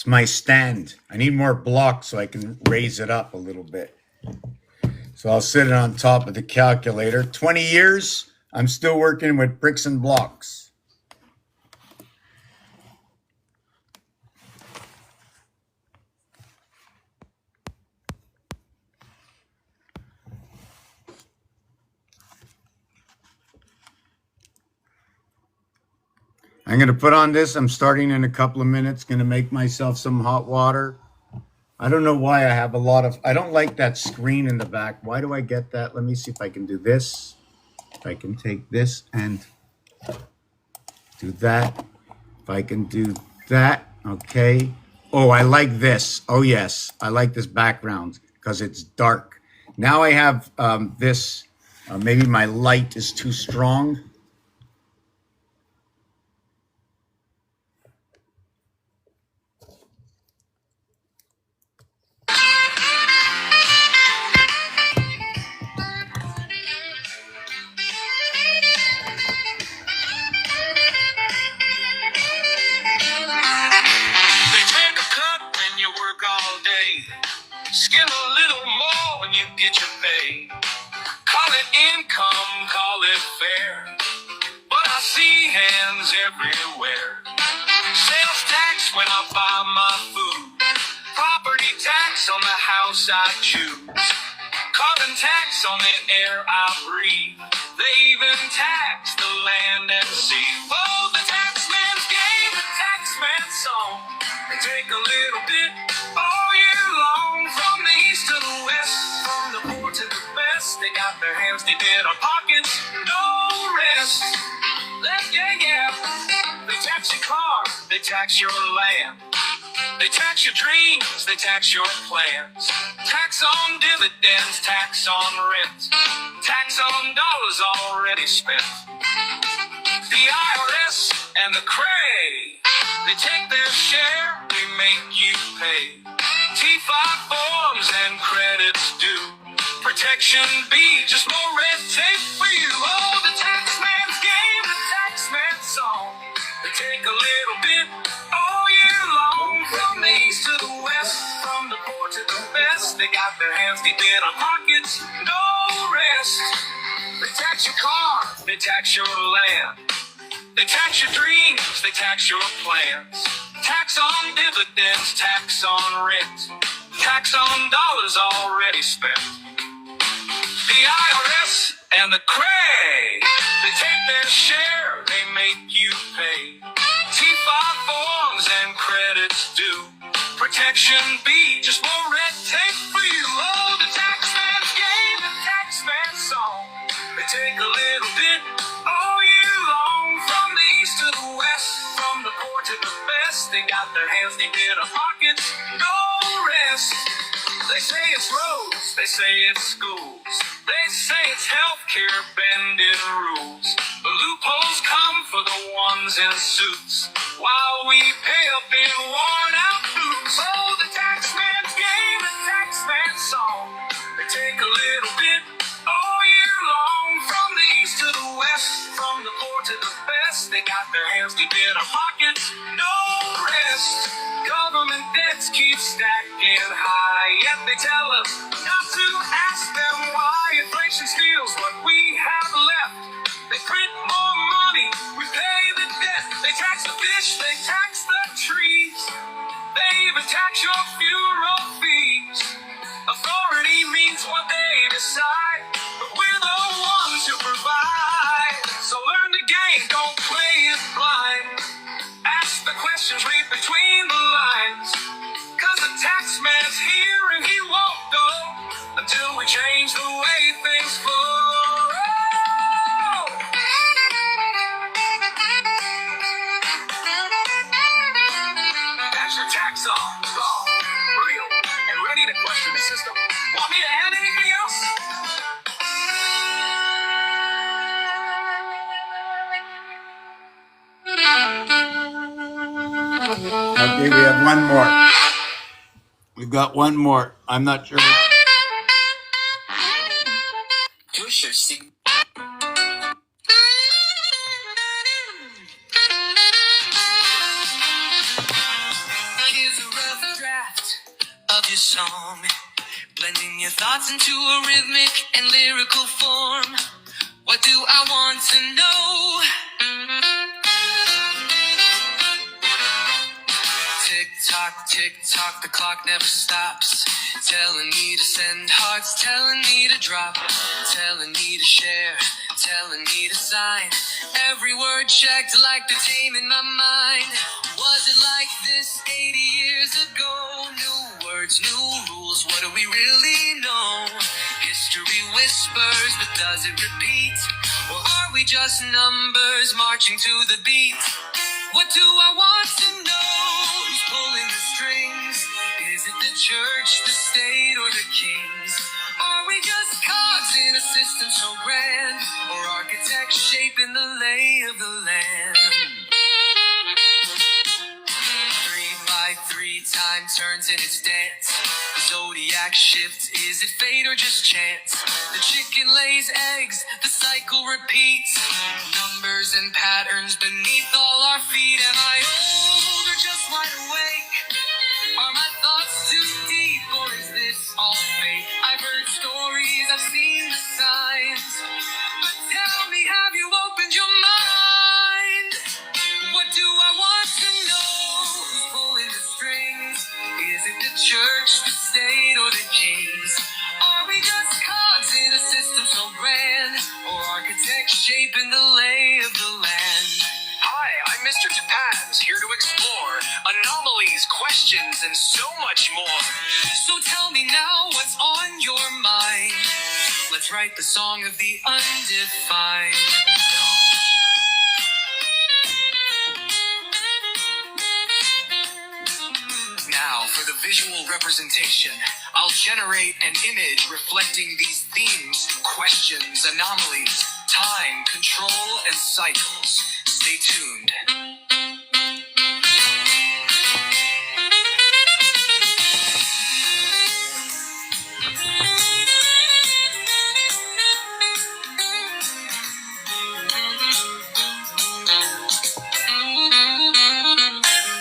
It's my stand. I need more blocks so I can raise it up a little bit. So I'll sit it on top of the calculator. 20 years, I'm still working with bricks and blocks. I'm going to put on this. I'm starting in a couple of minutes. Going to make myself some hot water. I don't know why I have a lot of, I don't like that screen in the back. Why do I get that? Let me see if I can do this. If I can take this and do that. If I can do that. Okay. Oh, I like this. Oh, yes. I like this background because it's dark. Now I have this. Maybe my light is too strong. Skim a little more when you get your pay. Call it income, call it fair, but I see hands everywhere. Sales tax when I buy my food, property tax on the house I choose, carbon tax on the air I breathe. They even tax the land and sea. Oh, the tax man's game, the tax man's song. They take a little bit all year long, from the east to the west, from the poor to the best. They got their hands deep in our pockets, no rest. Yeah. They tax your car, they tax your land, they tax your dreams, they tax your plans. Tax on dividends, tax on rent, tax on dollars already spent. The IRS and the Cray, they take their share, they make you pay. T5 forms and credits due. Protection B, just more red tape for you. Oh, the tax man's game, the tax man's song. They take a little bit all year long, from the east to the west, from the poor to the best. They got their hands deep in our pockets, no rest. They tax your car, they tax your land, they tax your dreams, they tax your plans. Tax on dividends, tax on rent, tax on dollars already spent. The IRS and the Cray, they take their share, they make you pay. T5 forms and credits due. Protection B, just more red tape for you. Oh, the tax man's game, the tax man's song. They take a little bit all year long, from the east to the west, from the poor to the best. They got their hands deep in our pockets, no rest. They say it's roads, they say it's schools, they say it's healthcare bending rules. The loopholes come for the ones in suits, while we pay up in worn out boots. Oh, the tax man's game, the tax man's song. They take a little bit all year long, from the east to the west, from the poor to the best. They got their hands deep in our pockets, no rest. Government debts keep stacking high, yet they tell us not to ask them why. Inflation steals what we have left. They print more money, we pay the debt. They tax the fish, they tax the trees, they even tax your funeral fees. Authority means what they decide, but we're the ones who provide. So learn the game, don't play it blind. Ask the questions, read between the lines, cause the tax man's here and he won't go until we change the way things flow. That's your tax on, raw, real, and ready to question the system. Want me to add anything else? Okay, we have one more. We've got one more. I'm not sure. Here's a melodious song, blending your thoughts into a rhythmic and lyrical form. What do I want to know? Tick tock, the clock never stops. Telling me to send hearts, telling me to drop, telling me to share, telling me to sign. Every word checked like the tame in my mind. Was it like this 80 years ago? New words, new rules, what do we really know? History whispers, but does it repeat? Or are we just numbers marching to the beat? What do I want to know? Who's pulling the strings? Is it the church, the state, or the kings? Are we just cogs in a system so grand? Or architects shaping the lay of the land? 3 by 3 time turns in its dance. The zodiac shift, is it fate or just chance? The chicken lays eggs, the cycle repeats. Numbers and patterns beneath all our feet. Am I old or just wide awake? Are my thoughts too deep or is this all fake? I've heard stories, I've seen the signs, but tell me, have you opened your mind? What do I want to know? Who's pulling the strings? Is it the church, the state, or the kings? Are we just cogs in a system so grand? Or architects shaping the lay of the land? Hi, I'm Mr. Topaz, here to explore anomalies, questions, and so much more. So tell me now what's on your mind. Let's write the song of the undefined. Now, for the visual representation, I'll generate an image reflecting these themes, questions, anomalies, time, control, and cycles. Stay tuned.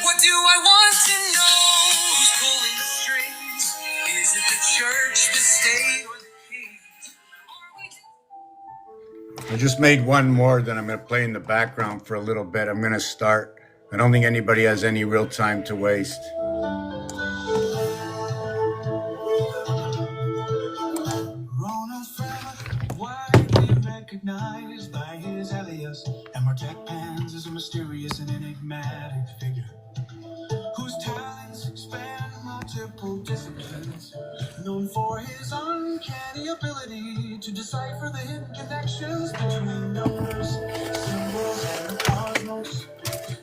What do I want to know? Who's pulling the strings? Is it the church, the state, or the kings? I just made one more that I'm going to play in the background for a little bit. I'm going to start. I don't think anybody has any real time to waste. Widely recognized by his alias, and Martek Pans is a mysterious and enigmatic figure whose talents span multiple disciplines, known for his uncanny ability to decipher the hidden connections between numbers, symbols, and the cosmos.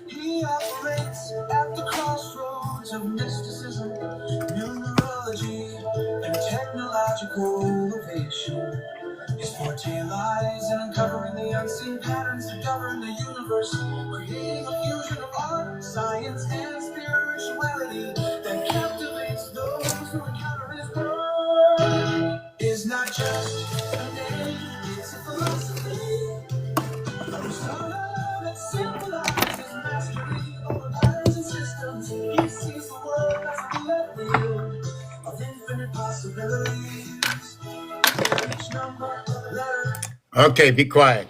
He operates at the crossroads of mysticism, numerology, and technological innovation. His forte lies in uncovering the unseen patterns that govern the universe, creating a fusion of art, science, and spirituality that captivates those who encounter his world. Is not just a name, it's a philosophy, a persona that symbolizes mastery over patterns and systems. He sees the world as a roulette wheel of infinite possibilities. Okay, be quiet.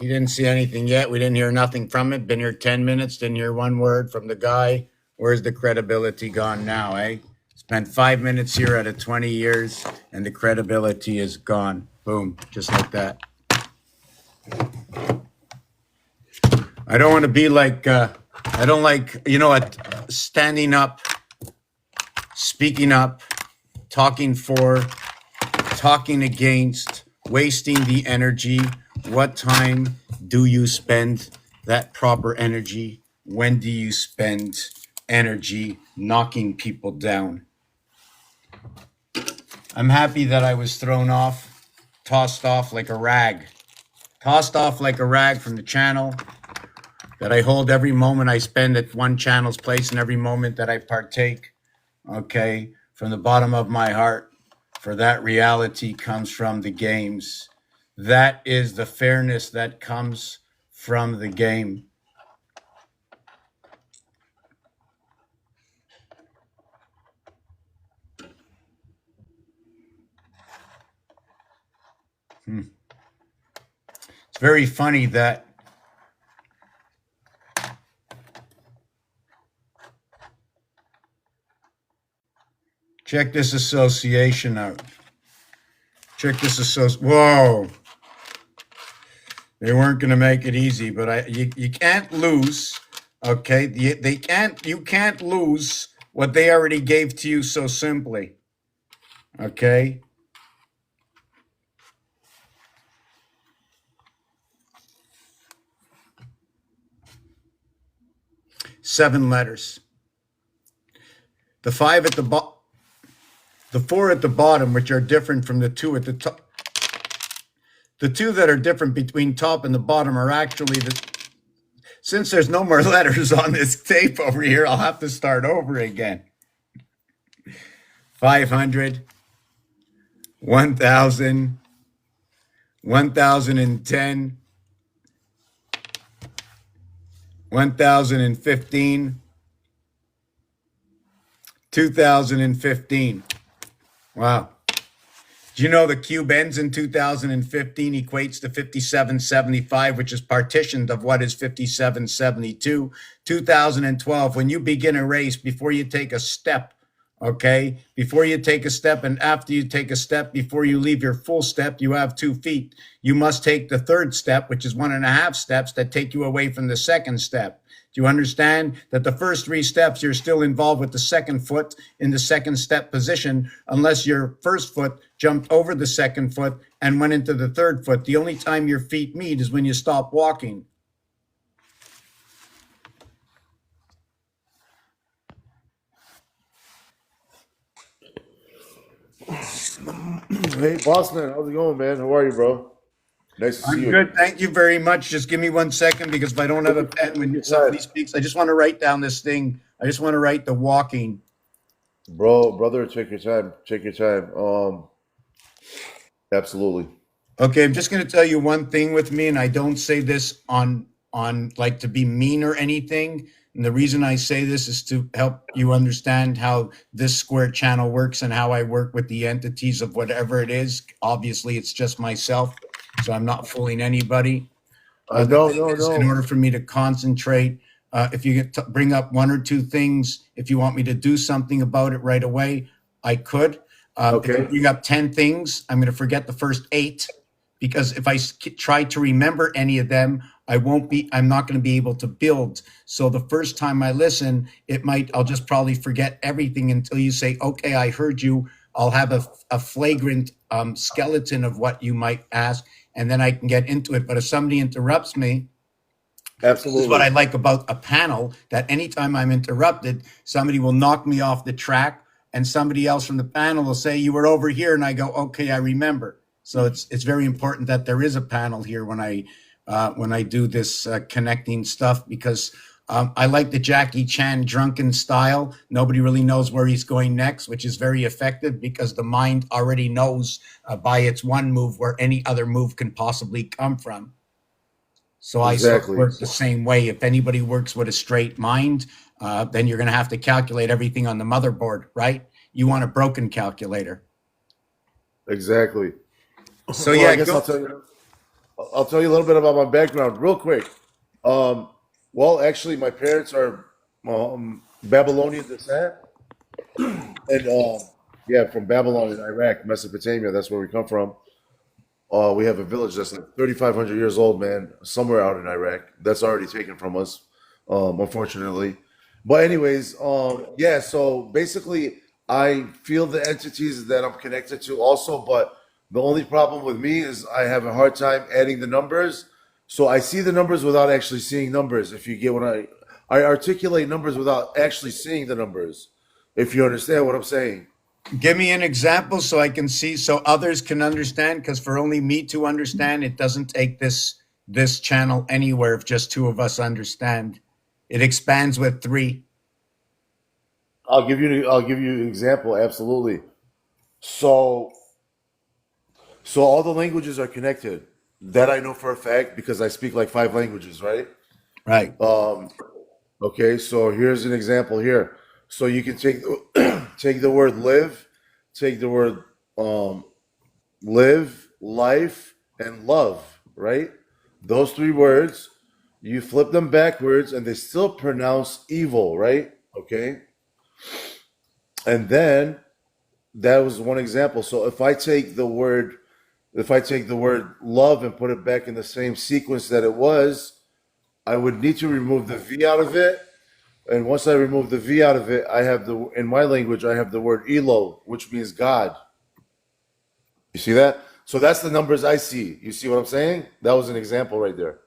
You didn't see anything yet. We didn't hear nothing from it. Been here 10 minutes, didn't hear one word from the guy. Where's the credibility gone now, eh? Spent 5 minutes here out of 20 years, and the credibility is gone. Boom, just like that. I don't want to be like, I don't like, standing up, speaking up, talking for, talking against, wasting the energy. What time do you spend that proper energy? When do you spend energy knocking people down? I'm happy that I was thrown off, tossed off like a rag from the channel, that I hold every moment I spend at one channel's place and every moment that I partake, okay, from the bottom of my heart. For that reality comes from the games. That is the fairness that comes from the game. Hmm. It's very funny that check this association out. Check this association. Whoa. They weren't going to make it easy, but you can't lose. Okay, you can't lose what they already gave to you so simply. Okay, 7 letters. The five at the the four at the bottom, which are different from the two at the top. The two that are different between top and the bottom are actually the. Since there's no more letters on this tape over here, I'll have to start over again. 500, 1,000, 1,010, 1,015, 2015. Wow. Do you know the cube ends in 2015 equates to 5775, which is partitioned of what is 5772? 2012, when you begin a race, before you take a step, okay? Before you take a step and after you take a step, before you leave your full step, you have 2 feet. You must take the third step, which is 1.5 steps that take you away from the second step. Do you understand that the first 3 steps, you're still involved with the second foot in the second step position, unless your first foot jumped over the second foot and went into the third foot. The only time your feet meet is when you stop walking. Hey, boss man, how's it going, man? How are you, bro? Nice to see I'm you good. again. Thank you very much. Just give me 1 second because if I don't have a pen Take when your somebody time, speaks, I just want to write down this thing. I just want to write the walking. brother. Take your time. Take your time. Absolutely. Okay, I'm just going to tell you one thing with me, and I don't say this on like to be mean or anything. And the reason I say this is to help you understand how this square channel works and how I work with the entities of whatever it is. Obviously, it's just myself, so I'm not fooling anybody. The No, thing no, is, in no. order for me to concentrate, if you get to bring up 1 or 2 things, if you want me to do something about it right away, I could. If you Okay. bring up 10 things, I'm going to forget the first 8 because if I try to remember any of them, I'm not going to be able to build. So the first time I listen, I'll just probably forget everything until you say, okay, I heard you. I'll have a flagrant skeleton of what you might ask, and then I can get into it. But if somebody interrupts me, this is what I Absolutely. like about a panel, that anytime I'm interrupted, somebody will knock me off the track and somebody else from the panel will say, you were over here. And I go, okay, I remember. So it's very important that there is a panel here when I do this connecting stuff because I like the Jackie Chan drunken style. Nobody really knows where he's going next, which is very effective because the mind already knows by its one move where any other move can possibly come from. So I sort of Exactly. work the same way. If anybody works with a straight mind, then you're going to have to calculate everything on the motherboard, right? You want a broken calculator. Exactly. So Well, I yeah, guess go. I'll tell you a little bit about my background real quick. Um, well, actually, my parents are Babylonian descent, and yeah, from Babylon in Iraq, Mesopotamia. That's where we come from. We have a village that's like 3,500 years old, man, somewhere out in Iraq. That's already taken from us, unfortunately. But anyways, yeah. So basically, I feel the entities that I'm connected to also, but the only problem with me is I have a hard time adding the numbers. So I see the numbers without actually seeing numbers. If you get what I articulate numbers without actually seeing the numbers. If you understand what I'm saying. Give me an example so I can see, so others can understand. Because for only me to understand, it doesn't take this channel anywhere if just 2 of us understand. It expands with 3. I'll give you an example. Absolutely. So So all the languages are connected. That I know for a fact because I speak like 5 languages, right? Right. Um, okay, so here's an example here. So you can take take the word live, take the word live, life. and love, right? Those three words, you flip them backwards and they still pronounce evil, right? Okay. And then that was one example. So if I take the word love and put it back in the same sequence that it was, I would need to remove the V out of it. And once I remove the V out of it, in my language, I have the word Elo, which means God. You see that? So that's the numbers I see. You see what I'm saying? That was an example right there.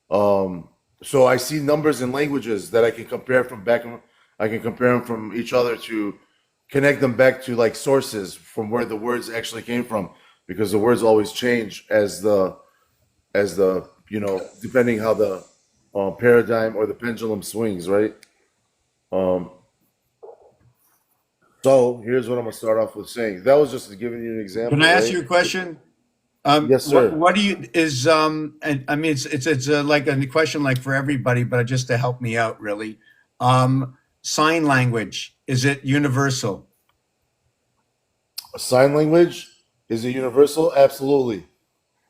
Um, so I see numbers in languages that I can compare I can compare them from each other to connect them back to like sources from where the words actually came from, because the words always change as the depending how the paradigm or the pendulum swings, right? Um, so here's what I'm gonna start off with saying. That was just giving you an Can I example, ask right? you a question? Yes, sir. What do you is and I mean it's like a question like for everybody, but just to help me out really. Sign language, is it universal? Sign language is it universal? Absolutely.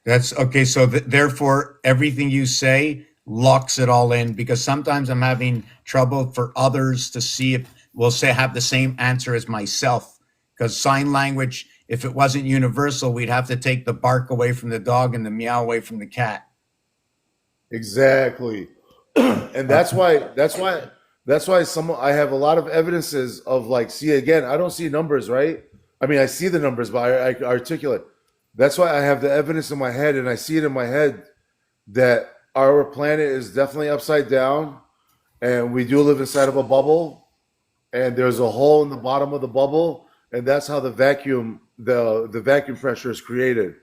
That's okay. So therefore, everything you say locks it all in because sometimes I'm having trouble for others to see if will say have the same answer as myself. Because sign language, if it wasn't universal, we'd have to take the bark away from the dog and the meow away from the cat. Exactly. And Uh, that's why some I have a lot of evidences of like, see, again, I don't see numbers, right? I mean, I see the numbers, but I articulate. That's why I have the evidence in my head, and I see it in my head that our planet is definitely upside down, and we do live inside of a bubble, and there's a hole in the bottom of the bubble, and that's how the vacuum pressure is created.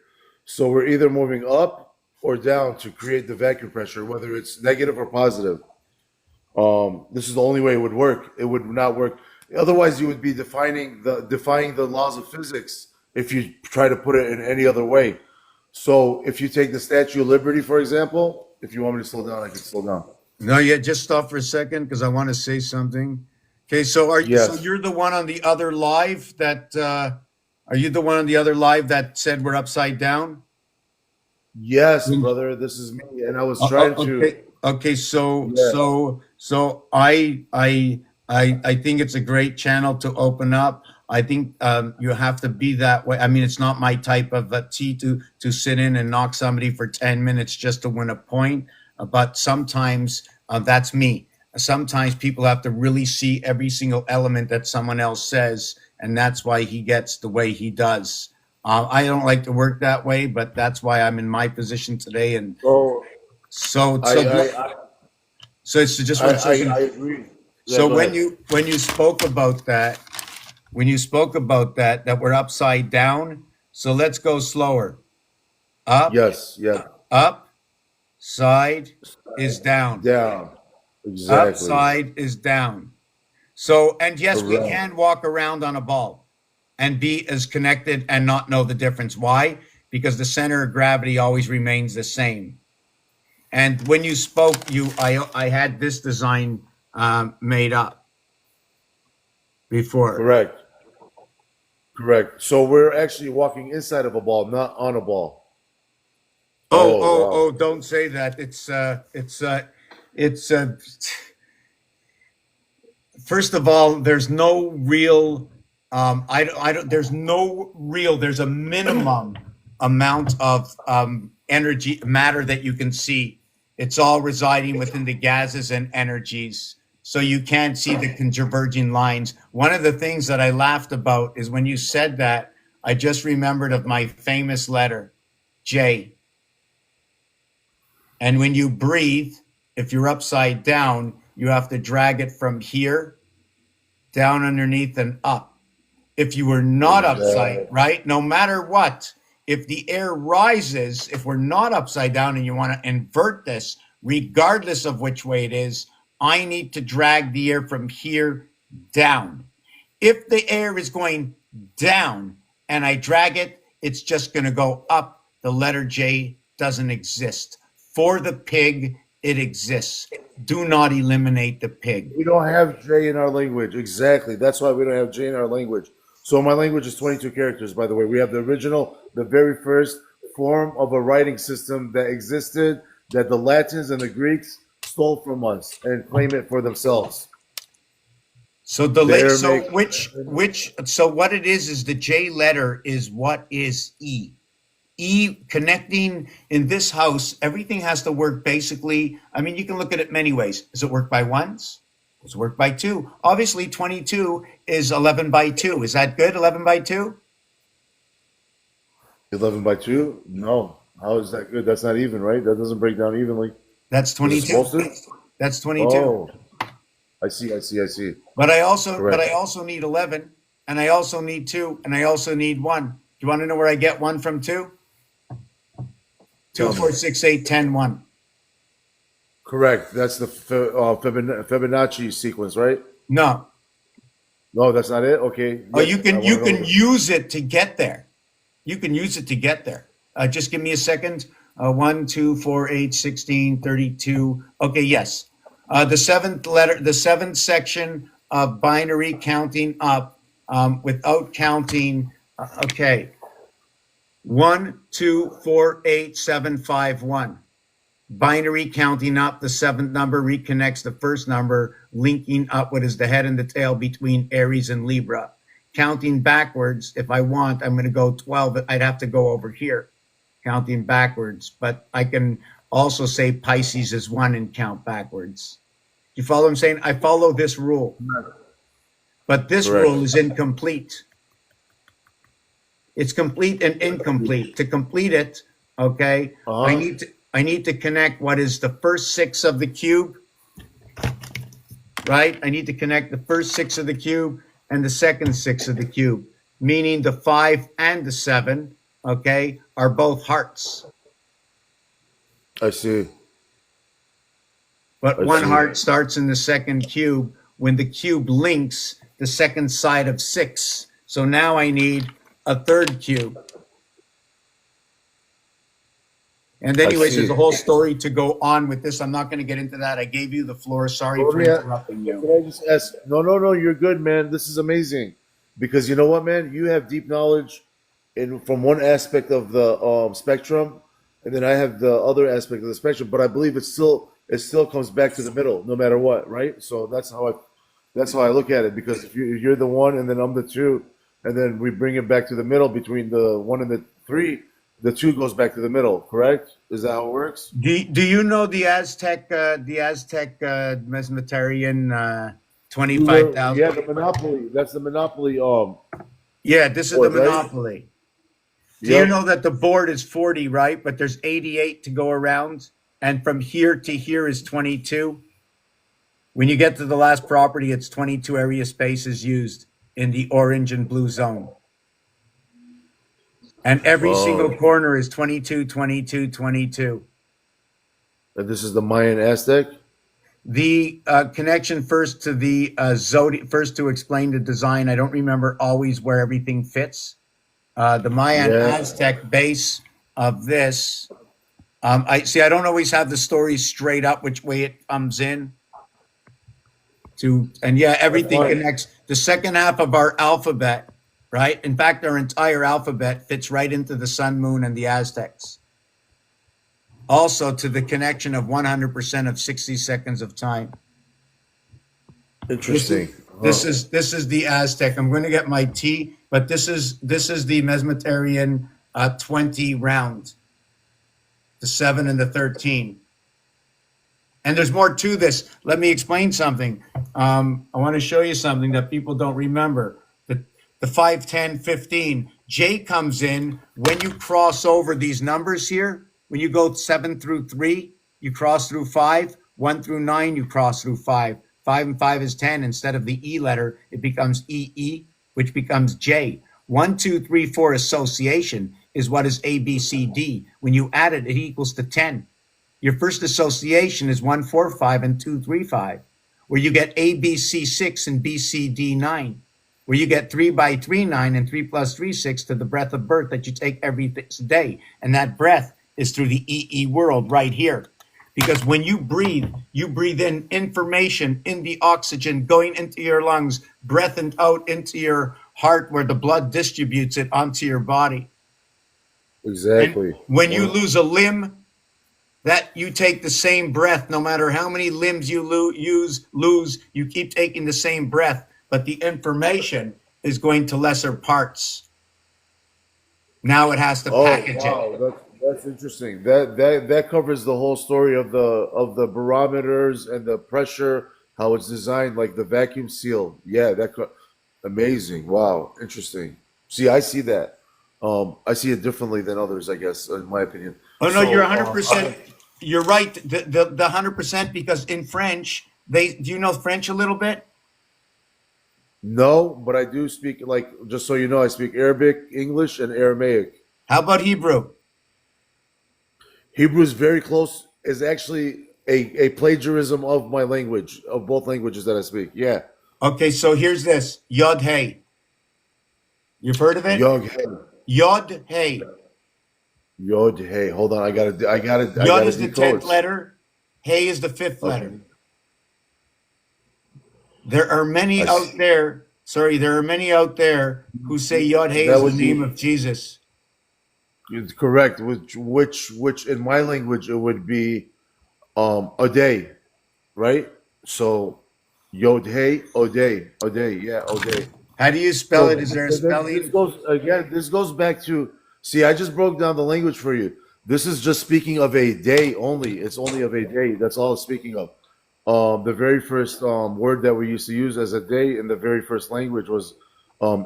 So we're either moving up or down to create the vacuum pressure, whether it's negative or positive. This is the only way it would work. It would not work. Otherwise, you would be defying the laws of physics if you try to put it in any other way. So if you take the Statue of Liberty, for example, if you want me to slow down, I can slow down. no, yeah, just stop for a second because I want to say something. Okay, so so Yes. you're the one on the other live that are you the one on the other live that said we're upside down? Yes, brother, this is me. And I was trying to, Okay. Okay. yeah. So I think it's a great channel to open up. I think you have to be that way. I mean, it's not my type of tea to sit in and knock somebody for 10 minutes just to win a point. But sometimes that's me. Sometimes people have to really see every single element that someone else says, and that's why he gets the way he does. I don't like to work that way, but that's why I'm in my position today. And So so, I, so, I, I, so it's just one I second. agree. Yeah, So go ahead. when you spoke about that, that we're upside down. So let's go slower. Up, Yes, yeah. up, side is down. Down. Exactly. Upside is down. So, and yes, we Correct. can walk around on a ball and be as connected and not know the difference. Why? Because the center of gravity always remains the same. And when you spoke, I had this design made up before. Correct. Correct. So we're actually walking inside of a ball, not on a ball. Oh, Oh, oh, wow. oh! Don't say that. It's. First of all, there's no real. I don't. There's no real. There's a minimum amount of energy matter that you can see. It's all residing within the gases and energies, so you can't see the converging lines. One of the things that I laughed about is when you said that. I just remembered of my famous letter, J. And when you breathe, if you're upside down, you have to drag it from here down underneath and up. If you were not upside, Exactly. right? No matter what, if the air rises, if we're not upside down and you want to invert this, regardless of which way it is, I need to drag the air from here down. If the air is going down and I drag it, it's just going to go up. The letter J doesn't exist. For the pig, it exists. Do not eliminate the pig. We don't have J in our language. Exactly. That's why we don't have J in our language. So my language is 22 characters, by the way. We have the original, the very first form of a writing system that existed that the Latins and the Greeks stole from us and claim it for themselves. So The so Aramaic. so what it is the J letter is what is E. E connecting in this house, everything has to work basically. I mean, you can look at it many ways. Does it work by ones? Does it work by two? Obviously, 22 is 11 by 2. Is that good, 11 by 2? 11 by 2? No. How is that good? That's not even, right? That doesn't break down evenly. That's Is it 22. supposed to? That's 22. Oh, I see. But I Correct. also need 11, and I also need 2, and I also need 1. Do you want to know where I get 1 from 2? 2, Tell 4, me. 6, 8, 10, 1. Correct. That's the Fibonacci sequence, right? No. No, that's not it. Okay. Oh, Yes, I you want to can know. use it to get there. You can use it to get there. Just give me a second. 1, 2, 4, 8, 16, 32. Okay, yes. The seventh section of binary counting up without counting. Okay. 1, 2, 4, 8, 7, 5, 1. Binary counting up, the seventh number reconnects the first number, linking up what is the head and the tail between Aries and Libra. Counting backwards, if I want, I'm going to go 12. I'd have to go over here, counting backwards. But I can also say Pisces is 1 and count backwards. You follow what I'm saying? I follow this rule, but this rule Correct. is incomplete. It's complete and incomplete. To complete it, okay, Uh huh. I need to connect what is the first 6 of the cube, right? I need to connect the first 6 of the cube and the second 6 of the cube, meaning the 5 and the 7, okay, are both hearts. I see. But I one see. heart starts in the second cube when the cube links the second side of 6. So now I need a third cube. And I anyways, there's see. a whole story to go on with this. I'm not going to get into that. I gave you the floor. Sorry Let for me a- interrupting Can you. I just ask? No. You're good, man. This is amazing. Because you know what, man? You have deep knowledge in from one aspect of the spectrum, and then I have the other aspect of the spectrum. But I believe it still comes back to the middle, no matter what, right? So that's how I look at it. Because if you're the one, and then I'm the two, and then we bring it back to the middle between the one and the three, the two goes back to the middle. Correct? Is that how it works? Do you know the Aztec Mesmetarian Yeah, 25,000? the monopoly. That's the monopoly Yeah, this is the board, right? Monopoly. Do you Yep. know that the board is 40, right? But there's 88 to go around, and from here to here is 22. When you get to the last property, it's 22 area spaces used in the orange and blue zone. And every Oh, single corner is 22, 22, 22. and this is the Mayan Aztec. The connection first to the zodiac, first to explain the design. I don't remember always where everything fits. The Mayan Yeah, Aztec base of this. I see. I don't always have the story straight up which way it comes in. And yeah, that's everything fine. connects. The second half of our alphabet, right? In fact, our entire alphabet fits right into the sun, moon, and the Aztecs. Also to the connection of 100% of 60 seconds of time. This is Interesting. Huh. this is the Aztec. I'm going to get my tea, but this is the Mesmetarian 20 round, the 7 and the 13. And there's more to this. Let me explain something. I want to show you something that people don't remember. The 5, 10, 15. J comes in when you cross over these numbers here. When you go 7 through 3, you cross through 5. 1 through 9, you cross through 5. 5 and 5 is 10. Instead of the E letter, it becomes EE, which becomes J. 1, 2, 3, 4 association is what is A, B, C, D. When you add it, it equals to 10. Your first association is 1, 4, 5, and 2, 3, 5, where you get A, B, C, 6, and B, C, D, 9, where you get 3 by 3, 9, and 3 plus 3, 6 to the breath of birth that you take every day. And that breath is through the EE world right here. Because when you breathe in information in the oxygen going into your lungs, breath and out into your heart where the blood distributes it onto your body. And Exactly. when you Well, lose a limb, that you take the same breath, no matter how many limbs you lose, you keep taking the same breath, but the information is going to lesser parts. Now it has to oh package it. wow, that's interesting. That covers the whole story of the barometers and the pressure, how it's designed, like the vacuum seal. Yeah, amazing. Wow, interesting. See, I see that. I see it differently than others, I guess, in my opinion. Oh no, you're So, 100%. You're right. The 100% because in French, they do you know French a little bit? no, but I do speak, like, just so you know, I speak Arabic, English, and Aramaic. How about Hebrew? Hebrew is very close. Is actually a plagiarism of my language, of both languages that I speak. Yeah. Okay, so here's this Yod Hey. You've heard of it? Yod Hey. Yod Hey. Yod Hey. Hold on, I Yod gotta is the 10th decode. letter. Hey is the fifth letter. Okay. There are I many out s- there. Sorry, there are many out there who say Yod Hey that is the would name be of Jesus. it's correct. Which in my language it would be a day, right? So Yod Hey, Oday, Oday, yeah, Oday. How do you spell it? So Is there a this spelling? goes again. This goes back to see. I just broke down the language for you. This is just speaking of a day only. It's only of a day. That's all it's speaking of. The very first word that we used to use as a day in the very first language was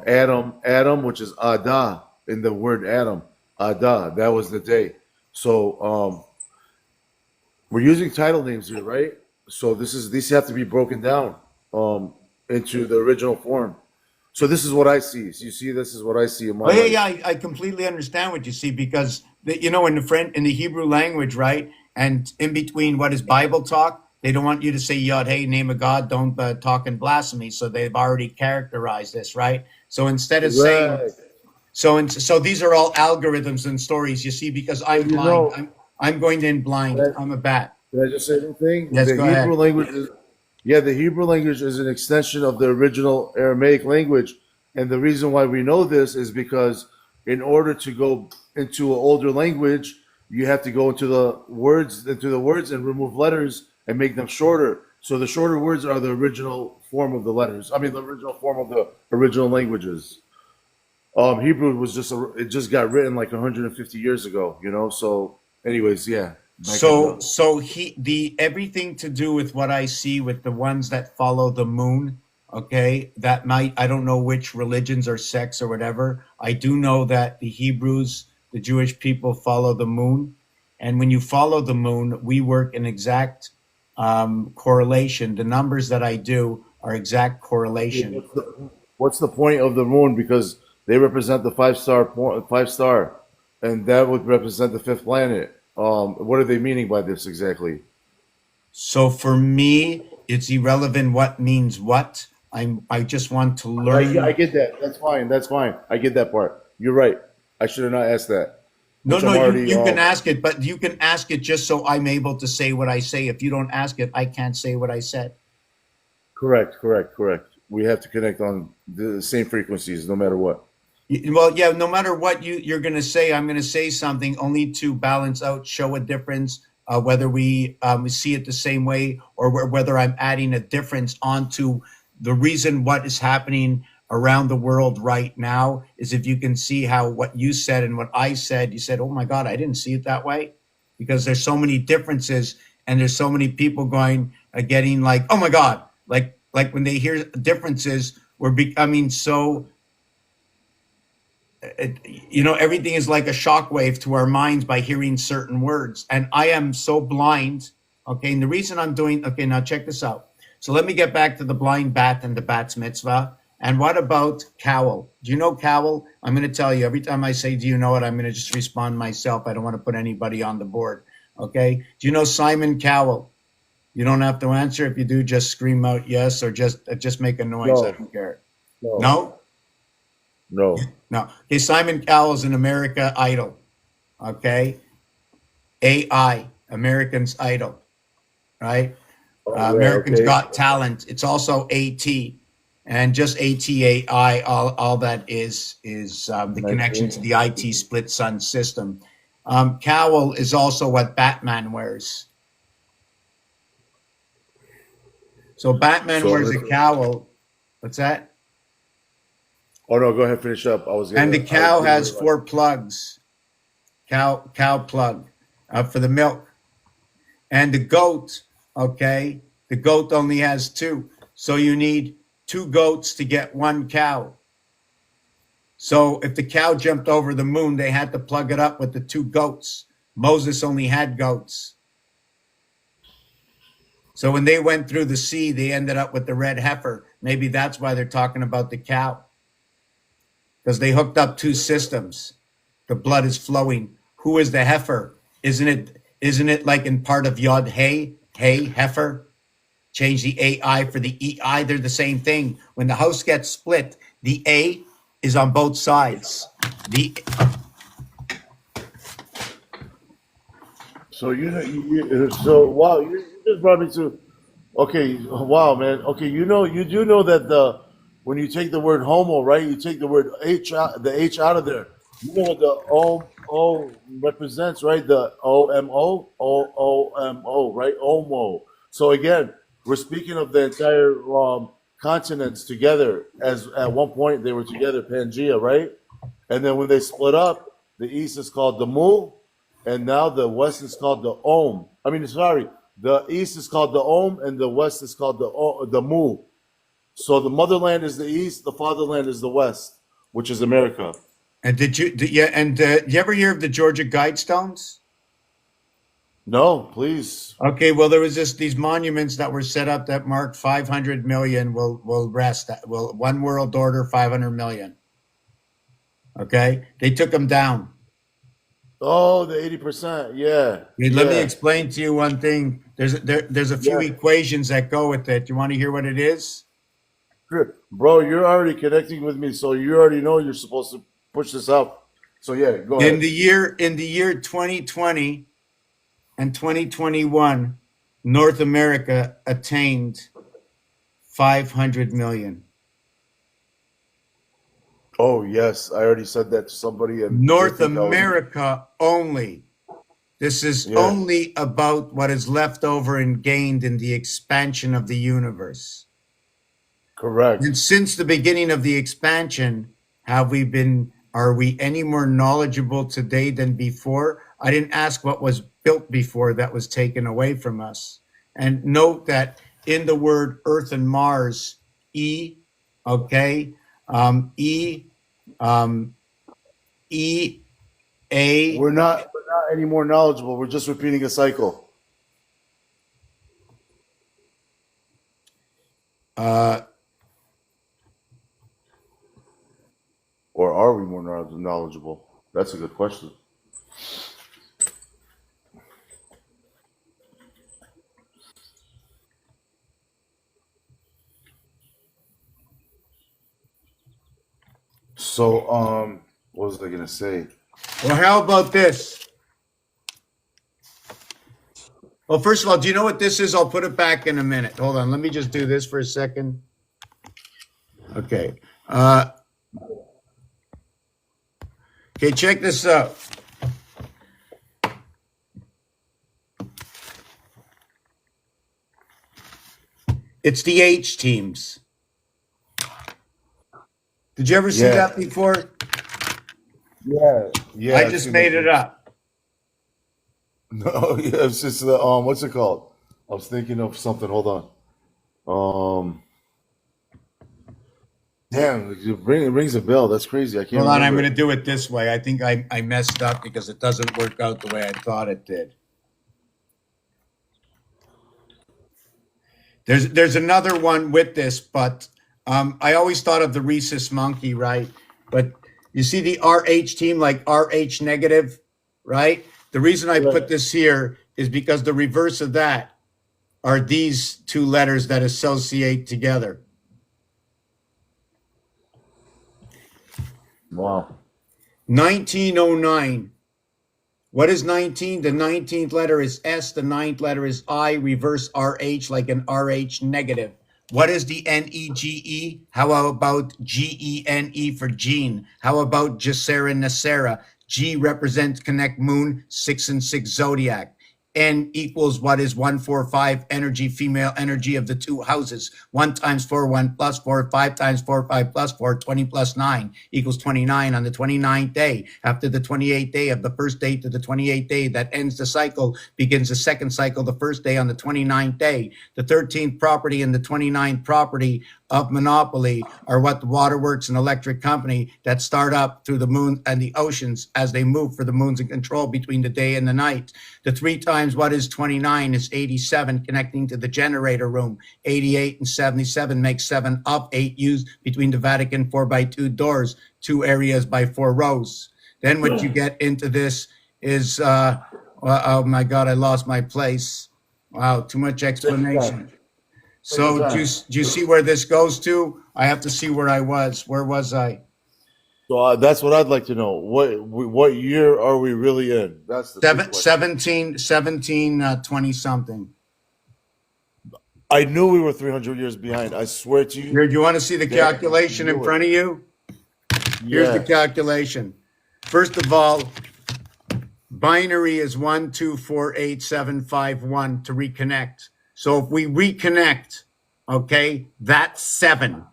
Adam. Adam, which is Ada in the word Adam. Ada. That was the day. So we're using title names here, right? So these have to be broken down um, into the original form. So this is what I see. So you see, this is what I see in my Oh yeah, life. yeah. I completely understand what you see because in the French, in the Hebrew language, right? And in between what is Bible talk, they don't want you to say Yod Hey, name of God. Don't talk in blasphemy. So they've already characterized this, right? So instead of saying Right. so these are all algorithms and stories you see because So I'm you blind. know, I'm going in blind. can I'm a bat. can I just say anything? Yes, The go Hebrew ahead. language is, yeah, the Hebrew language is an extension of the original Aramaic language. And the reason why we know this is because in order to go into an older language, you have to go into the words and remove letters and make them shorter. So the shorter words are the original form of the letters. I mean, the original form of the original languages. Hebrew was it just got written like 150 years ago, you know. So, anyways, yeah, back at So the so he the everything to do with what I see with the ones that follow the moon, okay? That might I don't know which religions or sects or whatever. I do know that the Hebrews, the Jewish people follow the moon. And when you follow the moon, we work in exact correlation. The numbers that I do are exact correlation. what's the point of the moon? Because they represent the five star, and that would represent the fifth planet. What are they meaning by this exactly? So for me, it's irrelevant what means what. I just want to I learn. get that. That's fine. That's fine. I get that part. You're right. I should have not asked that. No, Which no, I'm already you can ask it, but you can ask it just so I'm able to say what I say. If you don't ask it, I can't say what I said. correct. We have to connect on the same frequencies, no matter what. Well, yeah, no matter what you're going to say, I'm going to say something only to balance out, show a difference, whether we see it the same way or whether I'm adding a difference onto the reason what is happening around the world right now is if you can see how what you said and what I said, you said, oh my God, I didn't see it that way because there's so many differences and there's so many people going, getting like, oh my God, like when they hear differences, we're becoming so everything is like a shockwave to our minds by hearing certain words. And I am so blind. Okay. And the reason I'm doing, okay, now check this out. So let me get back to the blind bat and the bat's mitzvah. And what about Cowell? Do you know Cowell? I'm going to tell you every time I say, do you know it? I'm going to just respond myself. I don't want to put anybody on the board. Okay. Do you know Simon Cowell? You don't have to answer. If you do, just scream out yes or just make a noise. I No, don't care. no, No? no. No. Okay. Simon Cowell is an America Idol. Okay. AI, Americans Idol, right? Oh yeah, Americans okay. Got Talent. It's also AT. and just ATAI. All that is the connection to 19. the IT split sun system. Cowl is also what Batman wears. So Batman So wears a let's. cowl. What's that? Oh no, go ahead, finish up. And the I was cow getting has ready. four plugs. Cow plug for the milk. And the goat, okay, the goat only has two. So you need two goats to get one cow. So if the cow jumped over the moon, they had to plug it up with the two goats. Moses only had goats. So when they went through the sea, they ended up with the red heifer. Maybe that's why they're talking about the cow, because they hooked up two systems. The blood is flowing. Who is the heifer? Isn't it like in part of Yod Hey heifer? Change the AI for the EI. They're the same thing. When the house gets split, the A is on both sides. The So so wow, you just brought me to. Okay, wow, man. Okay, you do know that the when you take the word homo, right? You take the word the H out of there. You know what the O represents, right? The OMO, right? Omo. So again, we're speaking of the entire continents together. As at one point they were together, Pangea, right? And then when they split up, the East is called the Mu, and now the West is called the Om. I mean, sorry, the East is called the Om, and the West is called the Mu. So the motherland is the East, the fatherland is the West, which is America. and did you ever hear of the Georgia Guidestones? No, please. Okay, well there was these monuments that were set up that marked 500 million will rest. Will one world order 500 million. Okay, they took them down. Oh, the 80%. Yeah, Let me yeah, explain to you one thing. There's a few yeah. equations that go with it. You want to hear what it is? Good. Bro, you're already connecting with me, so you already know you're supposed to push this out. So yeah, go ahead. In the year 2020 and 2021, North America attained 500 million. Oh yes, I already said that to somebody, and they North think I was. America only. This is Yeah, only about what is left over and gained in the expansion of the universe. And correct. since the beginning of the expansion, are we any more knowledgeable today than before? I didn't ask what was built before that was taken away from us. And note that in the word Earth and Mars, E, okay, E, um, E, A, We're not any more knowledgeable. We're just repeating a cycle. uh, Or are we more knowledgeable? That's a good question. So, what was I gonna say? well, how about this? Well, first of all, do you know what this is? I'll put it back in a minute. Hold on. Let me just do this for a second. Okay. Uh, okay, check this out. It's the H teams. Did you ever see Yeah, that before? yeah, yeah. I I've just seen that made it too. up. No, yeah, it's just the what's it called? I was thinking of something. Hold on. Um, damn, it rings a bell. That's crazy. I can't Hold on, I'm remember going it. to do it this way. I think I messed up because it doesn't work out the way I thought it did. There's another one with this, but I always thought of the rhesus monkey, right? But you see the RH team, like RH negative, right? The reason I put Right. this here is because the reverse of that are these two letters that associate together. Wow. 1909. What is 19? The 19th letter is S, the ninth letter is I, reverse RH like an RH negative. What is the NEGE? How about GENE for gene? How about Gesera Nacera? G represents connect moon, 6 and 6 zodiac. N equals what is 145 energy, female energy of the two houses. 1 times 4, 1 plus 4, 5 times 4, 5 plus 4, 20 plus 9 equals 29 on the 29th day. After the 28th day of the first day to the 28th day that ends the cycle, begins the second cycle, the first day on the 29th day. The 13th property and the 29th property of monopoly are what the waterworks and electric company that start up through the moon and the oceans as they move for the moons in control between the day and the night. The 3 times what is 29 is 87, connecting to the generator room. 88 and 77 make 7 of 8 used between the Vatican 4x2 doors, 2 areas by 4 rows. Then what you get into this is, oh my God, I lost my place. Wow, too much explanation. So do you see where this goes to? I have to see where I was. Where was I? So that's what I'd like to know. What year are we really in? That's the big question. 20 something. I knew we were 300 years behind. I swear to you, Here, do you want to see the that I calculation in knew it. front of you? Here's the Yes. calculation. First of all, binary is 1248751 to reconnect. So if we reconnect, okay, that's 7.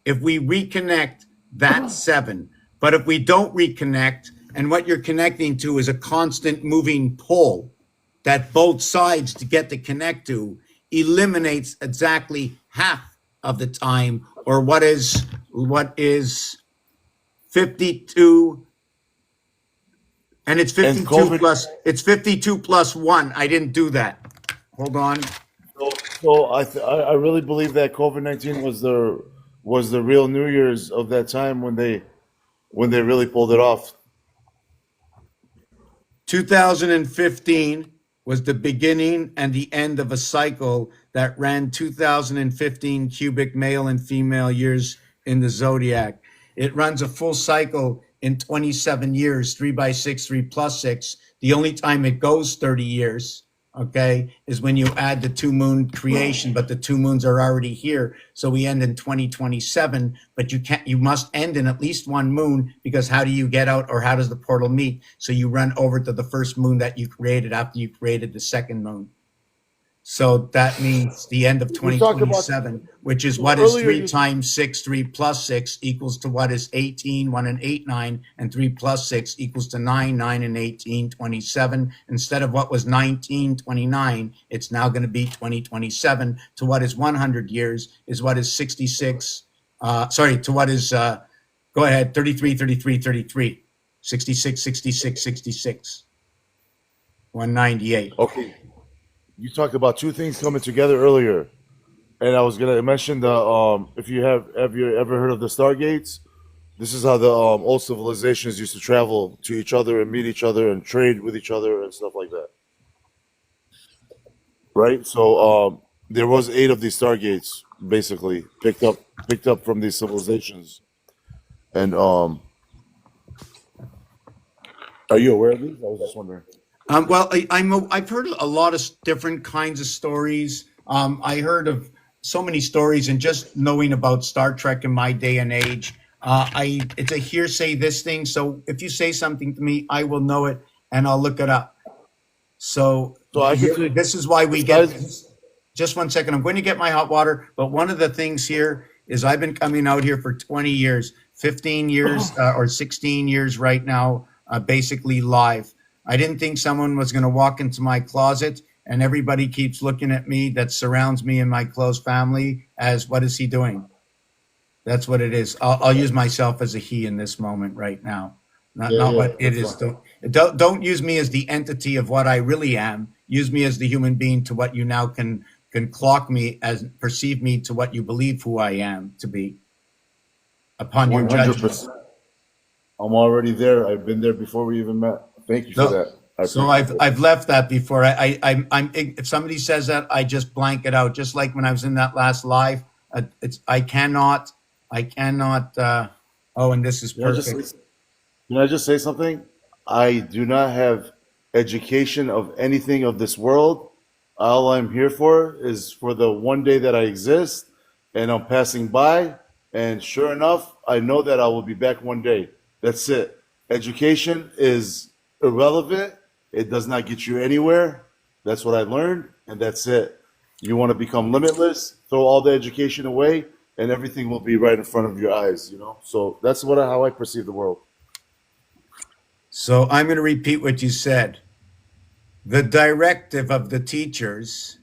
If we reconnect, that's 7. But if we don't reconnect, and what you're connecting to is a constant moving pole that both sides to get to connect to eliminates exactly half of the time, or what is 52, and it's And 52 COVID. plus it's 52 plus 1. I didn't do that. Hold on. So I really believe that COVID-19 was the real New Year's of that time when they really pulled it off. 2015 was the beginning and the end of a cycle that ran 2015 cubic male and female years in the zodiac. It runs a full cycle in 27 years, 3 by 6, 3 plus 6. The only time it goes 30 years, okay, is when you add the 2 moon creation, but the 2 moons are already here. So we end in 2027, but you must end in at least 1 moon, because how do you get out, or how does the portal meet? So you run over to the first moon that you created after you created the second moon. So that means the end of You talked about 2027, which is so what is earlier. 3 times 6, 3 plus 6 equals to what is 18, 1 and 8, 9, and 3 plus 6 equals to 9, 9 and 18, 27. Instead of what was 1929, it's now going to be 2027. To what is 100 years is what is 66. To what is, go ahead, 33, 33, 33, 66, 66, 66, 198. Okay, you talked about two things coming together earlier, and I was gonna mention the if have you ever heard of the Stargates? This is how the old civilizations used to travel to each other and meet each other and trade with each other and stuff like that, right? So there was 8 of these Stargates basically picked up from these civilizations, and are you aware of these? I was just wondering. Well, I've heard a lot of different kinds of stories. I heard of so many stories, and just knowing about Star Trek in my day and age, it's a hearsay, this thing. So if you say something to me, I will know it and I'll look it up. So So I could say, this is why we get. besides, Just 1 second. I'm going to get my hot water. But one of the things here is I've been coming out here for 20 years, 15 years, or 16 years right now, basically live. I didn't think someone was going to walk into my closet, and everybody keeps looking at me that surrounds me and my close family as, what is he doing? That's what it is. I'll use myself as a he in this moment right now, not yeah, not yeah, what it that's is. fine. Don't use me as the entity of what I really am. Use me as the human being to what you now can clock me as, perceive me to what you believe who I am to be upon your One hundred judgment. percent. I'm already there. I've been there before we even met. Thank you for So, that. I so appreciate it. I've left that before. I'm if somebody says that, I just blank it out. Just like when I was in that last live, I cannot. Oh, and this is Can I just perfect. say, can I just say something? I do not have education of anything of this world. All I'm here for is for the one day that I exist and I'm passing by, and sure enough, I know that I will be back one day. That's it. Education is irrelevant. It does not get you anywhere. That's what I learned, and that's it. You want to become limitless, throw all the education away, and everything will be right in front of your eyes, you know? So that's how I perceive the world. So I'm going to repeat what you said. The directive of the teachers,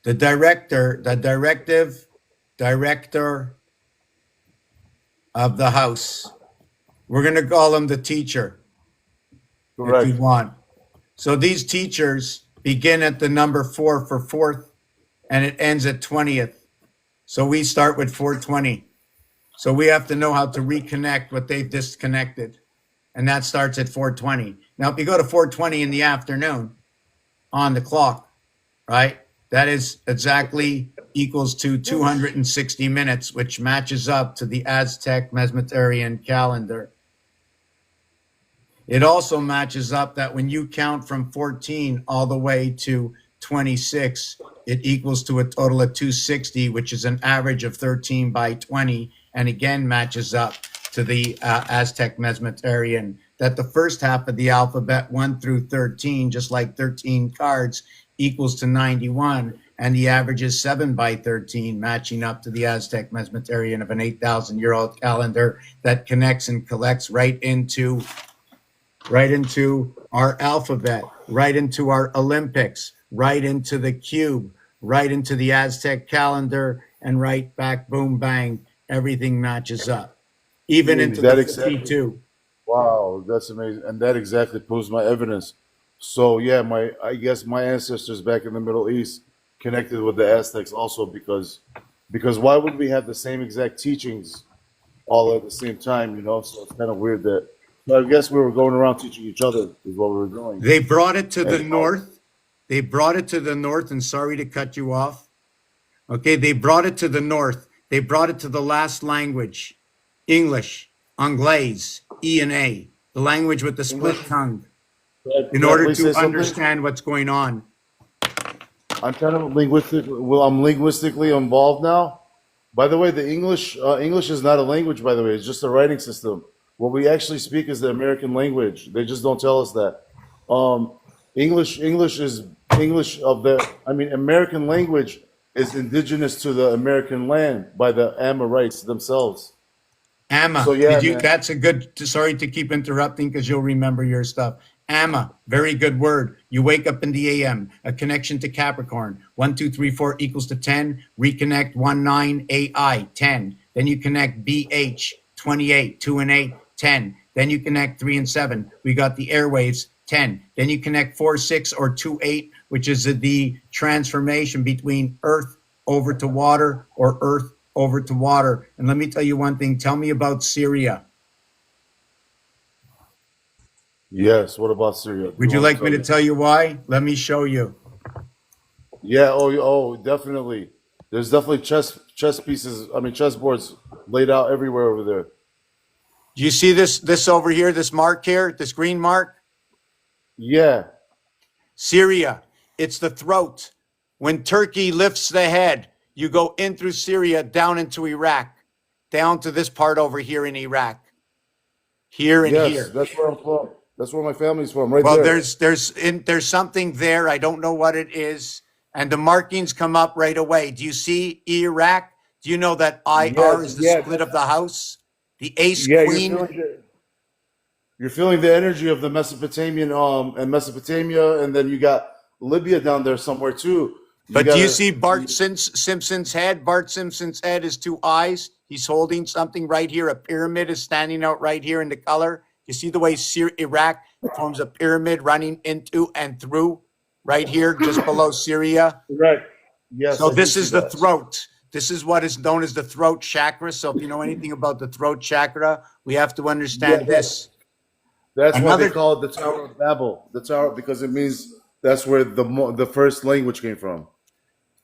director of the house. We're going to call him the teacher if you Correct. want. So these teachers begin at the number 4 for fourth and it ends at 20th. So we start with 420. So we have to know how to reconnect what they've disconnected. And that starts at 420. Now, if you go to 420 in the afternoon on the clock, right, that is exactly equals to 260 minutes, which matches up to the Aztec Mesmetarian calendar. It also matches up that when you count from 14 all the way to 26, it equals to a total of 260, which is an average of 13 by 20, and again matches up to the Aztec Mesmetarian. That the first half of the alphabet, 1 through 13, just like 13 cards, equals to 91, and the average is 7 by 13, matching up to the Aztec Mesmetarian of an 8,000-year-old calendar that connects and collects right into our alphabet, right into our Olympics, right into the cube, right into the Aztec calendar, and right back, boom, bang, everything matches up, even into the That exactly. 52. Wow, that's amazing, and that exactly proves my evidence. So yeah, my I guess my ancestors back in the Middle East connected with the Aztecs also because why would we have the same exact teachings all at the same time? You know, so it's kind of weird that. So I guess we were going around teaching each other is what we were doing. They brought it to the And north. They brought it to the north, and sorry to cut you off. Okay, they brought it to the north. They brought it to the last language, English, Anglais, E and A, the language with the split English, tongue, in can I order please to say something? understand what's going on. I'm kind of linguistic. Well, I'm linguistically involved now. By the way, the English is not a language. By the way, it's just a writing system. What we actually speak is the American language. They just don't tell us that. Um, English is English of the. I mean, American language is indigenous to the American land by the Amorites themselves. So Amma, yeah, did you? man. That's a good. Sorry to keep interrupting because you'll remember your stuff. Amma, very good word. You wake up in the AM. A connection to Capricorn. 1, 2, 3, 4 equals to 10. Reconnect 1, 9, AI 10. Then you connect BH 28, 2 and 8 10. Then you connect 3 and 7. We got the airwaves 10. Then you connect 4, 6 or 2, 8, which is the transformation between Earth over to water or Earth over to water. And let me tell you one thing. Tell me about Syria. Yes. What about Syria? Do you Would you want me to like me tell to you? tell you why? Let me show you. Yeah. Oh. Definitely. There's definitely chess pieces. I mean, chess boards laid out everywhere over there. Do you see this over here, this mark here, this green mark? Yeah. Syria. It's the throat. When Turkey lifts the head, you go in through Syria, down into Iraq, down to this part over here in Iraq, here and Yes. here. That's where I'm from. That's where my family's from. Right Well, there. there's something there. I don't know what it is, and the markings come up right away. Do you see Iraq? Do you know that IR Yeah. is the Yeah. split of the house? The ace Yeah. queen. You're feeling the energy of the Mesopotamian and Mesopotamia, and then you got Libya down there somewhere too. You But do you gotta. see Simpson's head? Bart Simpson's head is 2 eyes. He's holding something right here. A pyramid is standing out right here in the color. You see the way Iraq forms a pyramid running into and through right here, just below Syria. Right. Yes, So I do this see is the that. throat. This is what is known as the throat chakra. So if you know anything about the throat chakra, we have to Yeah. understand this. That's why they Another call it the Tower of Babel. The tower because it means that's where the first language came from.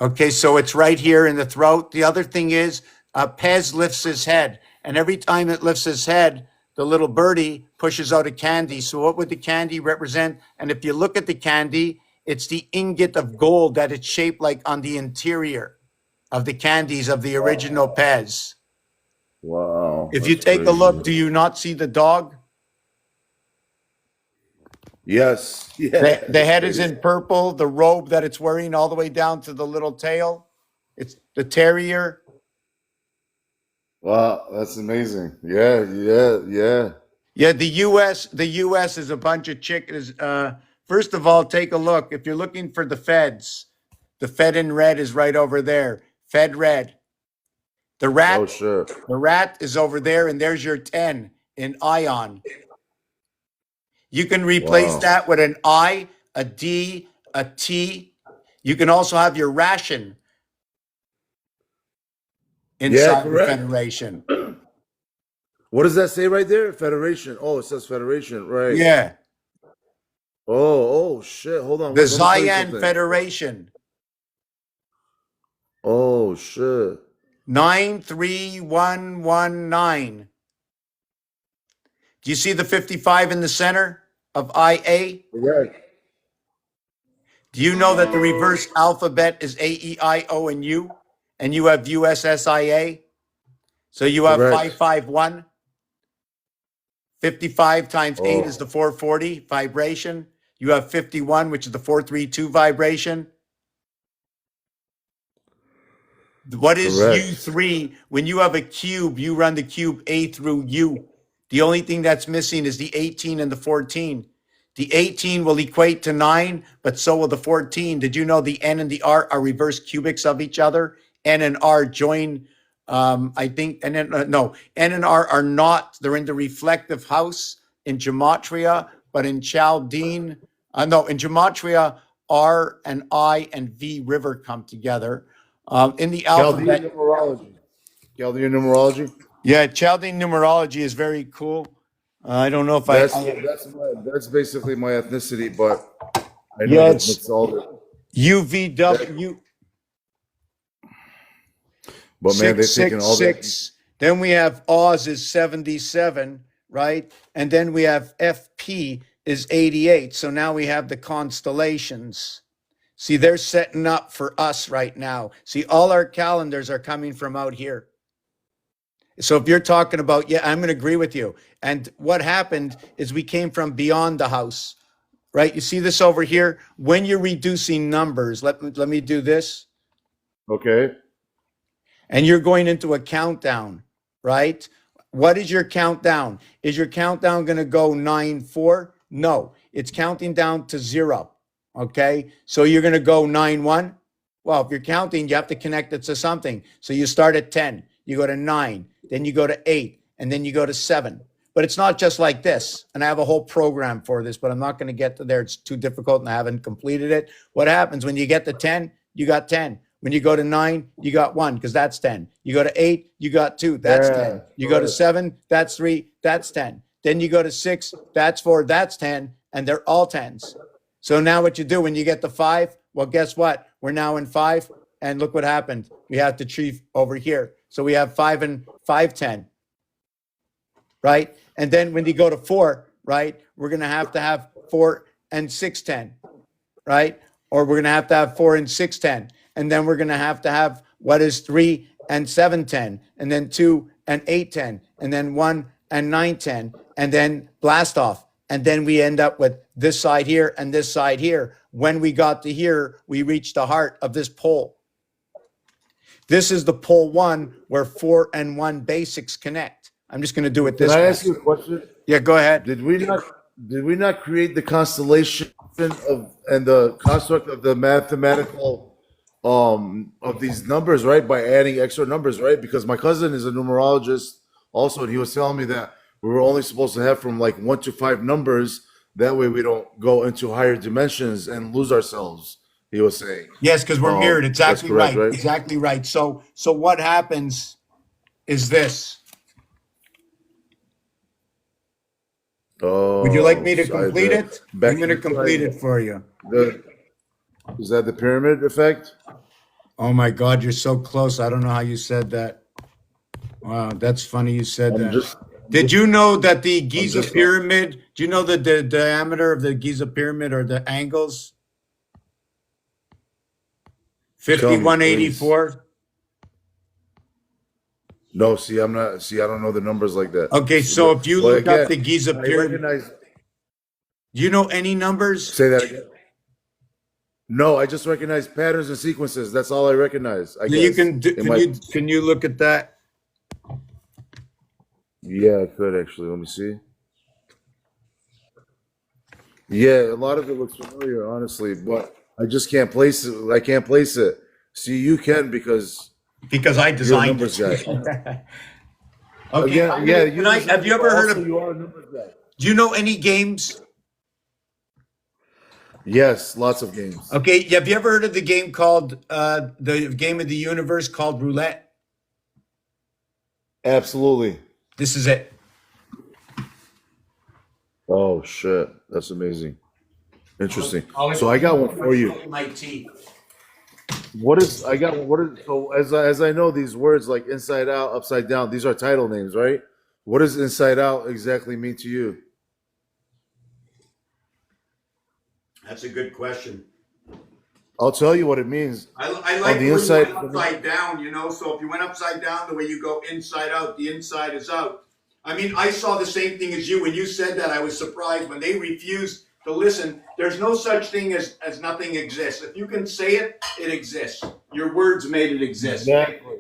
Okay, so it's right here in the throat. The other thing is, Pez lifts his head, and every time it lifts his head, the little birdie pushes out a candy. So what would the candy represent? And if you look at the candy, It's the ingot of gold that it's shaped like on the interior of the candies of the original Pez. Wow, If you that's take a look, crazy. do you not see the dog? Yes, yeah, The that's head is crazy. in purple, the robe that it's wearing all the way down to the little tail. It's the terrier. Wow, that's amazing. Yeah, yeah, yeah. Yeah, the US is a bunch of chickens. First of all, take a look. If you're looking for the feds, the Fed in red is right over there. Fed red. The Oh, rat, sure. the rat is over there, and there's your 10 in ion. You can replace Wow. that with an I, a D, a T. You can also have your ration Yeah, inside the correct. Federation. What does that say right there? Federation. Oh, it says Federation, right? Yeah, Oh, shit. Hold on. the Wait, let me tell you Zayan something. Federation. Oh, shit. 93119. Do you see the 55 in the center of IA? Correct. Do you know that the reverse alphabet is AEIO and U? And you have USSIA? So you have Correct. 551. 55 times 8 is Oh, the 440 vibration. You have 51, which is the 432 vibration. What is correct. U3? When you have a cube, you run the cube A through U. The only thing that's missing is the 18 and the 14. The 18 will equate to 9, but so will the 14. Did you know the N and the R are reverse cubics of each other? N and R join, I think, and then, no, N and R are not. They're in the reflective house in Gematria, but in Chaldean, no, in Gematria, R and I and V river come together. In the Chaldean alphabet, numerology. Chaldean numerology. yeah, Chaldean numerology is very cool. I don't know if That's basically my ethnicity, but I know yeah, that it's that's all that. That UVW but man, they've taken all that. 666. Then we have Oz is 77, right? And then we have FP is 88. So now we have the constellations. See, they're setting up for us right now. See, all our calendars are coming from out here. So if you're talking about, yeah, I'm going to agree with you. And what happened is we came from beyond the house, right? You see this over here? When you're reducing numbers, let me do this. Okay. And you're going into a countdown, right? What is your countdown? Is your countdown going to go 9-4? No, it's counting down to 0. Okay. So you're going to go 9-1. Well, if you're counting, you have to connect it to something. So you start at 10, you go to 9, then you go to 8, and then you go to 7. But it's not just like this. And I have a whole program for this, but I'm not going to get to there. It's too difficult and I haven't completed it. What happens when you get to 10? You got 10. When you go to 9, you got 1 because that's 10. You go to 8, you got 2. That's Yeah. 10. You go to Correct. 7, that's 3. That's 10. Then you go to 6, that's 4. That's 10. And they're all 10s. So now what you do when you get to 5, well, guess what? We're now in 5. And look what happened. We have the tree over here. So we have 5 and 510, right? And then when you go to 4, right, we're going to have 4 and 610, right? Or we're going to have 4 and 610. And then we're going to have what is 3 and 710, and then 2 and 810, and then 1 and 910, and then blast off. And then we end up with this side here and this side here. When we got to here, we reached the heart of this pole. This is the pole 1 where 4 and 1 basics connect. I'm just going to do it Can this I way. ask you a question? Yeah, go ahead. Did we not create the constellation and the construct of the mathematical of these numbers, right? By adding extra numbers, right? Because my cousin is a numerologist also, and he was telling me that we were only supposed to have from like 1 to 5 numbers. That way we don't go into higher dimensions and lose ourselves. He was saying. Yes, because we're mirrored. That's Exactly correct, right. right? Exactly right. So what happens is this. Would you like Oh, me to complete the it? I'm back to going to the complete it triangle. for you. The Is that the pyramid effect? Oh my God, you're so close. I don't know how you said that. Wow, that's funny you said I'm that. just, Did you know that the I'm Giza just. pyramid, do you know the diameter of the Giza pyramid or the angles? Tell me, 5184. No, see, I'm not. See, I don't know the numbers like that. Okay, so if you Well, look up again, the Giza I pyramid, recognize. do you know any numbers? Say that again. No, I just recognize patterns and sequences. That's all I recognize. I You guess. can do, In my, can you look at that? yeah, I could actually. Let me see. Yeah, a lot of it looks familiar, honestly, but I just can't place it. I can't place it. See, you can because Because I you're a designed numbers it. guy. Okay, Again, yeah, you have design you it, but ever heard also of, you are a numbers guy. do you know any games? Yes, lots of games. Okay, have you ever heard of the game called, the game of the universe called roulette? Absolutely. This is it. Oh shit, that's amazing. Interesting. So I got one for you. My teeth. What is I got? What is so as I know these words like inside out, upside down. These are title names, right? What does inside out exactly mean to you? That's a good question. I'll tell you what it means. I On like the the way inside, you went upside down, you know. So if you went upside down, the way you go inside out, the inside is out. I mean, I saw the same thing as you. When you said that, I was surprised. When they refused to listen, there's no such thing as nothing exists. If you can say it, it exists. Your words made it exist. Exactly.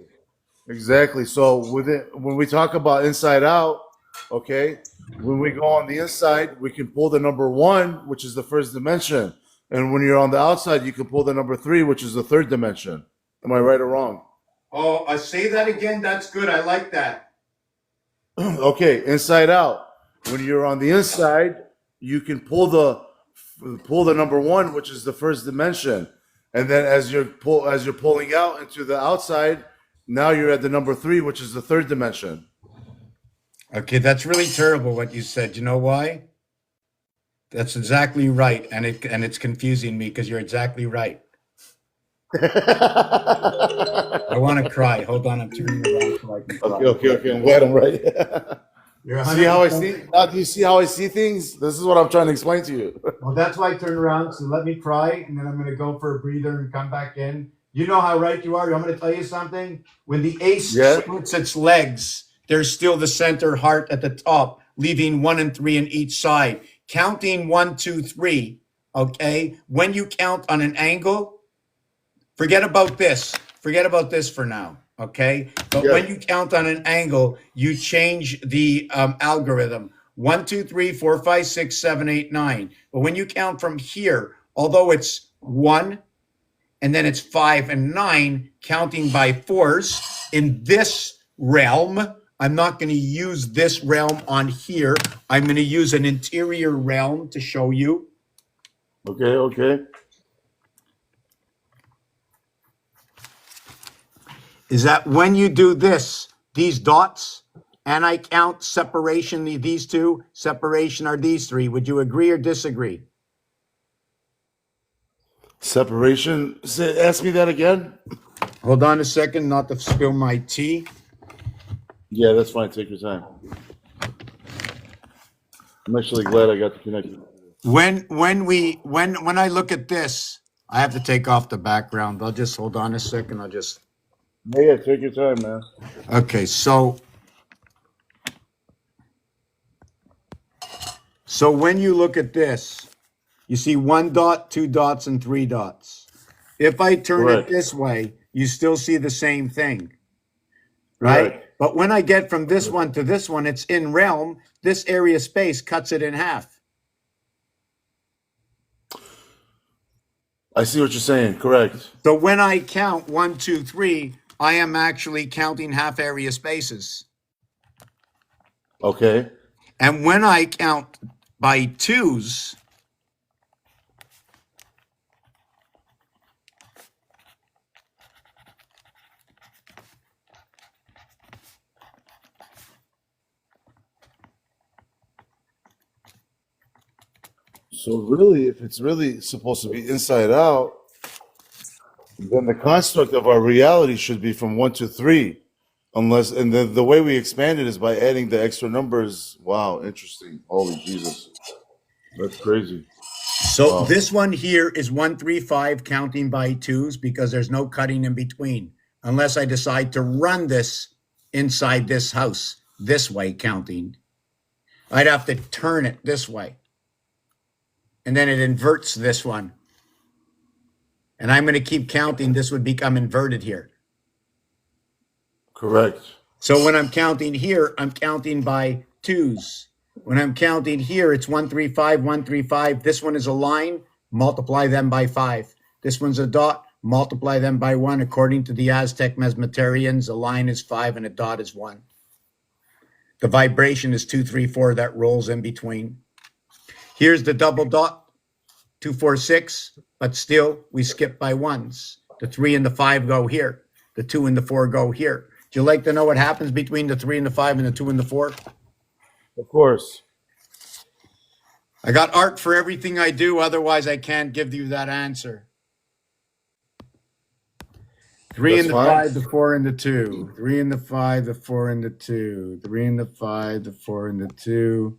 Exactly. So with it, when we talk about inside out, okay, when we go on the inside, we can pull the number one, which is the first dimension, and when you're on the outside, you can pull the number three, which is the third dimension. Am I right or wrong? Oh, I say that again. That's good. I like that. Okay, inside out. When you're on the inside, you can pull the number one, which is the first dimension, and then as you're pulling out into the outside, now you're at the number three, which is the third dimension. Okay, that's really terrible what you said. You know why? That's exactly right, and it's confusing me because you're exactly right. I want to cry. Hold on, I'm turning around so I can cry. Okay. I'm glad I'm right. You're See how I 100%. see? Now, do you see how I see things? This is what I'm trying to explain to you. Well, that's why I turned around. So let me cry, and then I'm going to go for a breather and come back in. You know how right you are. I'm going to tell you something. When the ace Yeah. splits its legs, there's still the center heart at the top, leaving 1 and 3 on each side. Counting 1, 2, 3. Okay. When you count on an angle, forget about this. Forget about this for now. Okay. But Yeah. when you count on an angle, you change the algorithm. 1, 2, 3, 4, 5, 6, 7, 8, 9. But when you count from here, although it's 1 and then it's 5 and 9, counting by fours in this realm, I'm not going to use this realm on here. I'm going to use an interior realm to show you. Okay. Is that when you do this, these dots, and I count separation, these two, separation are these three. Would you agree or disagree? Separation. Ask me that again. Hold on a second, not to spill my tea. Yeah, that's fine. Take your time. I'm actually glad I got the connection. When I look at this, I have to take off the background. I'll just hold on a second. Yeah, take your time, man. Okay, so when you look at this, you see 1 dot, 2 dots, and 3 dots. If I turn Correct. it this way, you still see the same thing, right? Correct. But when I get from this one to this one, it's in realm. This area space cuts it in half. I see what you're saying. Correct. So when I count 1, 2, 3, I am actually counting half area spaces. Okay. And when I count by twos, So really, if it's really supposed to be inside out, then the construct of our reality should be from 1 to 3. Unless, and the way we expand it is by adding the extra numbers. Wow, interesting. Holy Jesus. That's crazy. So Wow. this one here is 135 counting by twos because there's no cutting in between unless I decide to run this inside this house this way counting. I'd have to turn it this way. And then it inverts this one. And I'm going to keep counting. This would become inverted here. Correct. So when I'm counting here, I'm counting by twos. When I'm counting here, it's 135, 135. This one is a line, multiply them by 5. This one's a dot, multiply them by 1. According to the Aztec Mesmetarians, a line is 5 and a dot is 1. The vibration is 2, 3, 4 that rolls in between. Here's the double dot, 2, 4, 6, but still we skip by ones. The 3 and the 5 go here. The 2 and the 4 go here. Do you like to know what happens between the 3 and the 5 and the 2 and the 4? Of course. I got art for everything I do, otherwise I can't give you that answer. 3 That's and the fine. 5, the 4 and the 2. 3 and the 5, the 4 and the 2. 3 and the 5, the 4 and the 2.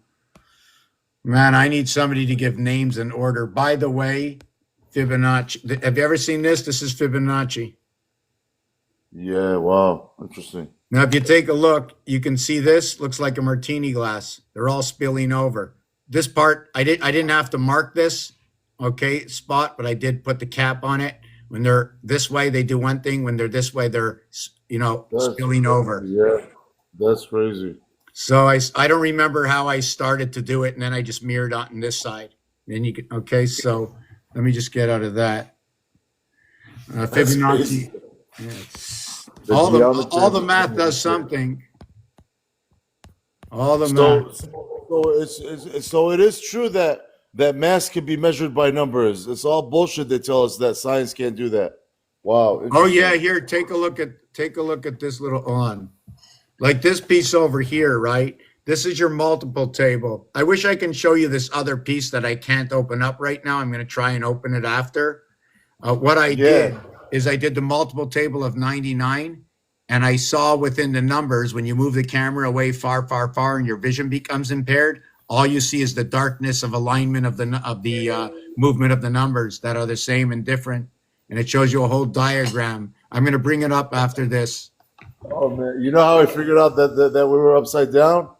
Man, I need somebody to give names in order. By the way, Fibonacci. Have you ever seen this? This is Fibonacci. Yeah, wow. Interesting. Now, if you take a look, you can see this looks like a martini glass. They're all spilling over. This part, I didn't have to mark this, okay, spot, but I did put the cap on it. When they're this way, they do one thing. When they're this way, they're, spilling over. Yeah, that's crazy. So I don't remember how I started to do it, and then I just mirrored on this side. Then you can, okay, so let me just get out of that. That's crazy. Fibonacci. All the math does something. All the math. So it is true that mass can be measured by numbers. It's all bullshit. They tell us that science can't do that. Wow. Oh yeah, here, take a look at this little on. Like this piece over here, right? This is your multiple table. I wish I can show you this other piece that I can't open up right now. I'm going to try and open it after. What I did is I did the multiple table of 99, and I saw within the numbers, when you move the camera away far, far, far, and your vision becomes impaired, all you see is the darkness of alignment of the movement of the numbers that are the same and different, and it shows you a whole diagram. I'm going to bring it up after this. Oh man, you know how I figured out that we were upside down?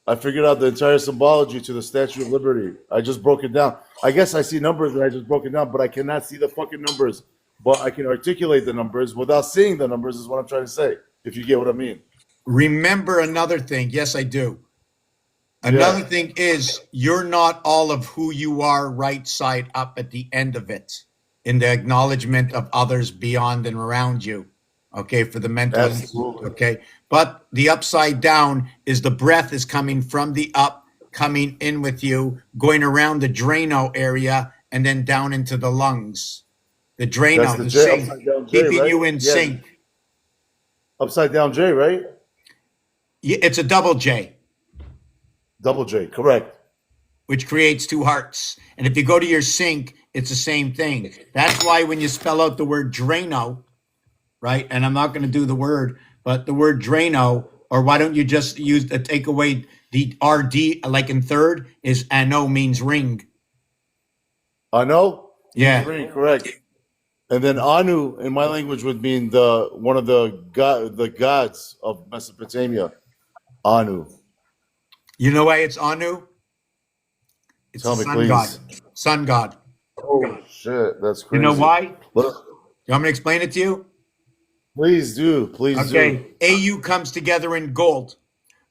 I figured out the entire symbology to the Statue of Liberty. I just broke it down. I guess I see numbers and I just broke it down, but I cannot see the fucking numbers. But I can articulate the numbers without seeing the numbers is what I'm trying to say, if you get what I mean. Remember another thing. Yes, I do. Another thing is you're not all of who you are right side up at the end of it in the acknowledgement of others beyond and around you. Okay, for the mental. Absolutely. Okay, but the upside down is the breath is coming from the up, coming in with you, going around the Drano area, and then down into the lungs. The Drano, That's the the J, sync, upside down J, keeping right? you in Yeah. sync. Upside down J, right? Yeah, it's a double J, Double J, correct. which creates two hearts. And if you go to your sync, it's the same thing. That's why when you spell out the word Drano, right? And I'm not going to do the word, but the word Drano, or why don't you just take away the RD, like in third, is ano means ring. Anu? Yeah. Correct. And then Anu in my language would mean one of the gods of Mesopotamia. Anu. You know why it's Anu? It's Tell the me, sun please. god. Sun god. Oh shit, that's You crazy. know why? Look, You want me to explain it to you? please do. Okay. AU comes together in gold.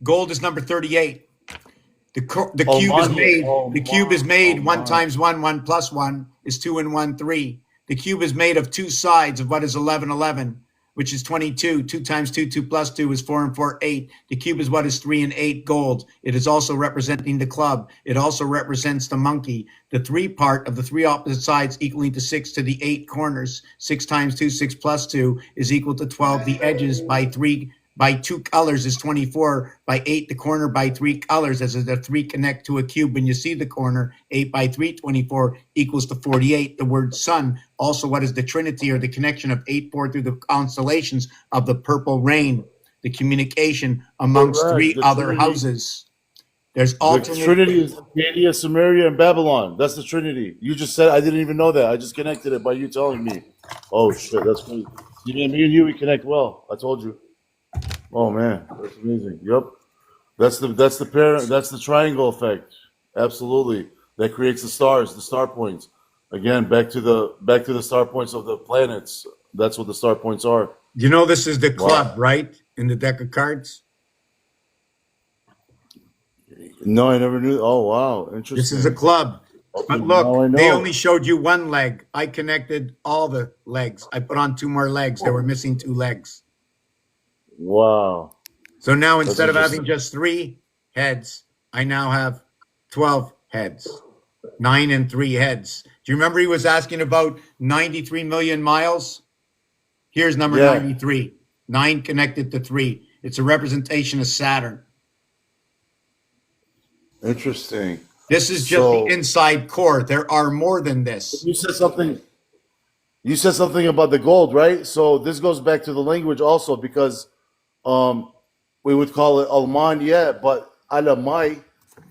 Gold is number 38. The cube is made. The cube is made. 1 times 1, 1 plus 1 is 2 and 1, 3. The cube is made of two sides of what is 11, 11, which is 22. 2 times 2, 2 plus 2 is 4 and 4, 8. The cube is what is 3 and 8 gold. It is also representing the club. It also represents the monkey. The 3 part of the 3 opposite sides equaling to 6 to the 8 corners. 6 times 2, 6 plus 2 is equal to 12. The edges by 2 colors is 24. By 8, the corner by 3 colors, as the 3 connect to a cube. When you see the corner, 8 by 3, 24 equals to 48. The word sun, also what is the trinity or the connection of 8, 4 through the constellations of the purple rain, the communication amongst Correct. 3 The other Trinity. houses. There's The alternate. Trinity is Acadia, Samaria, and Babylon. That's the Trinity. You just said I didn't even know that. I just connected it by you telling me. Oh shit, that's crazy. See, me and you, we connect well. I told you. Oh man, that's amazing. Yep, that's the triangle effect. Absolutely, that creates the stars, the star points. Again, back to the star points of the planets. That's what the star points are. You know, this is the club, Wow. right? In the deck of cards. No, I never knew. Oh wow, This is a interesting. club. Okay, But now look, I they only know. showed you one leg. I connected all the legs. I put on two more legs. They were missing two legs. Wow, So now that's instead of having interesting. just three heads, I now have 12 heads, nine and three heads. Do you remember he was asking about 93 million miles? Here's number Yeah, 93, nine connected to three. It's a representation of Saturn. interesting. This is just the So inside core. There are more than this. you said something. You said something about the gold, right? So this goes back to the language also because um, we would call it Alman, yeah, but Alamai,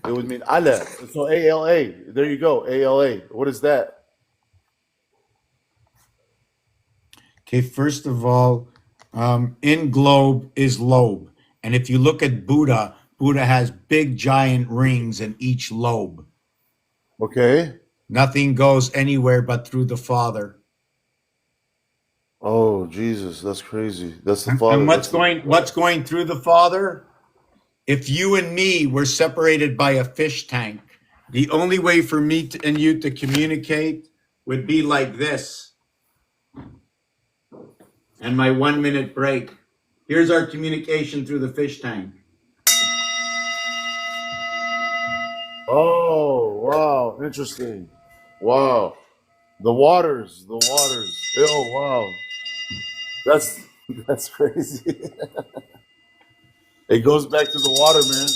it would mean Ale. So ALA. There you go, ALA. What is that? Okay, first of all, in globe is lobe. And if you look at Buddha, Buddha has big giant rings in each lobe. Okay. Nothing goes anywhere but through the Father. Oh Jesus, that's crazy. That's the And Father. what's That's the going through the Father? If you and me were separated by a fish tank, the only way for me and you to communicate would be like this. And my 1 minute break. Here's our communication through the fish tank. Oh wow, interesting. Wow. The waters. Oh wow. That's that's crazy. It goes back to the water, man.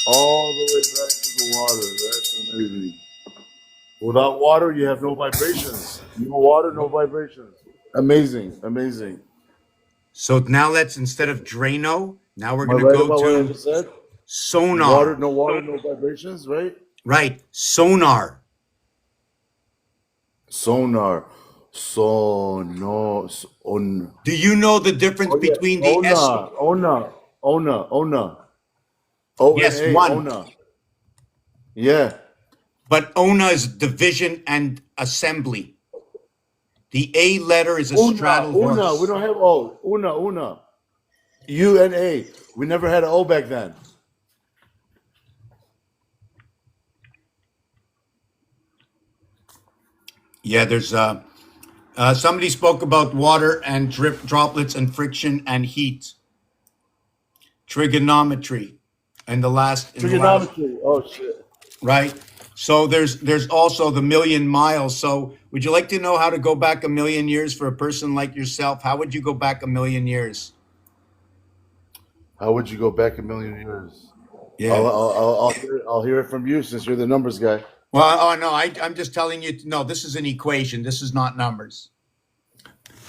All the way back to the water. That's amazing. Without water, you have no vibrations. No water, no vibrations. Amazing, amazing. So now let's, instead of Drano, now we're Am I going to right go about what I to just said? sonar. Water, no vibrations, right? Right, sonar. Sonar, sono, on. Do you know the difference Oh yeah, between the S? ona, O N Yes, A, one. ona. Yeah, But ONA is division and assembly. The A letter is a straddle una. We horse. don't have O. Una. UNA. We never had an O back then. Yeah, there's somebody spoke about water and drip droplets and friction and heat, trigonometry, and the last Trigonometry. Oh shit. right. So there's also the million miles. So would you like to know how to go back a million years for a person like yourself? How would you go back a million years? How would you go back a million years? Yeah. I'll hear it from you since you're the numbers guy. Well, oh no, I'm just telling you. No, this is an equation. This is not numbers.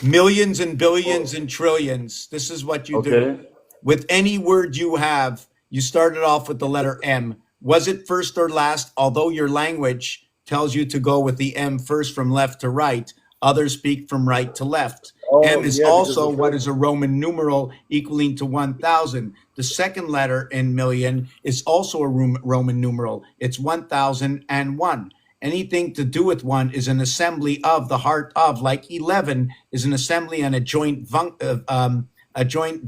Millions and billions and trillions. This is what you do. Okay. With any word you have, you started off with the letter M. Was it first or last? Although your language tells you to go with the M first from left to right, others speak from right to left. M Oh is yeah, because also the what first. is a Roman numeral equaling to 1,000. The second letter in million is also a Roman numeral. It's 1,001. Anything to do with one is an assembly of the heart of, like 11 is an assembly and a joint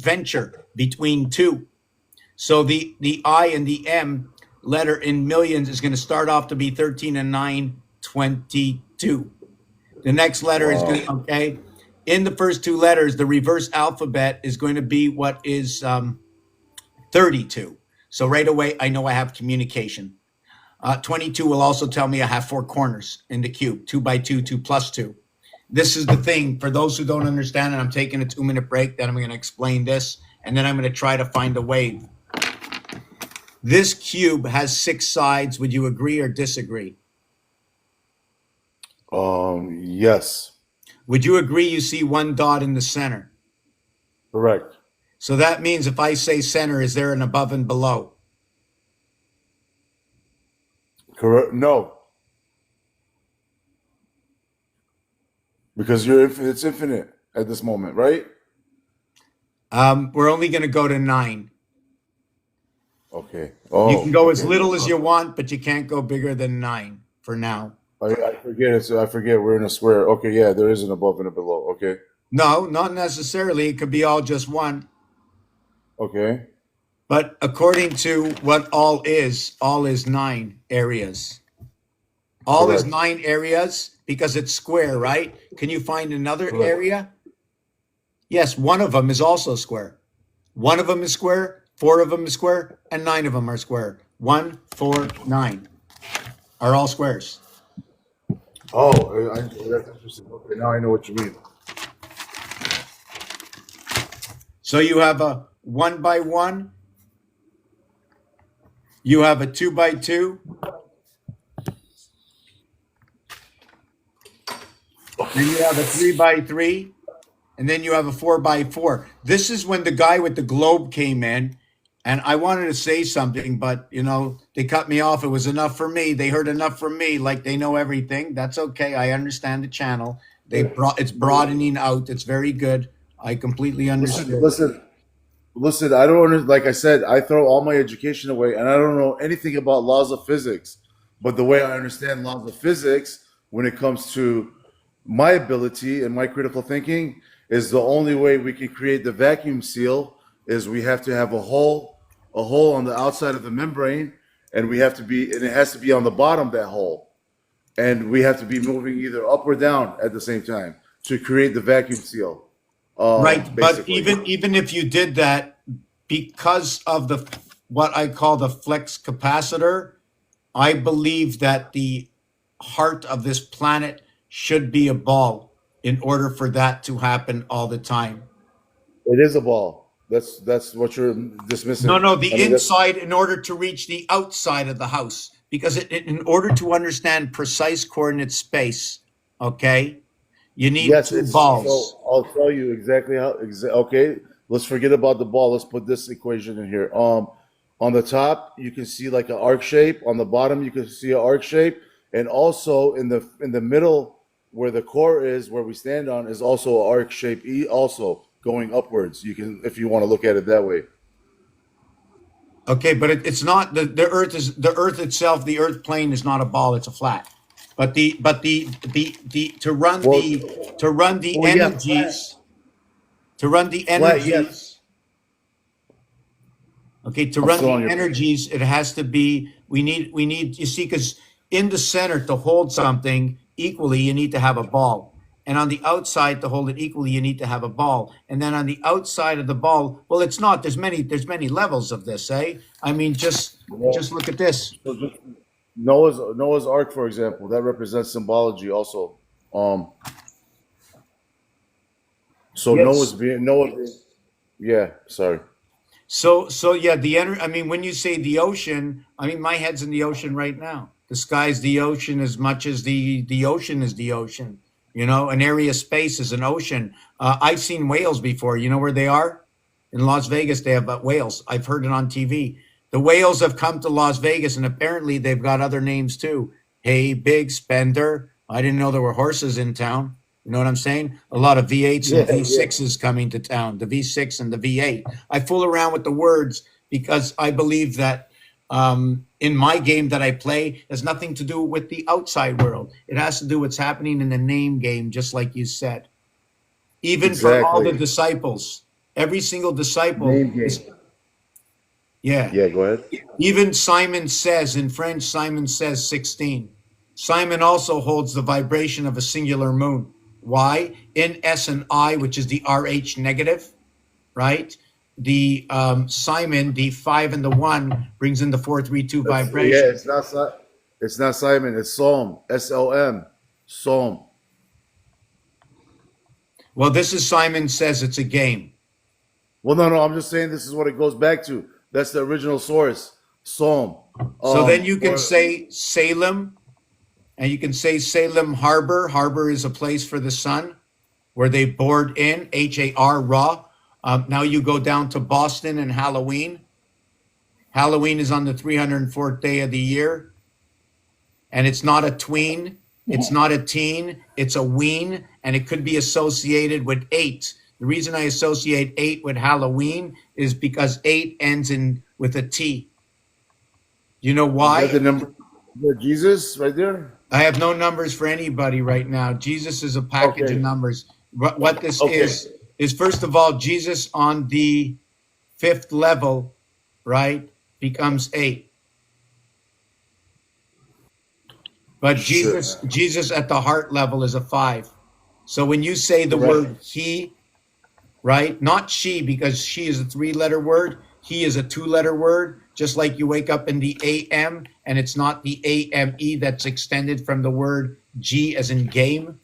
venture between two. So the I and the M letter in millions is going to start off to be 13 and 9, 22. The next letter is going Wow. to, okay. In the first two letters, the reverse alphabet is going to be what is 32. So right away, I know I have communication. 22 will also tell me I have four corners in the cube, 2 by 2, 2 plus 2. This is the thing for those who don't understand, and I'm taking a 2 minute break, then I'm going to explain this, and then I'm going to try to find a wave. This cube has six sides. Would you agree or disagree? Yes. Would you agree you see one dot in the center? Correct. So that means if I say center, is there an above and below? Correct. No, because you're infinite. It's infinite at this moment, right? We're only going to go to 9. Okay. You can Oh, go as okay. little as you want, but you can't go bigger than 9 for now. I forget. I forget. We're in a square. Okay. Yeah, there is an above and a below. Okay. No, not necessarily. It could be all just one. Okay. But according to what all is 9 areas. All is Correct. 9 areas because it's square, right? Can you find another Correct. area? Yes, one of them is also square. One of them is square, 4 of them is square, and 9 of them are square. 1, 4, 9 are all squares. Oh, that's interesting. Okay, now I know what you mean. So you have a 1 by 1, you have a 2 by 2, then you have a 3 by 3, and then you have a 4 by 4. This is when the guy with the globe came in, and I wanted to say something, but they cut me off. It was enough for me. They heard enough from me, like they know everything. That's okay. I understand the channel. It's broadening out. It's very good. I completely Listen, understood. listen, listen. I don't like I said. I throw all my education away, and I don't know anything about laws of physics. But the way I understand laws of physics, when it comes to my ability and my critical thinking, is the only way we can create the vacuum seal is we have to have a hole on the outside of the membrane, and it has to be on the bottom of that hole, and we have to be moving either up or down at the same time to create the vacuum seal. Right, but Basically. even if you did that, because of the what I call the flex capacitor, I believe that the heart of this planet should be a ball in order for that to happen all the time. It is a ball. That's what you're No, dismissing. no, I the mean, that's inside in order to reach the outside of the house. Because in order to understand precise coordinate space, okay, you need yes. two It's balls. so. I'll tell you exactly how. Okay, let's forget about the ball. Let's put this equation in here. On the top you can see like an arc shape. On the bottom you can see an arc shape, and also in the middle where the core is, where we stand on, is also an arc shape. Also going upwards. You can, if you want to look at it that way. Okay, but it's not the Earth is the Earth itself. The Earth plane is not a ball; it's a flat. But the Well, to run the well, yeah, flat, energies to run the flat. Yes, energies. Okay, to I'm run still the on your point. energies, it has to be. We need. You see, because in the center to hold something equally, you need to have a ball. And on the outside to hold it equally, you need to have a ball. And then on the outside of the ball, well, it's not. There's many levels of this, eh? I mean, just Well, look at this. so just Noah's Ark, for example, that represents symbology also. Um, so Yes. yeah. Sorry. So yeah, I mean, when you say the ocean, I mean, my head's in the ocean right now. The sky's the ocean as much as the ocean is the ocean. An area of space is an ocean. I've seen whales before. You know where they are? In Las Vegas, they have whales. I've heard it on TV. The whales have come to Las Vegas, and apparently they've got other names too. Hey, big spender. I didn't know there were horses in town. You know what I'm saying? A lot of V8s and Yeah, yeah. V6s coming to town, the V6 and the V8. I fool around with the words because I believe that in my game that I play has nothing to do with the outside world. It has to do with what's happening in the name game, just like you said. Even for all the Exactly. disciples, every single disciple Name is, game. yeah. Yeah, go ahead. Even Simon says in French, Simon says 16. Simon also holds the vibration of a singular moon. Why? In S and I, which is the RH negative, right? The Simon, the 5 and the 1 brings in the 432 Yeah, vibration. it's not Simon. It's Psalm. SLM. Psalm. Well, this is Simon says it's a game. Well, no, no. I'm just saying this is what it goes back to. That's the original source. Psalm. So then you can Or say Salem, and you can say Salem Harbor. Harbor is a place for the sun where they board in, HAR, raw. Now you go down to Boston and Halloween. Halloween is on the 304th day of the year. and it's not a tween, it's not a teen, it's a ween, and it could be associated with 8. The reason I associate 8 with Halloween is because 8 ends in with a T. You know Is that the why? number? Is that Jesus right there? I have no numbers for anybody right now. Jesus is a package of Okay. numbers. What this Okay. is first of all, Jesus on the 5th level, right, becomes 8. But Shit, man. Jesus at the heart level is a 5. So when you say the Correct. word he, right, not she, because she is a 3-letter word, he is a 2-letter word, just like you wake up in the AM and it's not the AME that's extended from the word G as in game.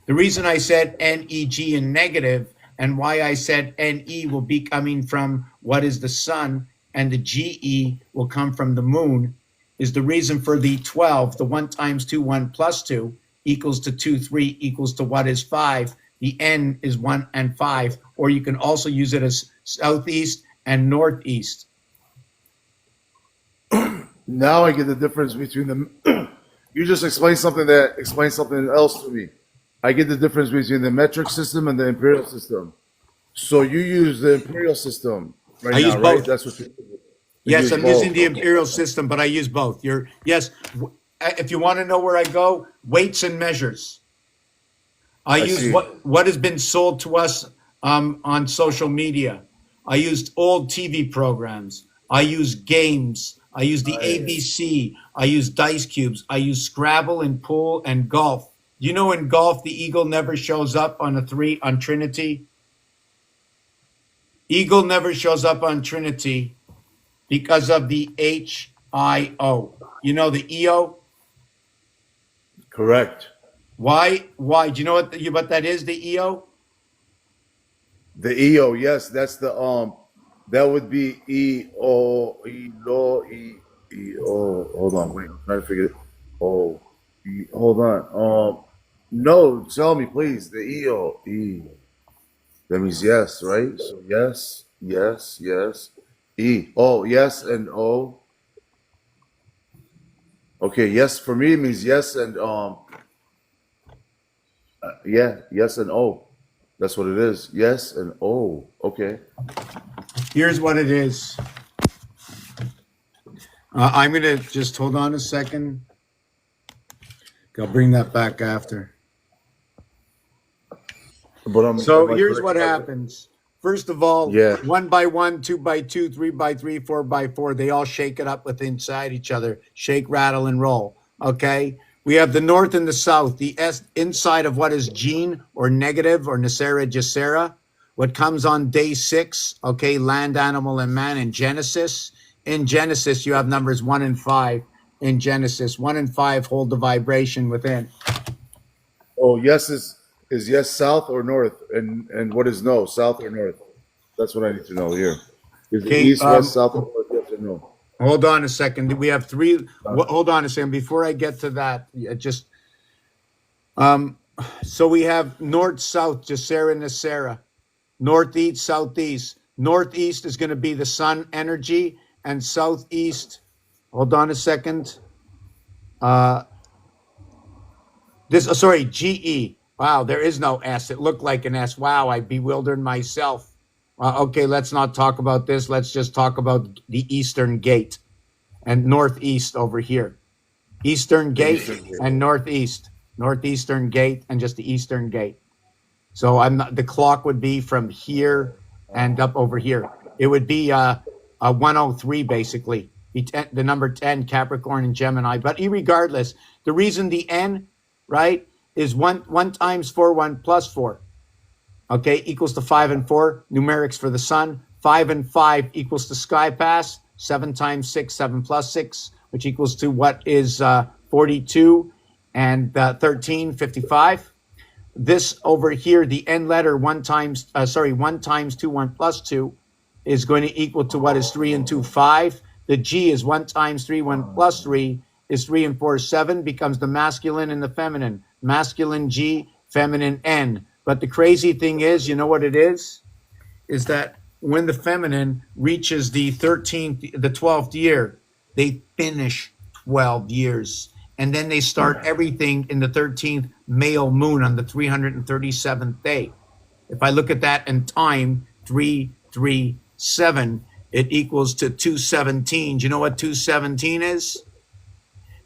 The reason I said NEG in negative and why I said NE will be coming from what is the sun and the GE will come from the moon is the reason for the 12, the 1 times 2, 1 plus 2 equals to 2, 3 equals to what is 5. The N is 1 and 5, or you can also use it as southeast and northeast. Now I get the difference between the. You just explained something that explains something else to me. I get the difference between the metric system and the imperial system. So you use the imperial system I right use now, right? both. That's what you Yes, use I'm using both. the Okay. imperial system, but I use both. Yes. If you want to know where I go, weights and measures. I I use see. what has been sold to us on social media. I used old TV programs. I use games. I use the Nice. ABC. I use dice cubes. I use Scrabble and pool and golf. You know, in golf, the eagle never shows up on a 3 on Trinity. Eagle never shows up on Trinity because of the HIO. You know the EO. Correct. Why? Why? Do you know what that is? The EO. The EO, yes, that's the that would be E O. Hold on, wait, I'm trying to figure it. Oh, hold on. No, tell me, please. The EO, E. That means yes, right? So yes, yes, yes. E. Oh, yes and O. Okay, yes for me means yes and yeah, yes and O. That's what it is. Yes and O. Okay. Here's what it is. I'm gonna just hold on a second. I'll bring that back after. But So am I here's correct what about it? happens. First of all, Yeah. 1 by 1, 2 by 2, 3 by 3, 4 by 4, they all shake it up with inside each other. Shake, rattle, and roll. Okay. We have the north and the south. The inside of what is gene or negative or Nasera Jacera. What comes on day 6, okay, land, animal, and man in Genesis. In Genesis, you have numbers 1 and 5. In Genesis, 1 and 5 hold the vibration within. Oh, yes is yes south or north, and what is no south or north? That's what I need to know here. Is it Okay. east, west, south, or north? Yes or no? Hold on a second. We have three. Hold on a second. Before I get to that, just um, so we have north, south, Jacera, Nasera, northeast, southeast. Northeast is going to be the sun energy, and southeast. Hold on a second. Uh, sorry, GE. Wow, there is no S. It looked like an S. Wow, I bewildered myself. Okay, let's not talk about this. Let's just talk about the eastern gate and northeast over here. Eastern The gate eastern here. and northeast. Northeastern gate and just the eastern gate. So I'm not, the clock would be from here and up over here. It would be a 103 basically. The number 10, Capricorn and Gemini. But irregardless, the reason the N, right, is one times 4, 1 plus 4. Okay, equals to 5 and 4. Numerics for the sun. 5 and 5 equals to sky pass. 7 times 6, 7 plus 6, which equals to what is 42 and 13, 55. This over here, the N letter 1 times 2, 1 plus 2 is going to equal to what is 3 and 2, 5. The G is 1 times 3, 1 plus 3 is 3 and 4, 7, becomes the masculine and the feminine. Masculine G, feminine N. But the crazy thing is, you know what it is? Is that when the feminine reaches the 12th year, they finish 12 years. and then they start everything in the 13th male moon on the 337th day. If I look at that in time, 337, it equals to 217. Do you know what 217 is?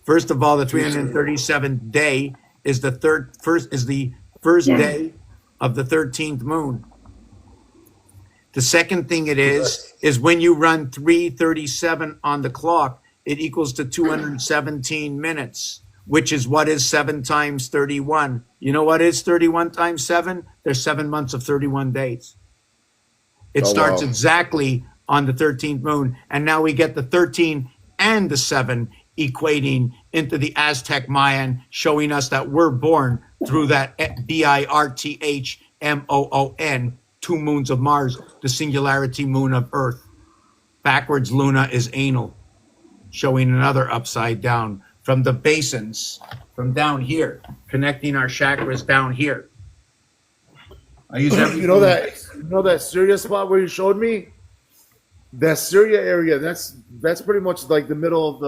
First of all, the 337th day is the first day of the 13th moon. The second thing it is when you run 337 on the clock, it equals to 217 minutes, which is what is 7 times 31. You know what is 31 times 7? There's 7 months of 31 days. It starts exactly on the 13th moon. And now we get the 13 and the 7 equating into the Aztec Mayan, showing us that we're born through that Birthmoon, 2 moons of Mars, the singularity moon of Earth. Backwards Luna is anal, showing another upside down from the basins, from down here, connecting our chakras down here. I use everything. You know that Syria spot where you showed me? That Syria area, that's pretty much like the middle of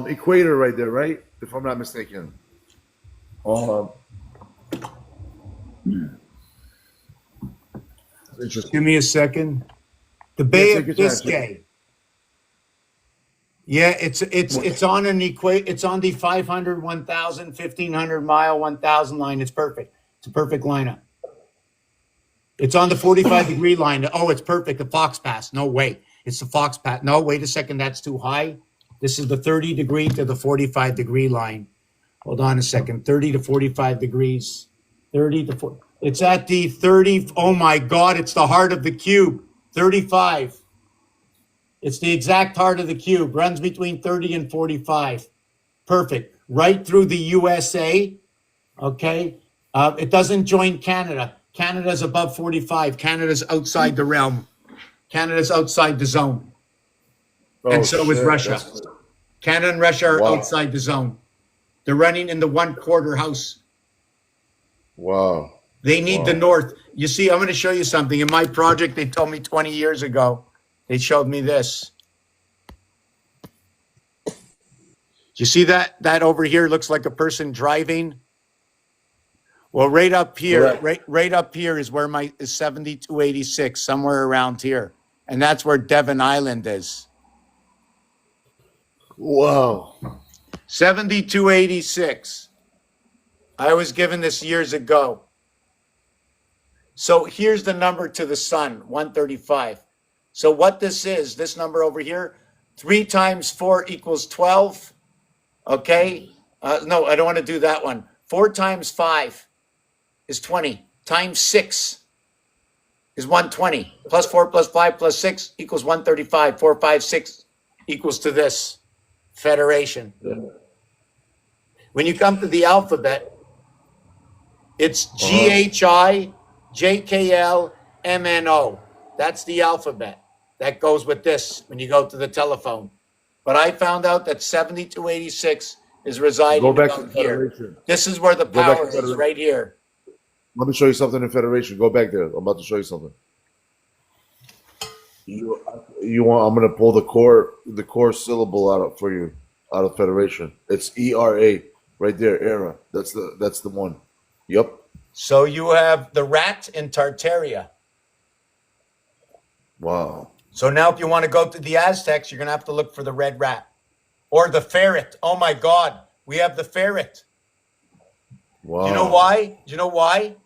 the equator right there, right? If I'm not mistaken. Give me a second. The Bay of Biscay. Yeah, it's on an it's on the 500, 1,000, 1,500 mile, 1,000 line. It's perfect. It's a perfect lineup. It's on the 45-degree line. Oh, it's perfect. The Fox Pass. No way. It's the Fox Pass. No, wait a second. That's too high. This is the 30-degree to the 45-degree line. Hold on a second. 30 to 45 degrees. 30 to 40. It's at the 30. Oh my God. It's the heart of the cube. 35. It's the exact heart of the cube. Runs between 30 and 45. Perfect. Right through the USA. Okay. It doesn't join Canada. Canada's above 45. Canada's outside the realm. Canada's outside the zone. And so is Russia. Canada and Russia are outside the zone. They're running in the 1/4 house. Wow. They need the north. You see, I'm going to show you something. In my project, they told me 20 years ago, they showed me this. You see that? That over here looks like a person driving. Well, right up here, right up here is where my is 7286, somewhere around here. And that's where Devon Island is. Wow. 7286. I was given this years ago. So here's the number to the sun, 135. So what this is, this number over here, 3 times 4 equals 12. Okay. No, I don't want to do that one. 4 times 5 is 20. Times 6 is 120. Plus 4 plus 5 plus 6 equals 135. 4, 5, 6 equals to this. Federation. When you come to the alphabet, it's GHIJKLMNO. That's the alphabet. That goes with this when you go to the telephone. But I found out that 7286 is residing down here. This is where the power is, right here. Let me show you something in Federation. Go back there. I'm about to show you something. You want? I'm gonna pull the core syllable out for you out of Federation. It's ERA right there. Era. That's the one. Yep. So you have the rat in Tartaria. Wow. So now if you want to go to the Aztecs, you're gonna have to look for the red rat or the ferret. Oh my God, we have the ferret. Wow. Do you know why? Do you know why?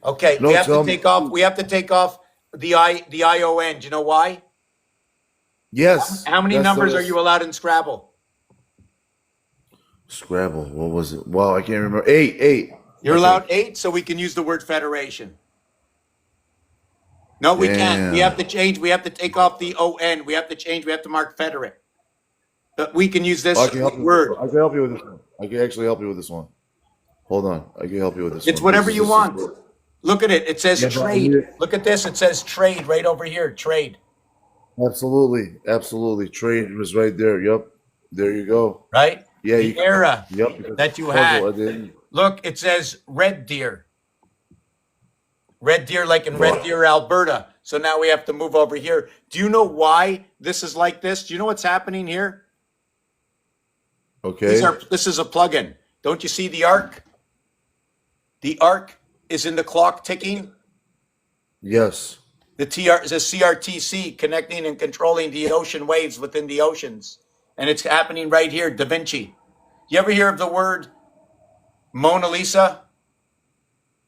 Okay, we have to take off. We have to take off the ION. Do you know why? Yes. How many numbers are you allowed in Scrabble? Scrabble. What was it? Wow, I can't remember. 8. You're allowed 8, so we can use the word Federation. No, we can't. We have to change. We have to take off the ON. We have to change. We have to mark Federate. But we can use this word. I can help you with this one. I can actually help you with this one. Hold on. I can help you with this one. It's whatever you want. Look at it. It says trade. Look at this. It says trade right over here. Trade. Absolutely. Absolutely. Trade was right there. Yep. There you go. Right? Yeah. The era Yep. that you had. Look, it says Red Deer. Red Deer, like in Red Deer, Alberta. So now we have to move over here. Do you know why this is like this? Do you know what's happening here? Okay. This is a plugin. Don't you see the arc? The arc is in the clock ticking. Yes. The TR is a CRTC connecting and controlling the ocean waves within the oceans. And it's happening right here, Da Vinci. You ever hear of the word Mona Lisa?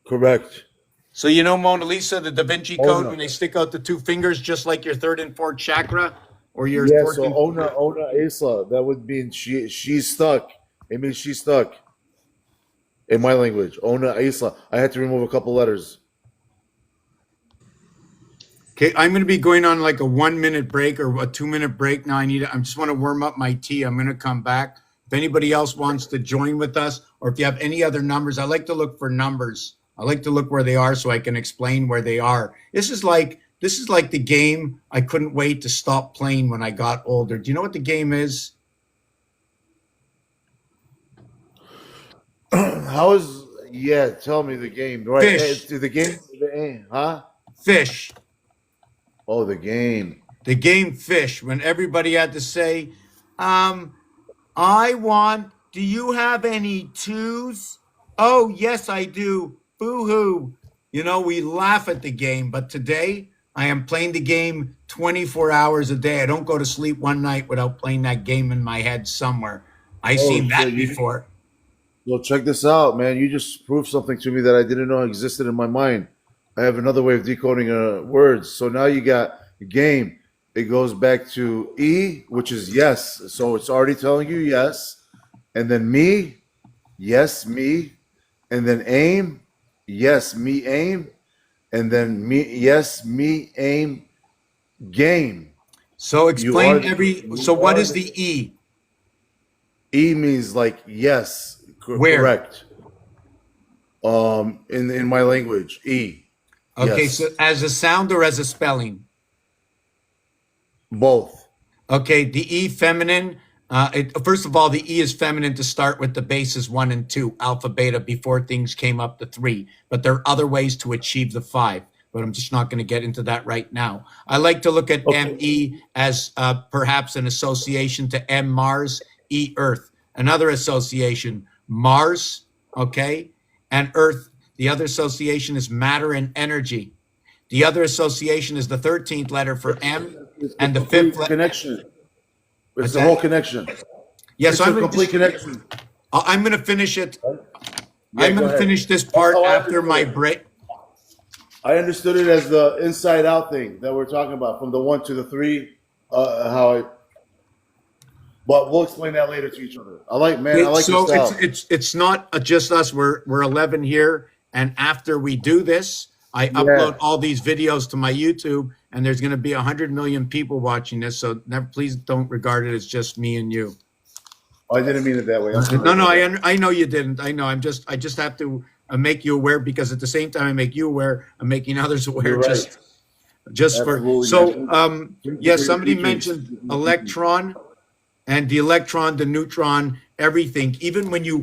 Correct. So you know Mona Lisa, the Da Vinci Code, Ona. when they stick out the two fingers, just like your third and fourth chakra, or your Yeah. So 14th. Ona Isla. That would mean she's stuck. It means she's stuck in my language. Ona Isla. I had to remove a couple letters. Okay, I'm going to be going on like a 1 minute break or a 2 minute break. Now I just want to warm up my tea. I'm going to come back. If anybody else wants to join with us, or if you have any other numbers, I like to look for numbers. I like to look where they are so I can explain where they are. This is like the game I couldn't wait to stop playing when I got older. Do you know what the game is? How is? Yeah. Tell me the game. Right. Fish. The game. Huh? Fish. Oh, the game. The game Fish. When everybody had to say, I want, do you have any twos? Oh, yes, I do. Boo hoo. You know, we laugh at the game, but today I am playing the game 24 hours a day. I don't go to sleep one night without playing that game in my head somewhere. I've Oh seen shit! that before. Well, check this out, man. You just proved something to me that I didn't know existed in my mind. I have another way of decoding words. So now you got game. It goes back to E, which is yes. So it's already telling you yes. And then me, yes, me. And then aim, yes, me, aim. And then me, yes, me, aim, game. So You are, explain so you what are is the E? E means like yes, Where? correct. In my language, E. Okay, Yes. so as a sound or as a spelling? Both. Okay, the E feminine. First of all, the E is feminine to start with. The bases 1 and 2, alpha, beta, before things came up to 3. But there are other ways to achieve the 5. But I'm just not going to get into that right now. I like to look at Okay. ME as perhaps an association to M Mars, E Earth. Another association, Mars, okay, and Earth. The other association is matter and energy. The other association is the 13th letter for M, It's the and the complete fifth letter. connection. What's It's the that? whole connection. Yeah, It's so a complete connection. I'm going to finish it. Yeah, I'm go going to ahead. finish this part Oh, I after my understood it. break. I understood it as the inside out thing that we're talking about, from the 1 to the 3. How I. But we'll explain that later to each other. I like your So it's style. it's it's not just us. We're 11 here, and after we do this, I Yeah. upload all these videos to my YouTube, and there's going to be 100 million people watching this. So please don't regard it as just me and you. I didn't mean it that way. I'm sorry. No, I know you didn't. I know. I just have to make you aware, because at the same time I make you aware, I'm making others aware. You're right. Just for Absolutely, so man. yes, somebody mentioned electron, and the electron, the neutron, everything. Even when you,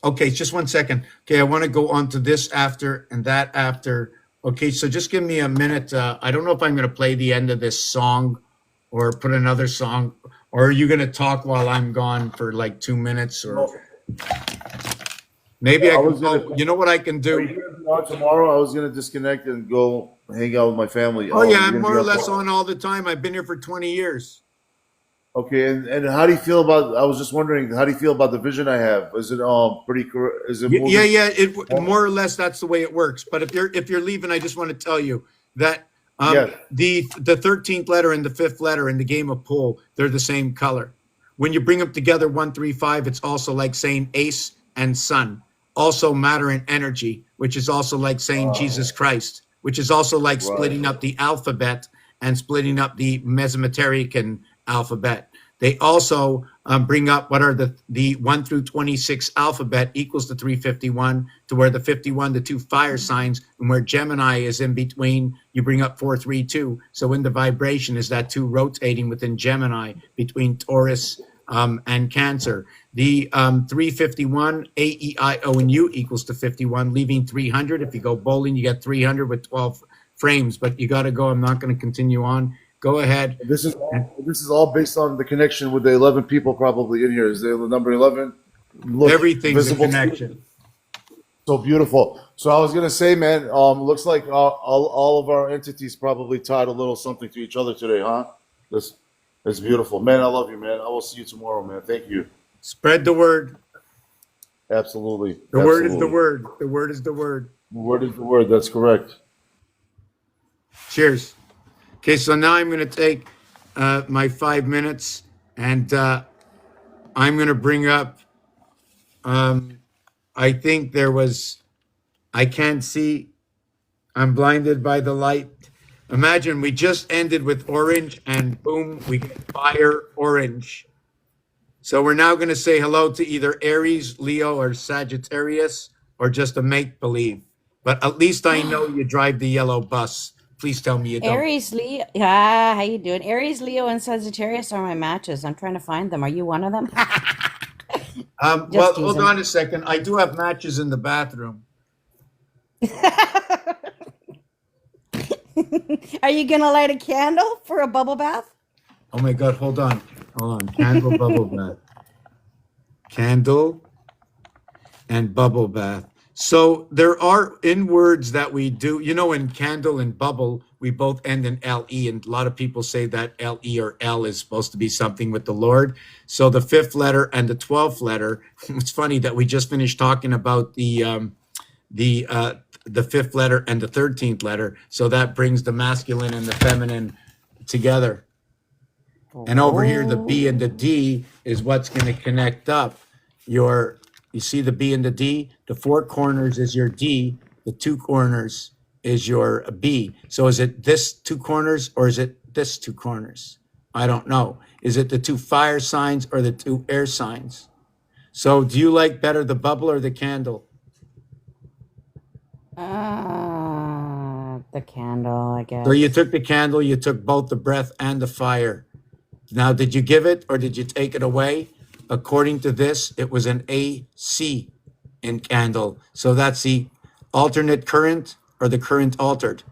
okay, just 1 second. Okay, I want to go on to this after and that after. Okay, so just give me a minute. I don't know if I'm going to play the end of this song or put another song, or are you going to talk while I'm gone for like 2 minutes, or maybe I I can was gonna- go, you know what I can Are do? you gonna be on tomorrow? I was gonna disconnect and go hang out with my family. Oh yeah, you're I'm gonna more be or on less tomorrow? on all the time. I've been here for 20 years. Okay, and how do you feel about? I was just wondering, how do you feel about the vision I have? Is it pretty? Is it moving? Yeah. It more or less that's the way it works. But if you're leaving, I just want to tell you that Yes. the 13th letter and the 5th letter in the game of pool, they're the same color. When you bring them together, 1, 3, 5, it's also like saying ace and sun. Also matter and energy, which is also like saying Jesus Christ, which is also like splitting up the alphabet and splitting up the Mesoamerican alphabet. They also bring up what are the 1 through 26 alphabet equals to 351, to where the 51, the 2 fire signs, and where Gemini is in between, you bring up 432. So in the vibration is that 2 rotating within Gemini between Taurus and Cancer. The 351, A, E, I, O, and U equals to 51, leaving 300. If you go bowling, you get 300 with 12 frames, but you got to go. I'm not going to continue on. Go ahead. This is all based on the connection with the 11 people probably in here. Is the number 11 look Everything's a visible to you? connection. So beautiful. So I was gonna say, man, looks like all of our entities probably tied a little something to each other today, huh? This that's beautiful, man. I love you, man. I will see you tomorrow, man. Thank you. Spread the word. Absolutely, The word is the absolutely. word. The word is the word. The word is the word. That's correct. Cheers. Okay, so now I'm going to take my 5 minutes and I'm going to bring up. I think there was. I can't see. I'm blinded by the light. Imagine we just ended with orange and boom, we get fire orange. So we're now going to say hello to either Aries, Leo, or Sagittarius, or just a make believe. But at least I know you drive the yellow bus. Please tell me you don't. Aries, Leo. Yeah, how you doing? Aries, Leo, and Sagittarius are my matches. I'm trying to find them. Are you one of them? Well, Just hold teasing. on a second. I do have matches in the bathroom. Are you gonna light a candle for a bubble bath? Oh my God, hold on. Hold on. Candle bubble bath. Candle and bubble bath. So there are in words that we do, in candle and bubble, we both end in LE, and a lot of people say that LE or L is supposed to be something with the Lord. So the fifth letter and the 12th letter, it's funny that we just finished talking about the fifth letter and the 13th letter. So that brings the masculine and the feminine together. And over here, the B and the D is what's going to connect up you see the B and the D? The four corners is your D, the two corners is your B. So is it this two corners or is it this two corners? I don't know. Is it the two fire signs or the two air signs? So do you like better the bubble or the candle? The candle, I So you guess. took the candle, you took both the breath and the fire. Now, did you give it or did you take it away? According to this, it was an AC in candle. So that's the alternate current or the current altered.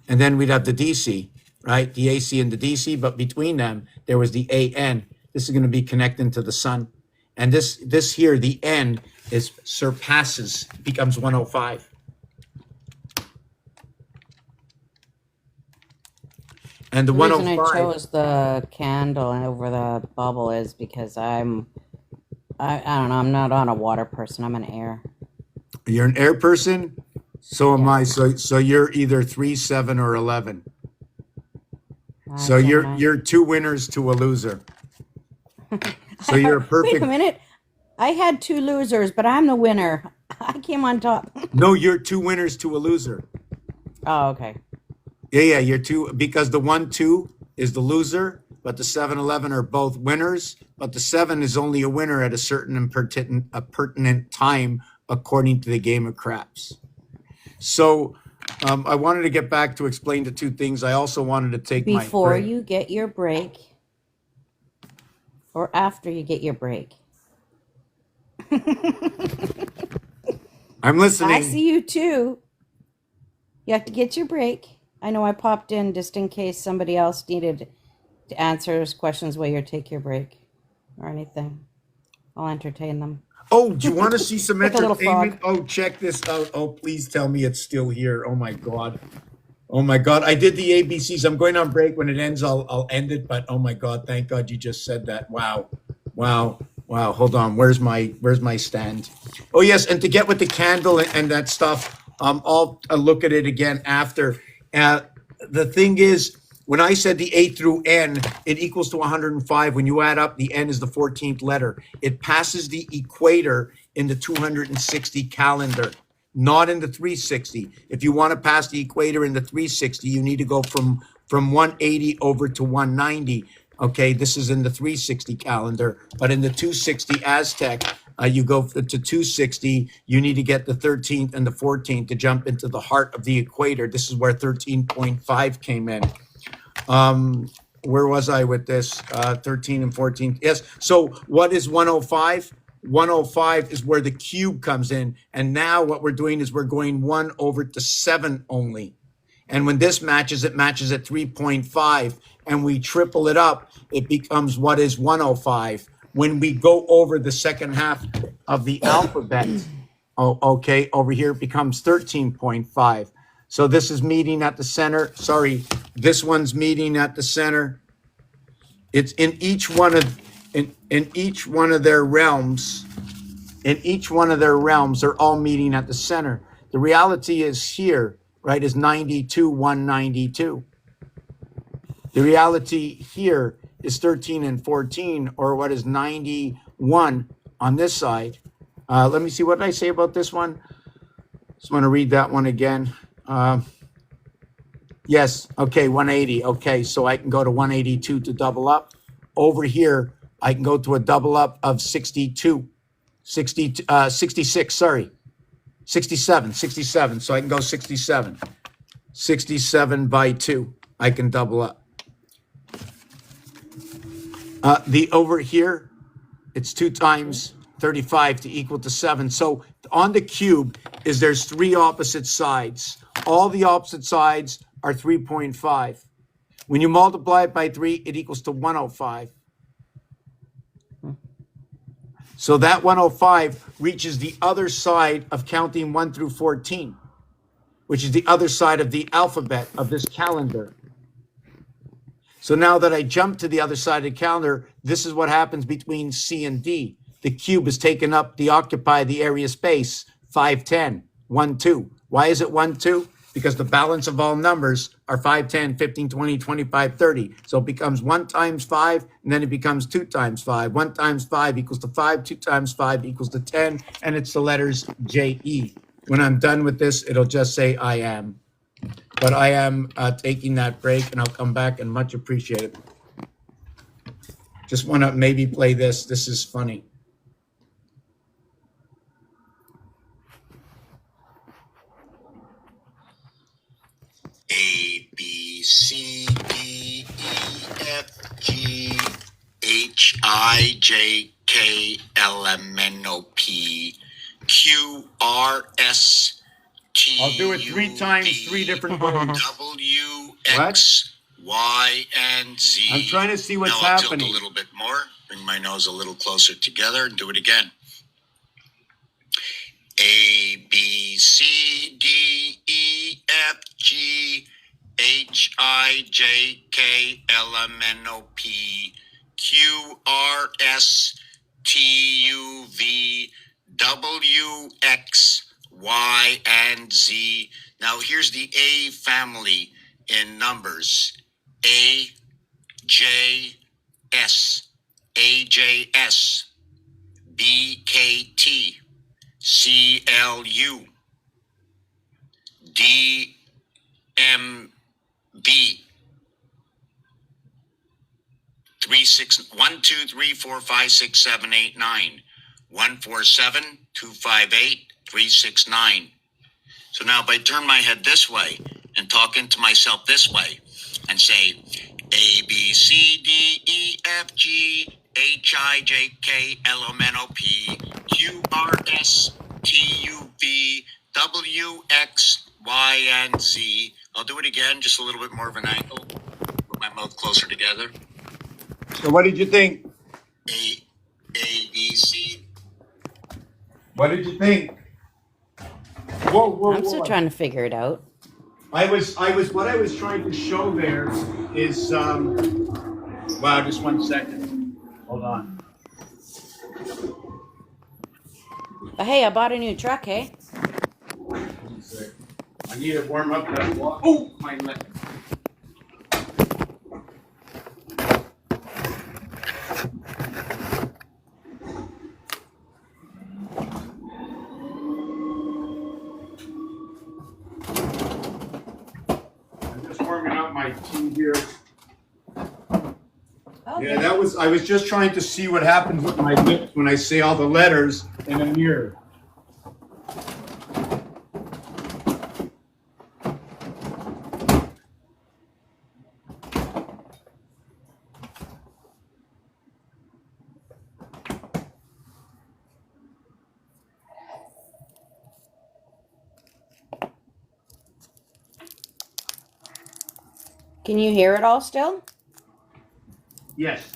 And then we'd have the DC, right? The AC and the DC, but between them, there was the AN. This is going to be connecting to the sun. And this here, the N is surpasses, becomes 105. And the The reason I 105, chose the candle over the bubble is because I don't know, I'm not on a water person, I'm an air. you're an air person. So am Yeah. I. So you're either 3, 7, or 11. So you're Gemini. you're two winners to a loser. So you're a Wait a perfect. minute. I had two losers, but I'm the winner. I came on top. No, you're two winners to a loser. Oh, okay. Yeah, you're two because the 1, 2 is the loser, but the 7, 11 are both winners. But the 7 is only a winner at a certain and pertinent time according to the game of craps. So I wanted to get back to explain the two things. I also wanted to take my Before break. you get your break or after you get your break. I'm listening. I see you too. You have to get your break. I know I popped in just in case somebody else needed to answer questions while you take your break or anything. I'll entertain them. Oh, do you want to see some Like a little entertainment? frog. Oh, check this out. Oh, please tell me it's still here. Oh my God. Oh my God. I did the ABCs. I'm going on break. When it ends, I'll end it. But oh my God, thank God you just said that. Wow. Wow. Wow. Hold on. Where's my stand? Oh yes, and to get with the candle and that stuff, I'll look at it again after. Uh, the thing is, when I said the A through N, it equals to 105. When you add up, the N is the 14th letter. It passes the equator in the 260 calendar, not in the 360. If you want to pass the equator in the 360, you need to go from 180 over to 190. Okay, this is in the 360 calendar, but in the 260 Aztec, you go to 260. You need to get the 13th and the 14th to jump into the heart of the equator. This is where 13.5 came in. Where was I with this? 13 and 14. Yes. So what is 105? 105 is where the cube comes in. And now what we're doing is we're going 1 over to 7 only. And when this matches, it matches at 3.5. And we triple it up, it becomes what is 105. When we go over the second half of the alphabet, okay, over here it becomes 13.5. So this is meeting at the center. Sorry, this one's meeting at the center. It's in each one of each one of their realms. In each one of their realms, they're all meeting at the center. The reality is here, right, is 92, 192. The reality here is 13 and 14, or what is 91 on this side. Let me see, what did I say about this one? Just want to read that one again. Yes, okay, 180. Okay, so I can go to 182 to double up. Over here, I can go to a double up of 66, sorry. 67. So I can go 67. 67 by 2. I can double up. The over here, it's 2 times 35 to equal to 7. So on the cube is there's 3 opposite sides. All the opposite sides are 3.5. When you multiply it by 3, it equals to 105. So that 105 reaches the other side of counting 1 through 14, which is the other side of the alphabet of this calendar. So now that I jump to the other side of the calendar, this is what happens between C and D. The cube has taken up the occupy the area space, 5, 10, 1, 2. Why is it 1, 2? Because the balance of all numbers are 5, 10, 15, 20, 25, 30. So it becomes 1 times 5, and then it becomes 2 times 5. 1 times 5 equals to 5, 2 times 5 equals to 10, and it's the letters J-E. When I'm done with this, it'll just say I am. But I am taking that break, and I'll come back and much appreciate it. Just want to maybe play this. This is funny. A, B, C, D, E, F, G, H, I, J, K, L, M, N, O, P, Q, R, S, T, I'll do it 3 times, 3 different ways. W, X, Y, and Z. I'm trying to see what's now I'll happening. tilt a little bit more, bring my nose a little closer together, and do it again. A, B, C, D, E, F, G, H, I, J, K, L, M, N, O, P, Q, R, S, T, U, V, W, X, Y, and Z. Now here's the A family in numbers. A, J, S, A, J, S, B, K, T, CLU, DMB, 3, 6, 1, 2, 3, 4, 5, 6, 7, 8, 9, 1, 4, 7, 2, 5, 8, 3, 6, 9. So now if I turn my head this way and talk into myself this way and say A, B, C, D, E, F, G, H, I, J, K, L, M, N, O, P, Q, R, S, T, U, V, W, X, Y, and Z. I'll do it again, just a little bit more of an angle. Put my mouth closer together. So what did you think? A, B, C. What did you think? Whoa, I'm still trying to figure it out. what I was trying to show there is, wow, just 1 second. Hold on. But hey, I bought a new truck, hey? 1 sec. I need to warm up that wall. Oh, my leg. I'm just warming up my tea here. Okay. Yeah, I was just trying to see what happens with my lips when I say all the letters in a mirror. Can you hear it all still? Yes.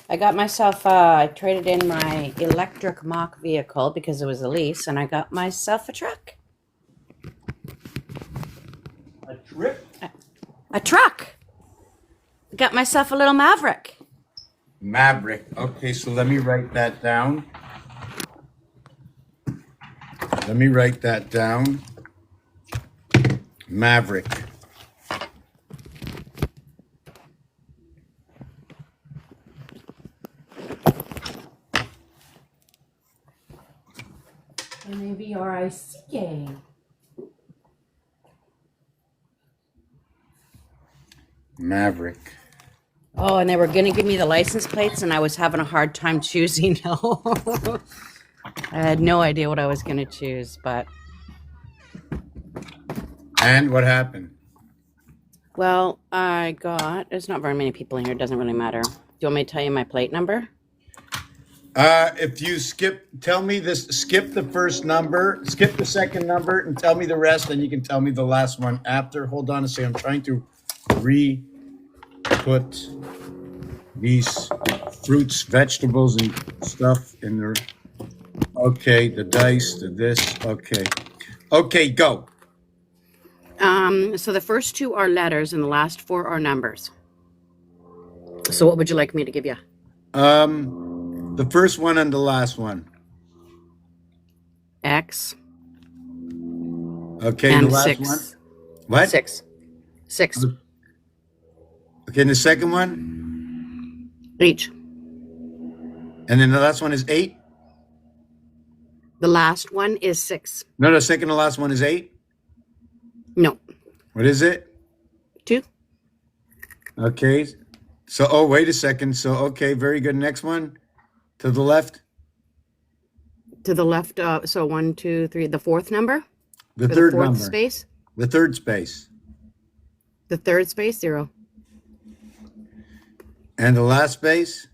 I got myself, I traded in my electric mock vehicle because it was a lease, and I got myself a truck. A trip? A truck! I got myself a little Maverick. Maverick. Okay, so let me write that down. Maverick. M-A-V-R-I-C-K. Maverick. Oh, and they were going to give me the license plates, and I was having a hard time choosing. I had no idea what I was going to choose, but... And what happened? Well, there's not very many people in here. It doesn't really matter. Do you want me to tell you my plate number? If you skip the first number, skip the second number, and tell me the rest, then you can tell me the last one after. Hold on a second. I'm trying to put these fruits, vegetables, and stuff in there. Okay, the dice, the this. Okay. Okay, go. So the first two are letters, and the last four are numbers. So what would you like me to give you? The first one and the last one. X. Okay, and the last 6. one. What? 6. 6. Okay, and the second one? Each. And then the last one is 8? The last one is 6. No, the second to last one is 8? No. What is it? 2. Okay. So, wait a second. So, okay, very good. Next one. To the left? To the left, so 1, 2, 3. The fourth number? The third fourth number. Space? The third space. The third space, 0. And the last space?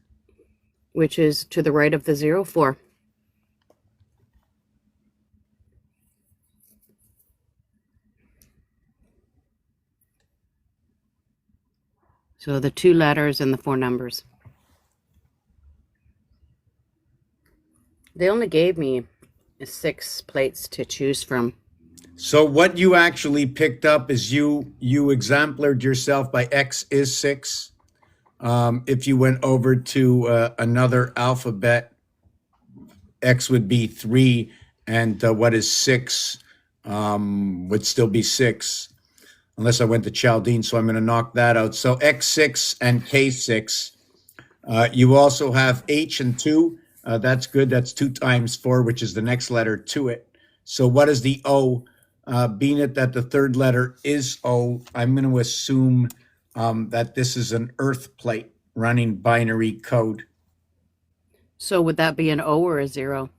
Which is to the right of the 0, 4. So the 2 letters and the 4 numbers. They only gave me 6 plates to choose from. So what you actually picked up is you exemplared yourself by X is 6. If you went over to another alphabet, X would be 3, and what is 6 would still be 6, unless I went to Chaldean, so I'm going to knock that out. So X6 and K6. You also have H and 2. That's good. That's 2 times 4, which is the next letter to it. So what is the O? Being it that the third letter is O, I'm going to assume that this is an earth plate running binary code. So would that be an O or a 0?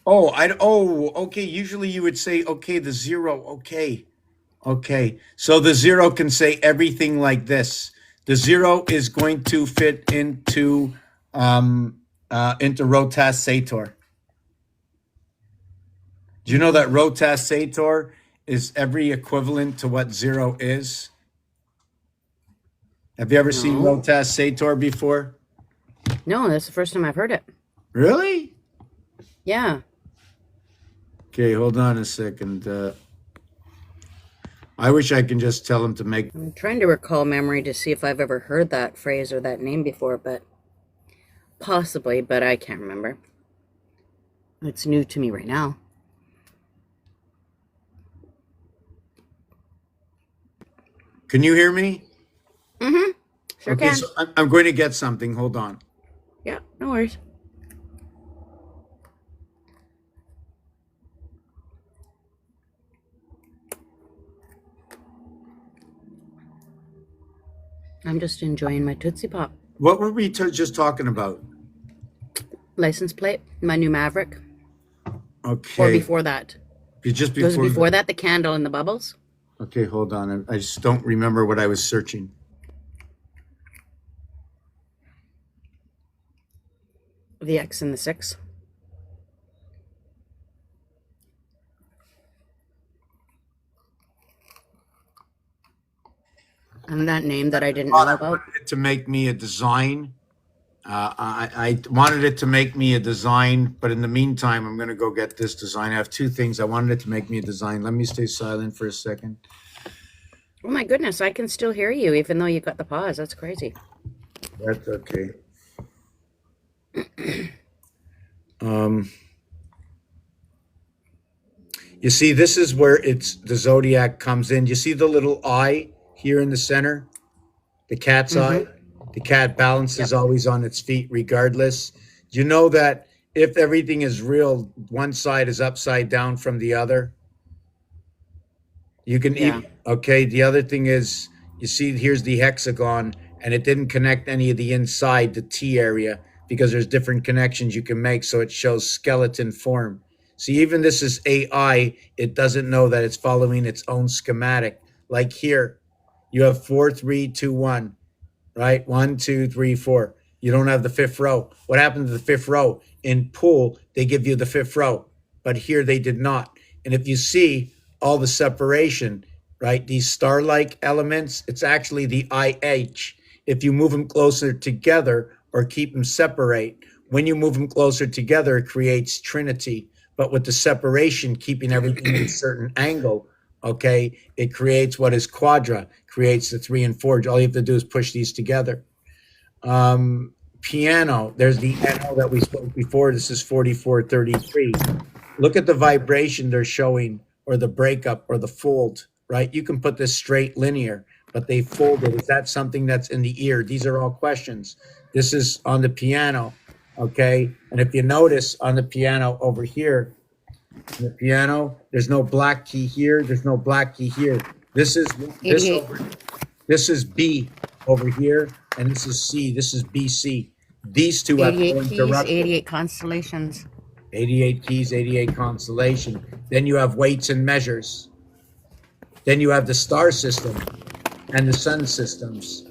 Okay. Usually you would say, okay, the 0. Okay. So the 0 can say everything like this. The 0 is going to fit into Rotas Sator. Do you know that Rotas Sator is every equivalent to what 0 is? Have you ever seen No. Rotas Sator before? No, that's the first time I've heard it. Really? Yeah. Okay, hold on a second. I wish I can just tell him to make... I'm trying to recall memory to see if I've ever heard that phrase or that name before, but possibly, but I can't remember. It's new to me right now. Can you hear me? Mm-hmm. Sure Okay, can. so I'm going to get something. Hold on. Yeah, no worries. I'm just enjoying my Tootsie Pop. What were we just talking about? License plate, my new Maverick. Okay. Or before that. Just Was it before before that the candle and the bubbles? Okay, hold on. I just don't remember what I was searching. The X and the 6. And that name that I didn't Thought know I about. wanted it to make me a design. I wanted it to make me a design, but in the meantime, I'm going to go get this design. I have two things. I wanted it to make me a design. Let me stay silent for a second. Oh my goodness, I can still hear you even though you got the pause. That's crazy. That's okay. Um, you see, this is where the zodiac comes in. You see the little eye here in the center, the cat's Mm-hmm. eye. The cat balances Yep. always on its feet, regardless. You know that if everything is real, one side is upside down from the other. You can Yeah. even, okay. The other thing is, you see, here's the hexagon, and it didn't connect any of the inside, the T area, because there's different connections you can make. So it shows skeleton form. See, even this is AI, it doesn't know that it's following its own schematic. Like here, you have 4, 3, 2, 1, right? 1, 2, 3, 4. You don't have the fifth row. What happened to the fifth row? In pool, they give you the fifth row, but here they did not. And if you see all the separation, right? These star-like elements, it's actually the IH. If you move them closer together or keep them separate, when you move them closer together, it creates Trinity. But with the separation, keeping everything at a certain angle, okay, it creates what is quadra, creates the 3 and 4. All you have to do is push these together. Piano, there's the NO that we spoke before. This is 4433. Look at the vibration they're showing, or the breakup, or the fold, right? You can put this straight linear, but they folded. Is that something that's in the ear? These are all questions. This is on the piano, okay? And if you notice on the piano over here, the piano, there's no black key here, there's no black key here. This is this 88. over, this is B over here, and this is C, this is BC. These two have 88 no keys, interruption. 88 constellations. 88 keys, 88 constellation. Then you have weights and measures. Then you have the star system and the sun systems.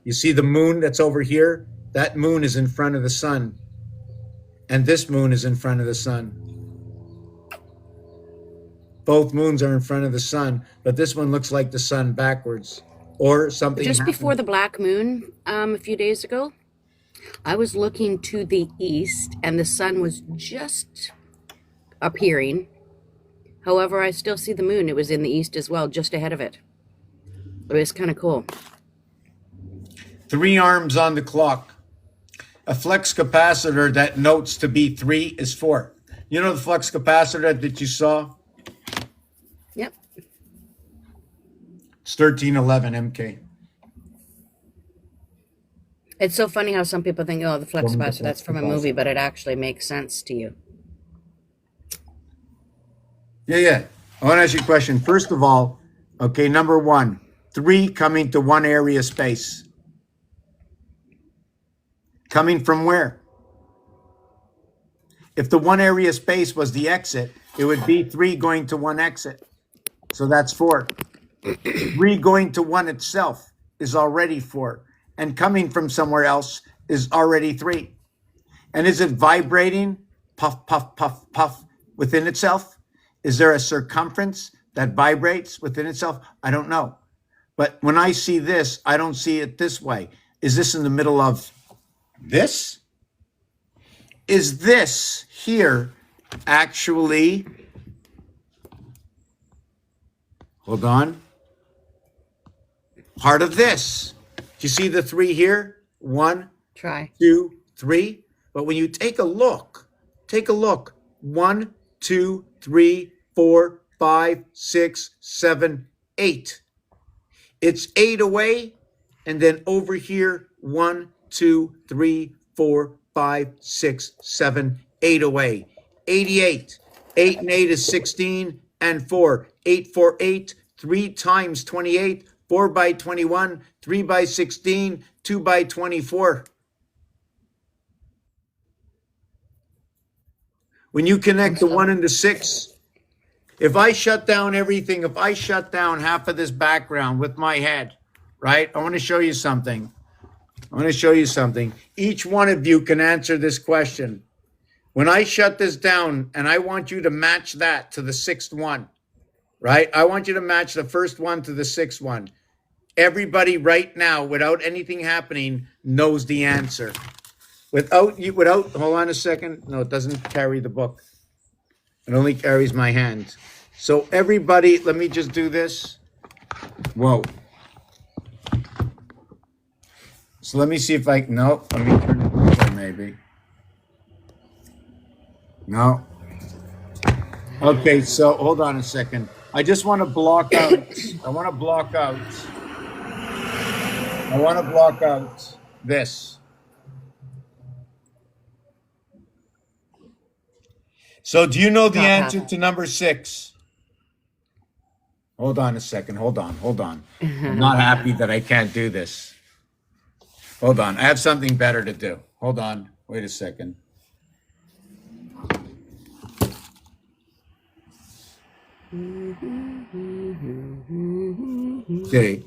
You see the moon that's over here? That moon is in front of the sun. And this moon is in front of the sun. Both moons are in front of the sun, but this one looks like the sun backwards. Or something Just before happened. the black moon, a few days ago, I was looking to the east and the sun was just appearing. However, I still see the moon. It was in the east as well, just ahead of it. It was kind of cool. 3 arms on the clock. A flux capacitor that notes to be 3 is 4. You know the flux capacitor that you saw? Yep. It's 1311 MK. It's so funny how some people think, oh, the flux From the capacitor, that's flux from a movie, capacitor. but it actually makes sense to you. Yeah. I want to ask you a question. First of all, okay, number 1, 3 coming to one area space. Coming from where? If the one area space was the exit, it would be 3 going to one exit. So that's 4. 3 going to one itself is already 4. And coming from somewhere else is already 3. And is it vibrating? Puff, puff, puff, puff within itself? Is there a circumference that vibrates within itself? I don't know. But when I see this, I don't see it this way. Is this in the middle of this? Is this here actually, hold on, part of this? Do you see the 3 here? 1, Try. 2, 3. But when you take a look, 1, 2, 3, 4, 5, 6, 7, 8. It's 8 away, and then over here, 1, 2, 3, 4, 5, 6, 7, 8 away. 88. 8 and 8 is 16 and 4. 8, 4, 8. 3 times 28. 4 by 21. 3 by 16. 2 by 24. When you connect the 1 and the 6, if I shut down everything, if I shut down half of this background with my head, right? I want to show you something. Each one of you can answer this question. When I shut this down, and I want you to match that to the 6th one, right? I want you to match the first one to the 6th one. Everybody right now, without anything happening, knows the answer. Without, hold on a second. No, it doesn't carry the book. It only carries my hand. So everybody, let me just do this. Whoa. So let me see if no, let me turn it this way maybe. No. Okay, so hold on a second. I just want to block out. I want to block out. I want to block out this. So do you know the Top answer half. to number 6? Hold on a second. Hold on. I'm not happy that I can't do this. Hold on. I have something better to do. Hold on. Wait a second. Okay.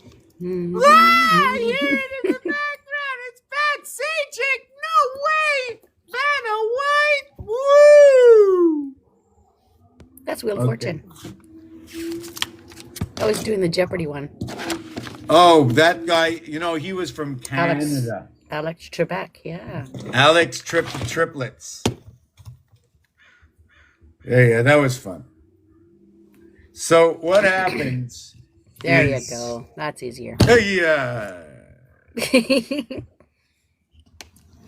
Ah, here it is in the background. It's Pat Sajak. No way. Vanna White. Woo. That's Wheel of Okay. Fortune. I was doing the Jeopardy one. Oh, that guy, he was from Canada. Alex Trebek, yeah. Alex Triplets. Yeah, that was fun. So what happens There is, you go. That's easier. Yeah.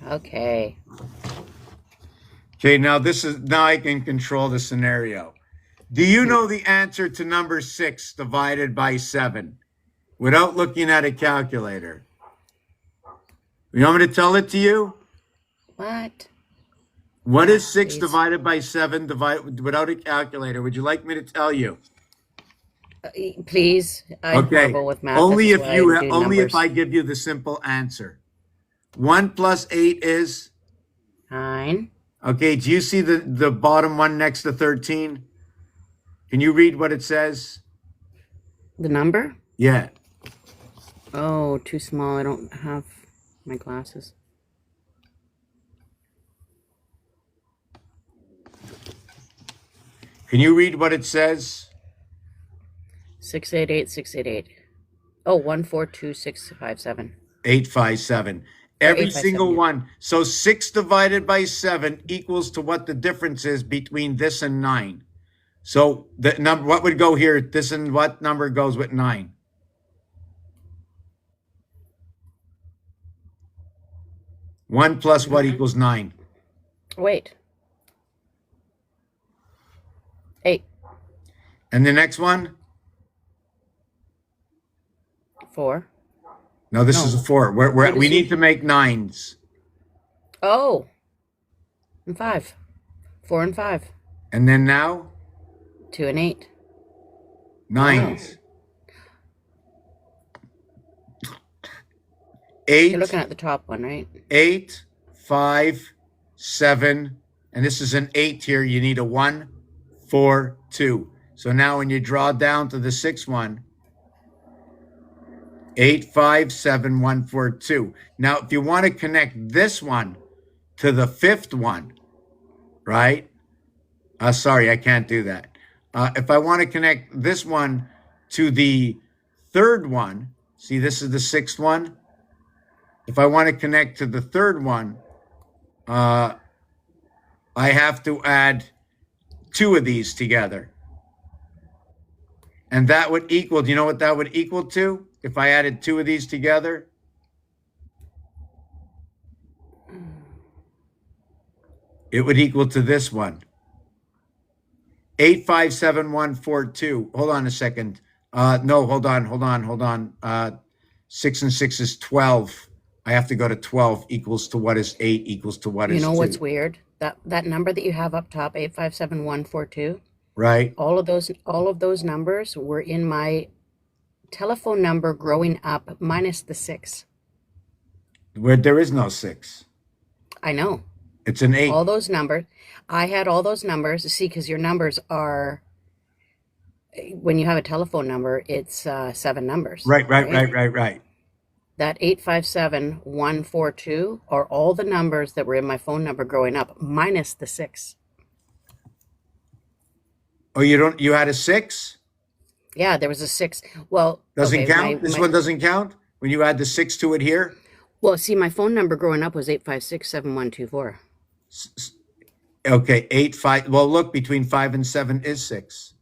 Okay. Okay, now I can control the scenario. Do you know the answer to number 6 divided by 7 without looking at a calculator? You want me to tell it to you? What? What is 6 Please. divided by 7 without a calculator? Would you like me to tell you? Please. I'm Okay. horrible with math. Only This if is why I do only if numbers. I give you the simple answer. 1 plus 8 is 9. okay. Do you see the bottom one next to 13? Can you read what it says? The number? Yeah. Oh, too small. I don't have my glasses. Can you read what it says? 688, 688. Oh, 142657. 857. Or Every 857, single yeah. one. So 6 divided by 7 equals to what the difference is between this and 9. So the number, what would go here? This and what number goes with 9? 1 plus what equals 9? Wait. 8. And the next one? 4. No, this No. is a 4. What We is need it? to make 9s. Oh. And 5. 4 and 5. And then now 2 and 8. 9s. You're 8, looking at the top one, right? 8, 5, 7, and this is an 8 here. You need a 1, 4, 2. So now when you draw down to the 6th one, 8, 5, 7, 1, 4, 2. Now, if you want to connect this one to the 5th one, right? Sorry, I can't do that. If I want to connect this one to the 3rd one, see, this is the 6th one. If I want to connect to the 3rd one, I have to add 2 of these together. And that would equal, do you know what that would equal to if I added 2 of these together? It would equal to this one. 857,142. Hold on a second. No, hold on. 6 and 6 is 12. I have to go to 12 equals to what is 8 equals to what You is know 2. what's weird? That number that you have up top, 857,142. Right? All of those numbers were in my telephone number growing up, minus the 6. Where there is no 6. I know. It's an 8. All those numbers. I had all those numbers. See, because your numbers are, when you have a telephone number, it's 7 numbers. Right. That 857,142 are all the numbers that were in my phone number growing up, minus the 6. Oh, you had a 6? Yeah, there was a 6. Well, Doesn't okay, count? This one doesn't count? When you add the 6 to it here? see, my phone number growing up was 856-7124. Okay, 8, 5. Well, look, between 5 and 7 is 6.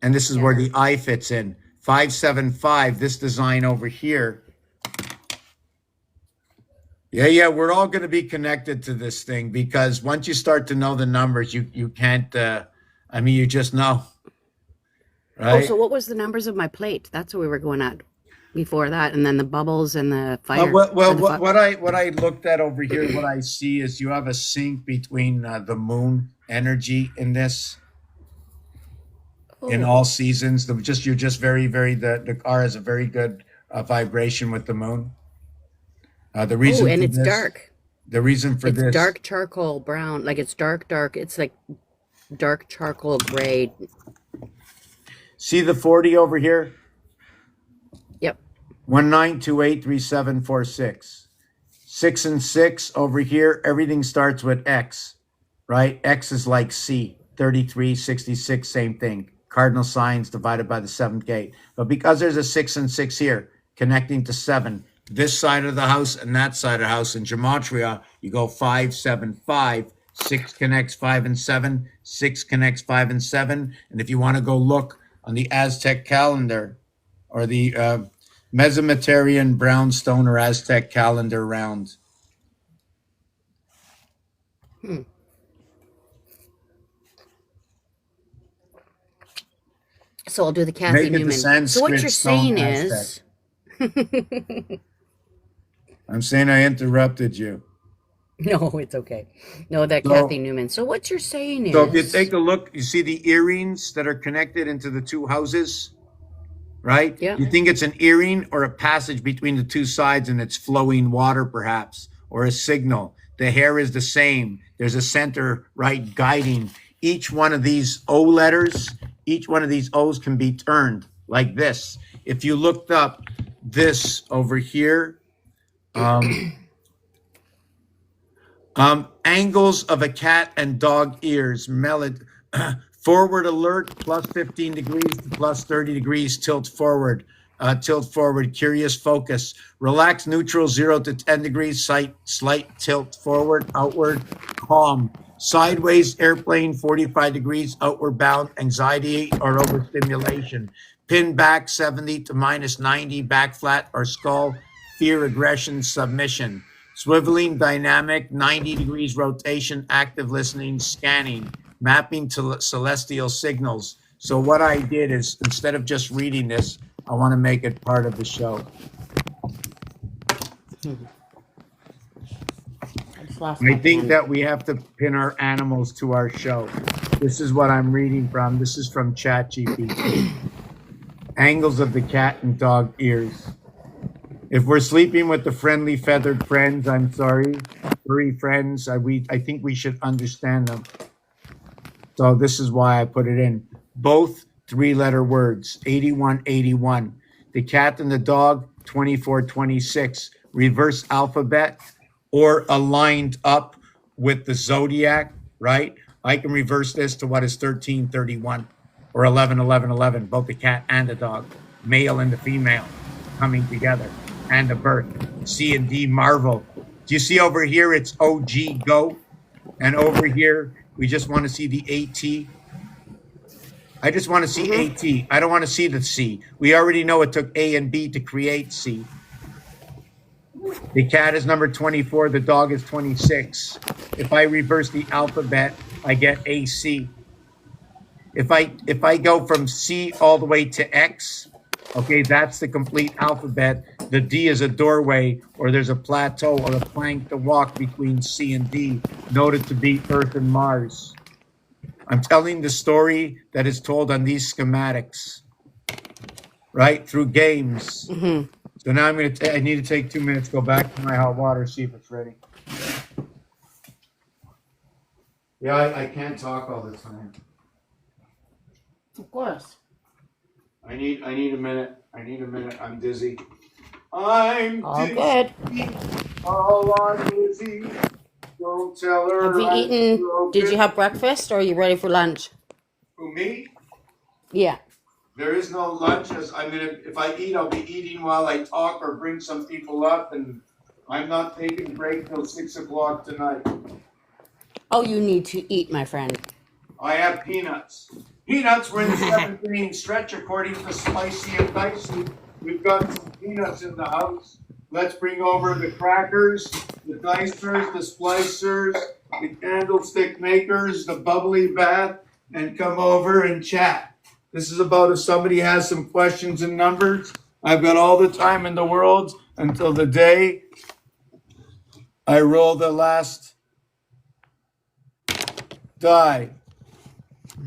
And this is Yeah. where the I fits in. 575, this design over here. Yeah, we're all going to be connected to this thing because once you start to know the numbers, you can't, you just know, Oh, right? so what was the numbers of my plate? That's what we were going at before that, and then the bubbles and the Well, fire. what I looked at over here, what I see is you have a sync between the moon energy in this in all seasons. You're just the car has a very good vibration with the moon. The reason and for it's this, dark. the reason for It's this. dark charcoal brown. Like it's dark. It's like dark charcoal gray. See the 40 over here? Yep. 19283746. 6 and 6 over here, everything starts with X, right? X is like C, 3366, same thing. Cardinal signs divided by the seventh gate. But because there's a 6 and 6 here, connecting to 7, this side of the house and that side of the house in gematria, you go 5, 7, 5. 6 connects 5 and 7. 6 connects 5 and 7. And if you want to go look on the Aztec calendar or the Mesometarian brownstone or Aztec calendar round. So I'll do the Kathy Make it the Newman. So what Sanskrit you're stone saying Aztec. is, I'm saying I interrupted you. no, it's okay. No, that So- Kathy Newman. So what you're saying So if you is, take a look, you see the earrings that are connected into the two houses, right? Yeah. You think it's an earring or a passage between the two sides and it's flowing water perhaps, or a signal. The hair is the same. There's a center, right, guiding. Each one of these O letters, each one of these O's can be turned like this. If you looked up this over here, angles of a cat and dog ears, forward alert, plus 15 degrees to plus 30 degrees, tilt forward, curious focus, relax, neutral, 0 to 10 degrees, slight tilt forward, outward, calm, sideways, airplane, 45 degrees, outward bound, anxiety or overstimulation, pin back, 70 to minus 90, back flat or skull, fear, aggression, submission. Swiveling, dynamic, 90 degrees rotation, active listening, scanning, mapping to celestial signals. So what I did is, instead of just reading this, I want to make it part of the show. I think that we have to pin our animals to our show. This is what I'm reading from. This is from ChatGPT. Angles of the cat and dog ears. If we're sleeping with the friendly feathered friends, I'm sorry, furry friends, I think we should understand them. So this is why I put it in. Both 3-letter words, 8181. The cat and the dog, 2426. Reverse alphabet or aligned up with the zodiac, right? I can reverse this to what is 1331 or 111111, both the cat and the dog, male and the female coming together. And the birth. C and D, marvel. Do you see over here? It's OG, go. And over here, we just want to see the AT. I just want to see AT. I don't want to see the C. We already know it took A and B to create C. The cat is number 24. The dog is 26. If I reverse the alphabet, I get AC. If I go from C all the way to X, okay, that's the complete alphabet. The D is a doorway, or there's a plateau or a plank to walk between C and D, noted to be Earth and Mars. I'm telling the story that is told on these schematics, right, through games. So now I need to take 2 minutes, go back to my hot water, see if it's ready. Yeah, I can't talk all the time. of course. I need a minute. I'm dizzy. I'm All dizzy. good. Oh, I'm dizzy. Don't tell her. Have you I'm eaten? broken. Did you have breakfast, or are you ready for lunch? Who, me? Yeah. There is no lunch. If I eat, I'll be eating while I talk or bring some people up, and I'm not taking break till 6 o'clock tonight. Oh, you need to eat, my friend. I have peanuts. Peanuts were in the seventh inning stretch according to Spicy and Dicey. We've got some peanuts in the house. Let's bring over the crackers, the dicers, the splicers, the candlestick makers, the bubbly bath, and come over and chat. This is about if somebody has some questions and numbers. I've got all the time in the world until the day I roll the last die.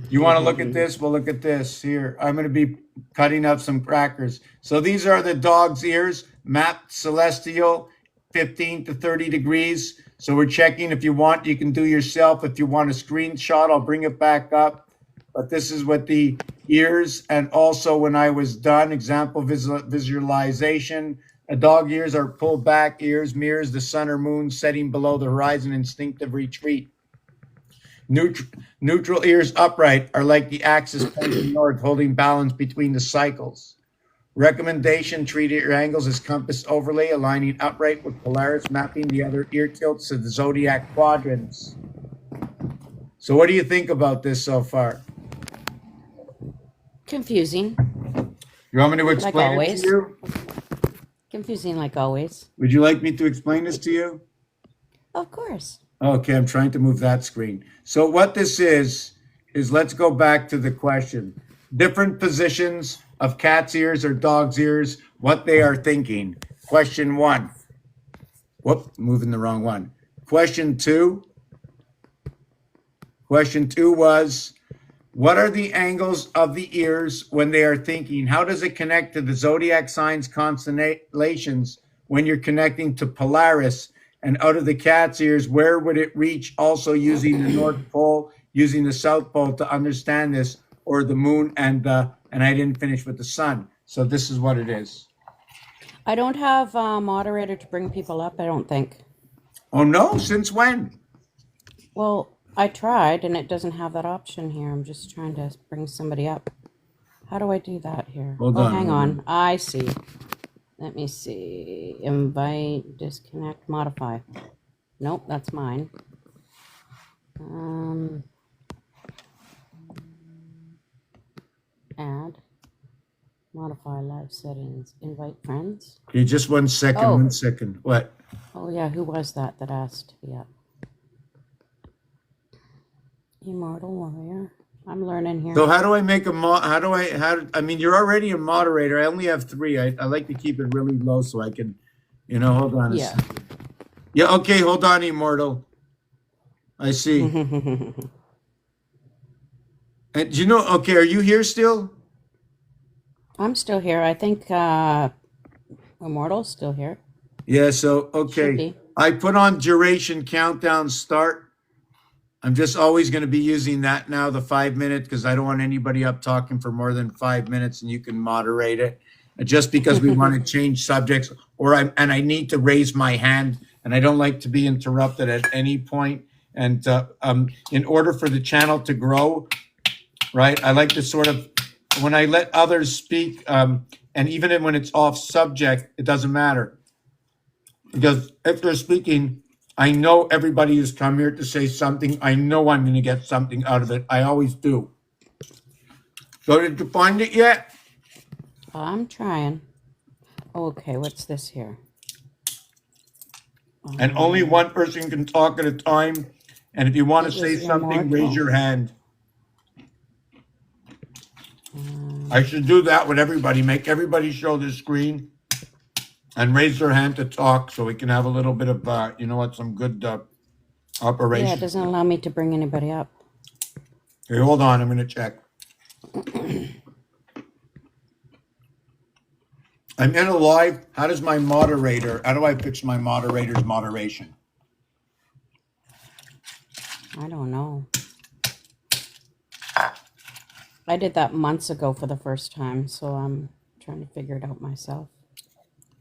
You want to look at this? Well, look at this here. I'm going to be cutting up some crackers. So these are the dog's ears, mapped celestial, 15 to 30 degrees. So we're checking. If you want, you can do yourself. If you want a screenshot, I'll bring it back up. But this is what the ears, and also when I was done, example visualization. A dog ears are pulled back, ears mirrors the sun or moon setting below the horizon, instinctive retreat. Neutral ears upright are like the axis pointing north, holding balance between the cycles. Recommendation, treat ear angles as compass overlay, aligning upright with Polaris, mapping the other ear tilts to the zodiac quadrants. So what do you think about this so far? Confusing. You want me to explain it always. to you? Confusing like always. Would you like me to explain this to you? Of course. Okay, I'm trying to move that screen. So what this is let's go back to the question. Different positions of cat's ears or dog's ears, what they are thinking. Question 1. Whoop, moving the wrong one. Question 2. Question 2 was, what are the angles of the ears when they are thinking? How does it connect to the zodiac signs, constellations when you're connecting to Polaris? And out of the cat's ears, where would it reach also using the North Pole, using the South Pole to understand this, or the moon and I didn't finish with the sun. So this is what it is. I don't have a moderator to bring people up, I don't think. Oh no, since when? Well, I tried and it doesn't have that option here. I'm just trying to bring somebody up. How do I do that here? Hold on, hang hold on. I see. Let me see. Invite, disconnect, modify. Nope, that's mine. Add, modify live settings, invite friends. Okay, just 1 second, Oh. 1 second. What? Oh yeah, who was that asked? Yeah. Immortal Warrior. I'm learning here. So how do I make a I mean, you're already a moderator. I only have 3. I like to keep it really low so I can, hold on. Yeah. Yeah, okay, hold on, Immortal. I see. And okay, are you here still? I'm still here. I think Immortal's still here. Yeah, so, Should okay. be. I put on duration countdown start. I'm just always going to be using that now, the 5 minute, because I don't want anybody up talking for more than 5 minutes, and you can moderate it. Just because we want to change subjects, and I need to raise my hand, and I don't like to be interrupted at any point. And in order for the channel to grow, right, I like to sort of, when I let others speak, and even when it's off subject, it doesn't matter. Because if they're speaking, I know everybody has come here to say something. I know I'm going to get something out of it. I always do. So did you find it yet? I'm trying. Okay, what's this here? And only one person can talk at a time. And if you want to It say was something, Immortal. raise your hand. I should do that with everybody. Make everybody show their screen and raise their hand to talk so we can have a little bit of, some good operation. Yeah, it doesn't allow me to bring anybody up. Okay, hold on. I'm going to check. I'm in a live. How do I fix my moderator's moderation? I don't know. I did that months ago for the first time, so I'm trying to figure it out myself.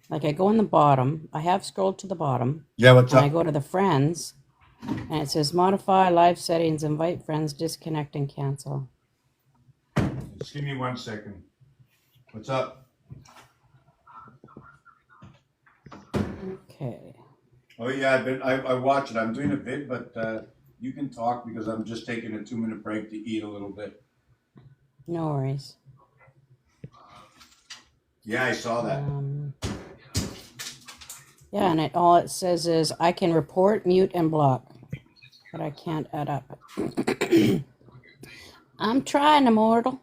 Like I go in the bottom. I have scrolled to the bottom. Yeah, what's And I up? go to the friends, and it says modify live settings, invite friends, disconnect and cancel. Just give me 1 second. What's up? Okay. Oh yeah, I watch it. I'm doing a vid, but you can talk because I'm just taking a 2-minute break to eat a little bit. No worries. Yeah, I saw that. Yeah, and all it says is I can report, mute, and block, but I can't add up. I'm trying, immortal.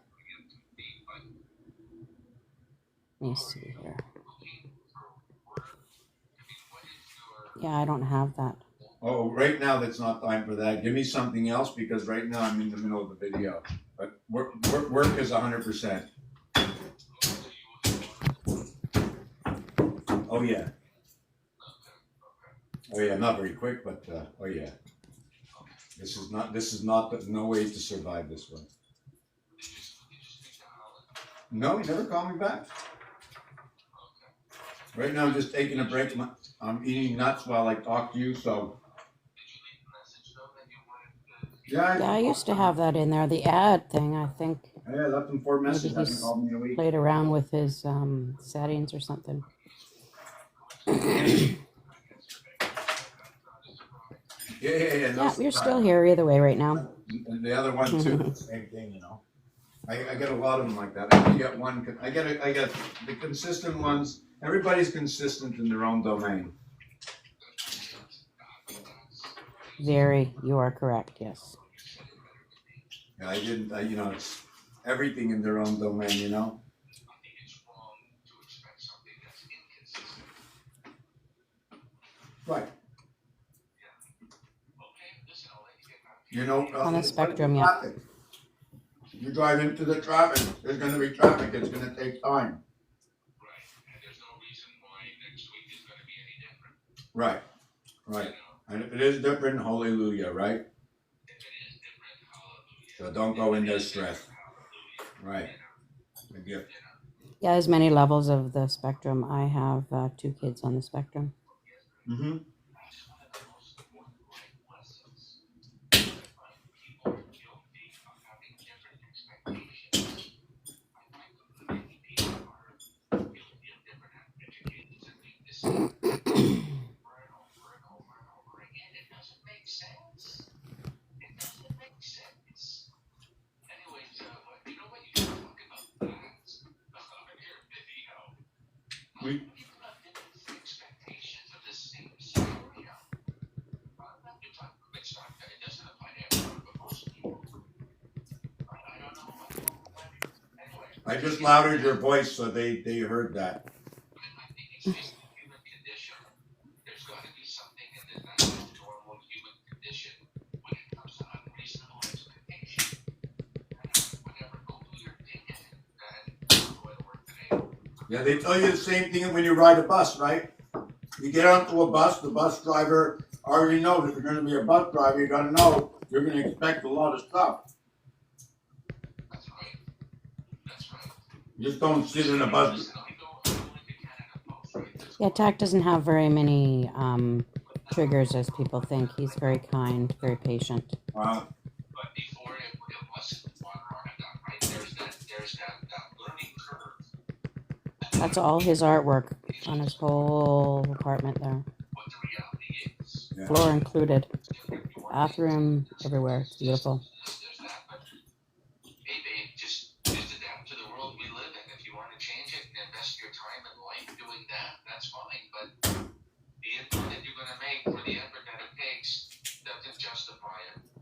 Let me see here. Yeah, I don't have that. Oh, right now that's not time for that. Give me something else because right now I'm in the middle of the video. But work is 100%. Oh yeah. Oh yeah, not very quick, but oh yeah. This is not no way to survive this one. No, he never called me back. Right now I'm just taking a break. I'm eating nuts while I talk to you, so. Yeah, I used to have that in there. The ad thing, I think. Yeah, I left him 4 Maybe messages. Hasn't he's called me in a week. played around with his settings or something. Yeah. Yeah, you're still here either way right now. And the other one too, same thing, you know. I get a lot of them like that. I get one. I get the consistent ones. Everybody's consistent in their own domain. Very, you are correct. Yes. Yeah, you know, it's everything in their own domain, you know. Right. You know, On the spectrum, yeah. You drive into the traffic. There's going to be traffic. It's going to take time. Right. Right. And if it is different, hallelujah, right? So don't go in there stressed. Right. Yeah, there's many levels of the spectrum. I have 2 kids on the spectrum. Mm-hmm. I just loudered your voice so they heard that. Yeah, they tell you the same thing when you ride a bus, right? You get onto a bus, the bus driver already knows if you're going to be a bus driver, you got to know you're going to expect a lot of stuff. You just don't sit in a bus. Yeah, TAC doesn't have very many triggers as people think. He's very kind, very patient. Wow. That's all his artwork on his whole apartment there. Yeah. Floor included. Bathroom, everywhere. It's beautiful.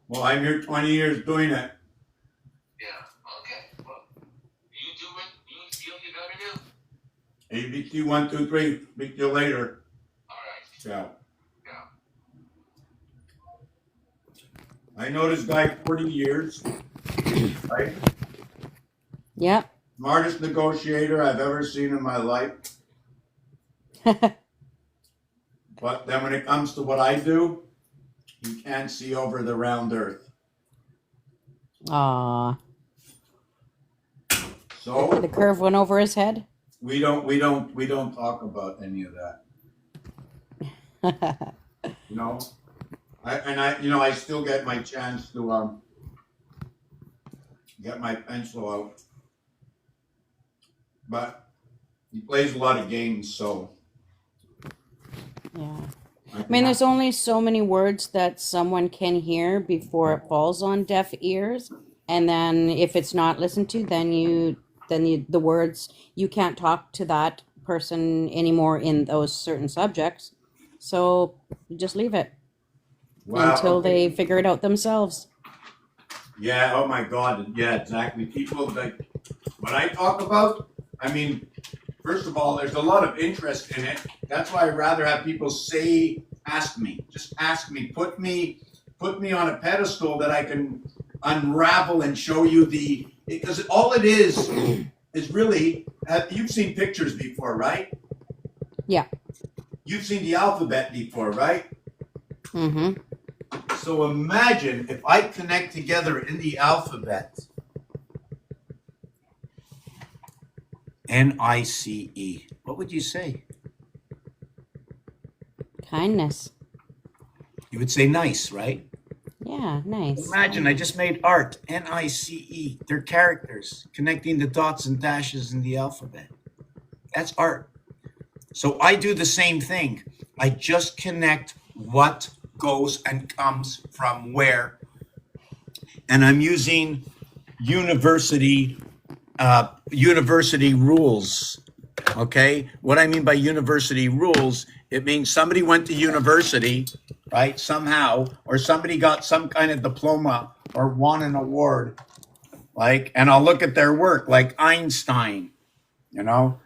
Well, I'm here 20 years doing it. ABC 1, 2, 3. Speak to you later. Yeah. I know this guy 40 years. Right? Yep. Smartest negotiator I've ever seen in my life. But then when it comes to what I do, you can't see over the round earth. Aw. So The curve went over his head? we don't talk about any of that. You know? I still get my chance to get my pencil out. but he plays a lot of games, so Yeah. I mean, there's only so many words that someone can hear before it falls on deaf ears, and then if it's not listened to, then the words, you can't talk to that person anymore in those certain subjects. So you just leave it wow. until Okay. they figure it out themselves. Yeah. Oh my God. Yeah. Exactly. People like what I talk about. I mean, first of all, there's a lot of interest in it. That's why I'd rather have people ask me, just ask me, put me on a pedestal that I can unravel and show you because all it is really, you've seen pictures before, right? Yeah. You've seen the alphabet before, right? Mm-hmm. So imagine if I connect together in the alphabet NICE. What would you say? Kindness. You would say nice, right? Yeah, nice. Imagine I just made art, NICE. They're characters connecting the dots and dashes in the alphabet. That's art. So I do the same thing. I just connect what goes and comes from where. And I'm using university rules. Okay, what I mean by university rules, it means somebody went to university, right? Somehow, or somebody got some kind of diploma or won an award, and I'll look at their work, like Einstein, or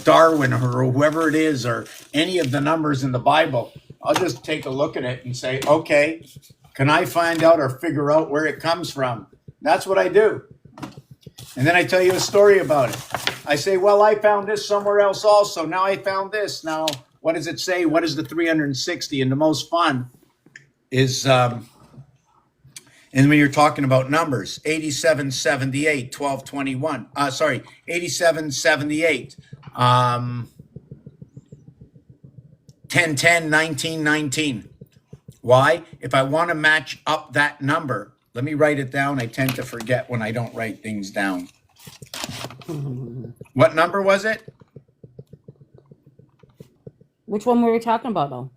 Darwin, or whoever it is, or any of the numbers in the Bible. I'll just take a look at it and say, okay, can I find out or figure out where it comes from? That's what I do. And then I tell you a story about it. I say, well, I found this somewhere else also. Now I found this. Now, what does it say? What is the 360? And the most fun is, and when you're talking about numbers, 87, 78, 12, 21. 87, 78, 10, 10, 19, 19. Why? If I want to match up that number, let me write it down. I tend to forget when I don't write things down. What number was it? Which one were we talking about, though?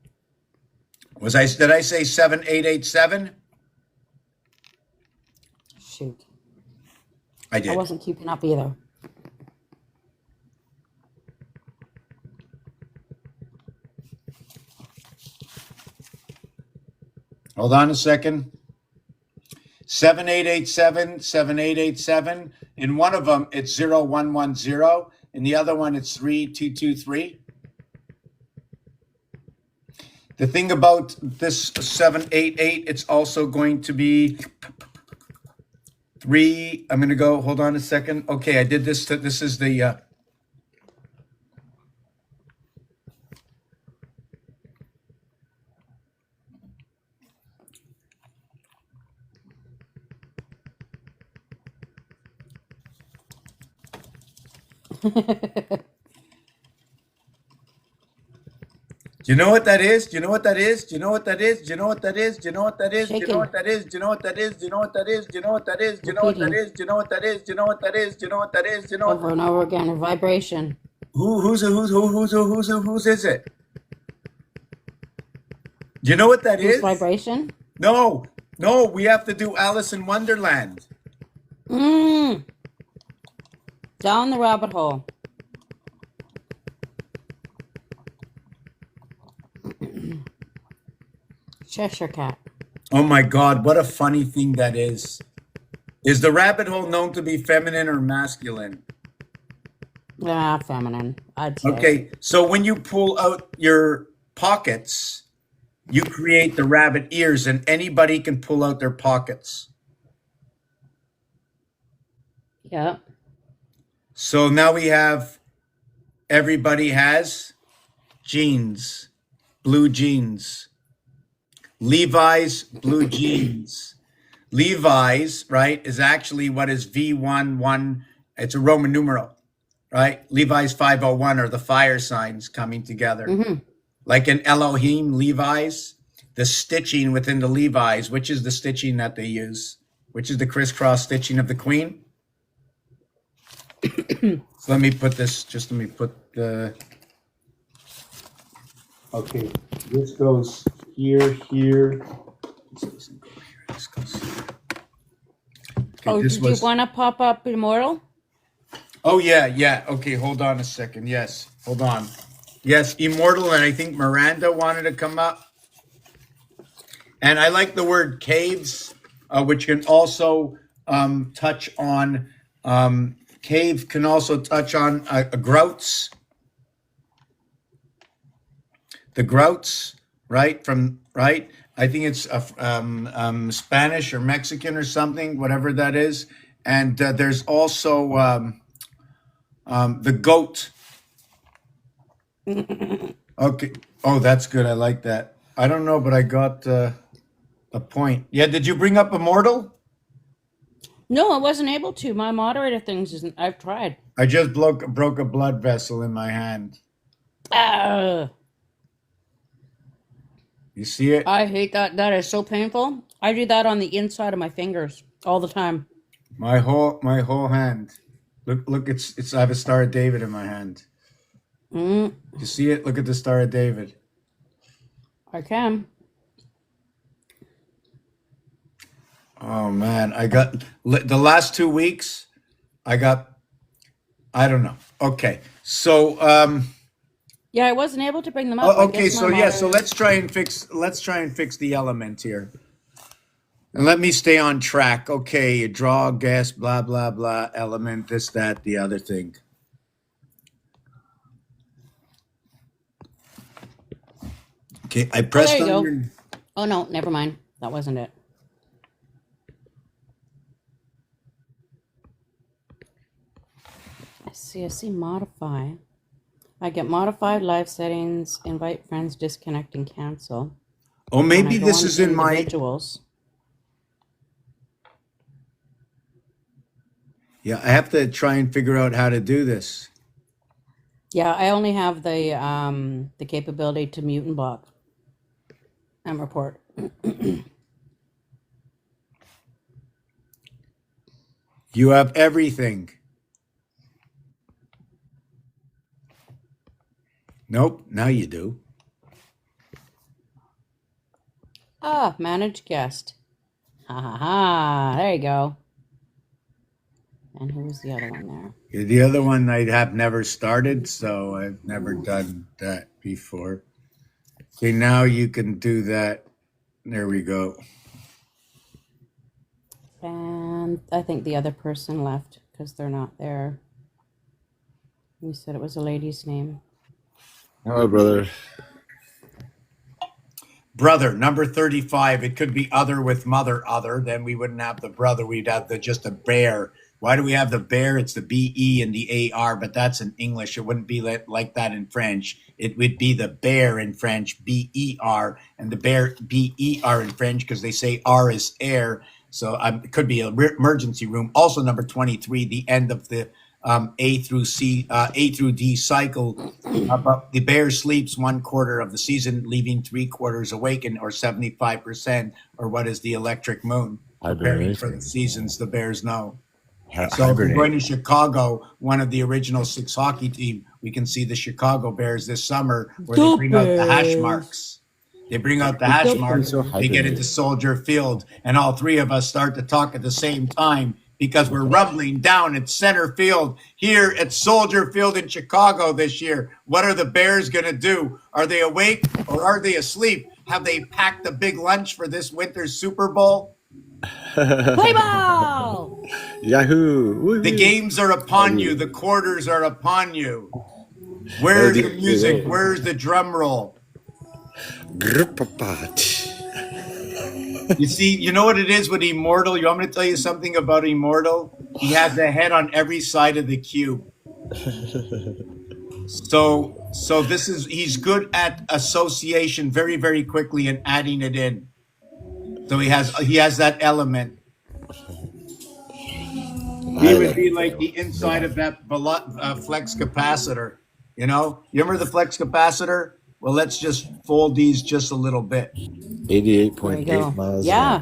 Did I say 7887? Shoot. I did. I wasn't keeping up either. Hold on a second. 7887, 7887. In one of them, it's 0110. In the other one, it's 3223. The thing about this 788, it's also going to be 3. I'm going to go, hold on a second. Okay, I did this. This is the... Do you know what that is? Do you know what that is? Do you know what that is? Do you know what that is? Do you know what that is? Do you know what that is? Do you know what that is? Do you know what that is? Do you know what that is? Do you know what that is? Do you know what that is? Do you know what that is? Do you know what that is? Do you know over and over again, a vibration. Whose is it? Do you know what that Whose is? vibration? No, we have to do Alice in Wonderland. Down the rabbit hole. Cheshire Cat. Oh my God, what a funny thing that is. Is the rabbit hole known to be feminine or masculine? Yeah, feminine, I'd say. Okay, so when you pull out your pockets, you create the rabbit ears, and anybody can pull out their pockets. Yeah. So now we have, everybody has jeans, blue jeans. Levi's blue jeans. Levi's, right, is actually what is V11. It's a Roman numeral, right? Levi's 501 are the fire signs coming together. Mm-hmm. Like in Elohim, Levi's, the stitching within the Levi's, which is the stitching that they use, which is the crisscross stitching of the queen. So let me put this. Just let me put the. Okay, this goes here, here. This doesn't go here. This goes here. Okay, Oh, this did you was. want to pop up Immortal? Oh yeah, yeah. Okay, hold on a second. Yes, hold on. Yes, Immortal, and I think Miranda wanted to come up. And I like the word caves, which can also touch on cave can also touch on grouts. The grouts, right? From right. I think it's Spanish or Mexican or something, whatever that is. And there's also the goat. Okay. Oh, that's good. I like that. I don't know, but I got a point. Yeah. Did you bring up Immortal? No, I wasn't able to. My moderator things isn't. I've tried. I just broke a blood vessel in my hand. Ah, You see it? I hate that. That is so painful. I do that on the inside of my fingers all the time. My whole hand. Look, it's I have a Star of David in my hand. Mm, You see it? Look at the Star of David. I can. Oh man, I got the last 2 weeks. I got I don't know. Okay, so Yeah, I wasn't able to bring them up. I okay, guess my so yeah, so moderator. let's try and fix the element here, and let me stay on track. Okay, draw, guess, blah blah blah, element, this, that, the other thing. Okay, I Oh, there pressed you on go. your. Oh no, never mind. That wasn't it. I see modify. I get modified live settings, invite friends, disconnect, and cancel. Oh, When I maybe go this on is in my. individuals. Yeah, I have to try and figure out how to do this. Yeah, I only have the capability to mute and block and report. You have everything. Nope, now you do. Ah, manage guest. Ha ha ha. There you go. And who was the other one there? The other one I have never started, so I've never done that before. Okay, now you can do that. There we go. And I think the other person left because they're not there. You said it was a lady's name. Hello, brother. Brother, number 35. It could be other with mother, other. Then we wouldn't have the brother. We'd have just a bear. Why do we have the bear? It's the BE and the AR, but that's in English. It wouldn't be like that in French. It would be the bear in French, BER, and the bear, BER in French, because they say R is air. So it could be an emergency room. Also, number 23, the end of the A through D cycle. But the bear sleeps 1/4 of the season, leaving 3/4 awakened, or 75%, or what is the electric moon? Preparing for the seasons, the Bears know. So if we're going to Chicago, one of the original 6 hockey team, we can see the Chicago Bears this summer, where they The bring out the hash Bears. marks. They bring out the hash marks. They get into Soldier Field, and all three of us start to talk at the same time because we're rumbling down at center field here at Soldier Field in Chicago this year. What are the Bears going to do? Are they awake or are they asleep? Have they packed a big lunch for this winter's Super Bowl? Play ball! Yahoo! Woo-hoo. The games are upon you. The quarters are upon you. Where's the music? Where's the drum roll? You see, you know what it is with Immortal? You want me to tell you something about Immortal? He has a head on every side of the cube. So he's good at association very, very quickly and adding it in. So he has that element. He would be like the inside of that flex capacitor. You remember the flex capacitor? Well, let's just fold these just a little bit. 88.8 miles. Yeah.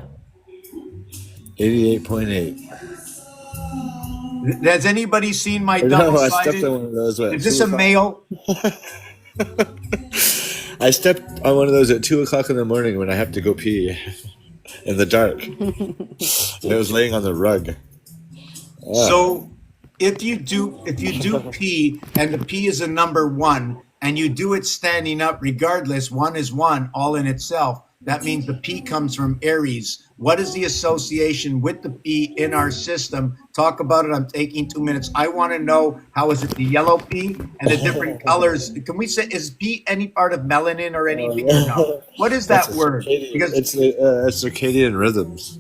88.8. Has anybody seen my No, I stepped on double-sided? one of those at Is this 2 a o'clock. male? I stepped on one of those at 2 o'clock in the morning when I have to go pee in the dark. And it was laying on the rug. So if you do P and the P is a number one and you do it standing up, regardless, one is one all in itself. That means the P comes from Aries. What is the association with the P in our system? Talk about it. I'm taking 2 minutes. I want to know, how is it the yellow P and the different colors? Can we say, is P any part of melanin or Oh, anything or no? yeah. What is That's a that word? circadian. Because It's circadian rhythms.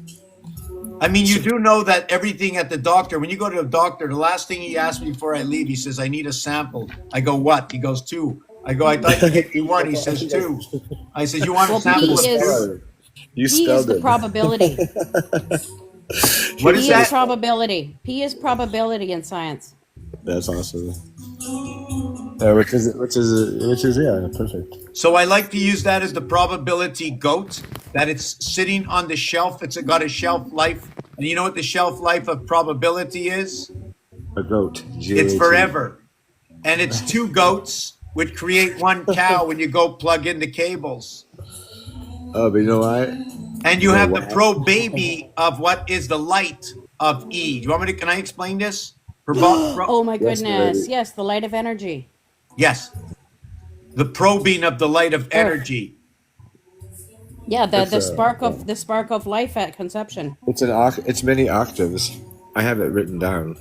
I mean, you do know that everything at the doctor, when you go to the doctor, the last thing he asks me before I leave, he says, I need a sample. I go, what? He goes, two. I go, I thought you gave me one. He says, two. I says, you want a Well, sample of two? You P is spelled the it. probability. What is P is that? probability. P is probability in science. That's awesome. Which is yeah, perfect. So I like to use that as the probability goat, that it's sitting on the shelf. It's got a shelf life. And you know what the shelf life of probability is? A goat. It's GOAT. forever. And it's two goats, which create one cow when you go plug in the cables. Oh, but you know what? And you know have the why? pro baby of what is the light of E. Do you want me to? Can I explain this? Oh my Yes, goodness. baby. Yes, the light of energy. Yes, the probing of the light of Earth. energy. Yeah, the It's the spark of life at conception. it's many octaves. I have it written down.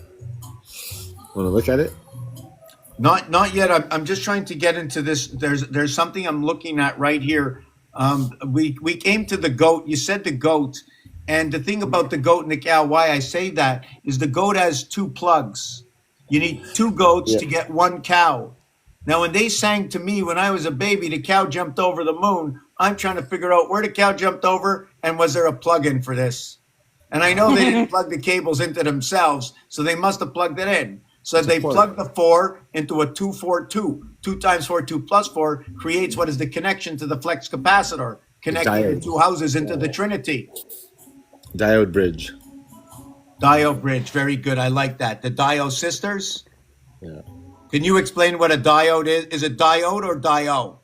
Want to look at it? Not yet. I'm just trying to get into this. There's something I'm looking at right here. We came to the goat. You said the goat, and the thing about the goat and the cow, why I say that is the goat has two plugs. You need two goats Yeah. to get one cow. Now, when they sang to me when I was a baby, the cow jumped over the moon. I'm trying to figure out where the cow jumped over and was there a plug-in for this? And I know they didn't plug the cables into themselves, so they must have plugged it in. So they port. plugged the 4 into a 242. 2 times 4, 2 plus 4 creates what is the connection to the flex capacitor, connecting the diode. two houses into the Trinity. Diode bridge. Diode bridge, very good. I like that. The diode sisters. Yeah. Can you explain what a diode is? Is it diode or dio?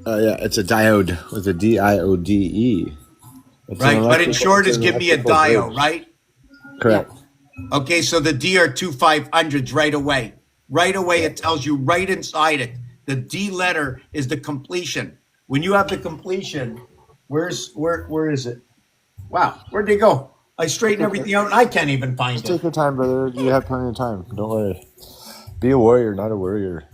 Yeah, it's a diode with a DIODE. It's Right, but in short, it's is an give me a electrical dio, bridge. right? Correct. Okay, so the D are 2500s right away. Right away, it tells you right inside it. The D letter is the completion. When you have the completion, where is it? Wow, where'd they go? I straightened everything out and I can't even find Take it. your time, brother. You have plenty of time. Don't worry. Be a warrior, not a worrier.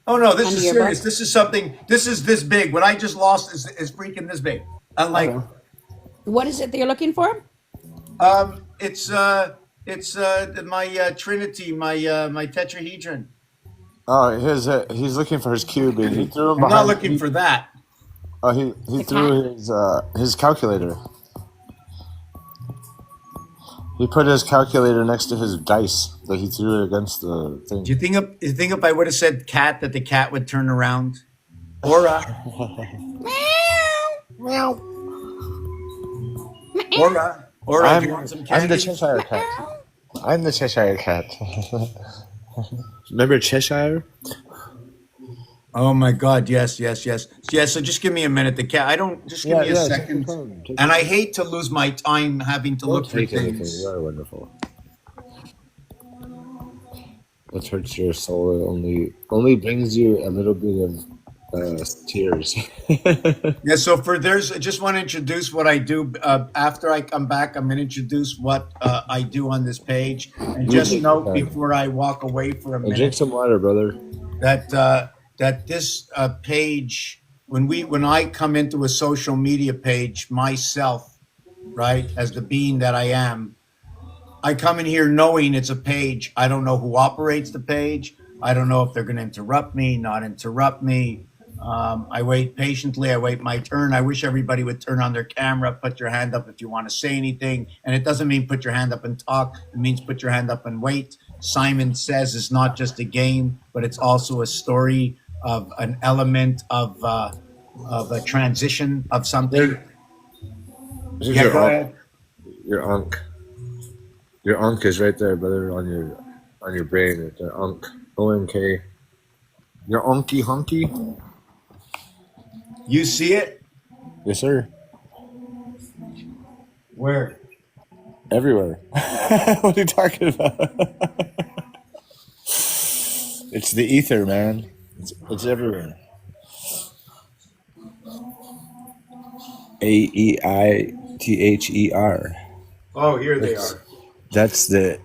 Oh no, this Under is your serious. book? This is something, this is this big. What I just lost is freaking this big. Unlike, Okay. What is it that you're looking for? it's my Trinity, my tetrahedron. Oh, he's looking for his cube, and he threw him I'm not behind. looking for that. He The threw his calculator. He put his calculator next to his dice that he threw against the thing. Do you think if I would have said cat that the cat would turn around? Aura, Meow. Aura, do you want some I'm the candy? Cheshire cat. I'm the Cheshire cat. Remember Cheshire? Oh my God! Yes. So just give me a minute. The cat. I don't. Just give me a Take your second. time. And I hate to lose my time having to Don't look for take anything. things. You are wonderful. It hurts your soul. It only brings you a little bit of tears. Yeah. So I just want to introduce what I do. After I come back, I'm going to introduce what I do on this page. And You just take your note time. before I walk away for a And drink minute some water, brother. that this page, when I come into a social media page myself, right, as the being that I am, I come in here knowing it's a page. I don't know who operates the page. I don't know if they're going to interrupt me, not interrupt me. I wait patiently. I wait my turn. I wish everybody would turn on their camera, put your hand up if you want to say anything. And it doesn't mean put your hand up and talk. It means put your hand up and wait. Simon Says it's not just a game, but it's also a story of an element of a transition of something. This is Yeah, go ahead. your unk. Your unk is right there, brother, on your brain. Right there. Unk. O-N-K. Your unky hunky? You see it? Yes, sir. Where? Everywhere. What are you talking about? It's the ether, man. It's everywhere. Aeither. Oh, here they That's are. that's the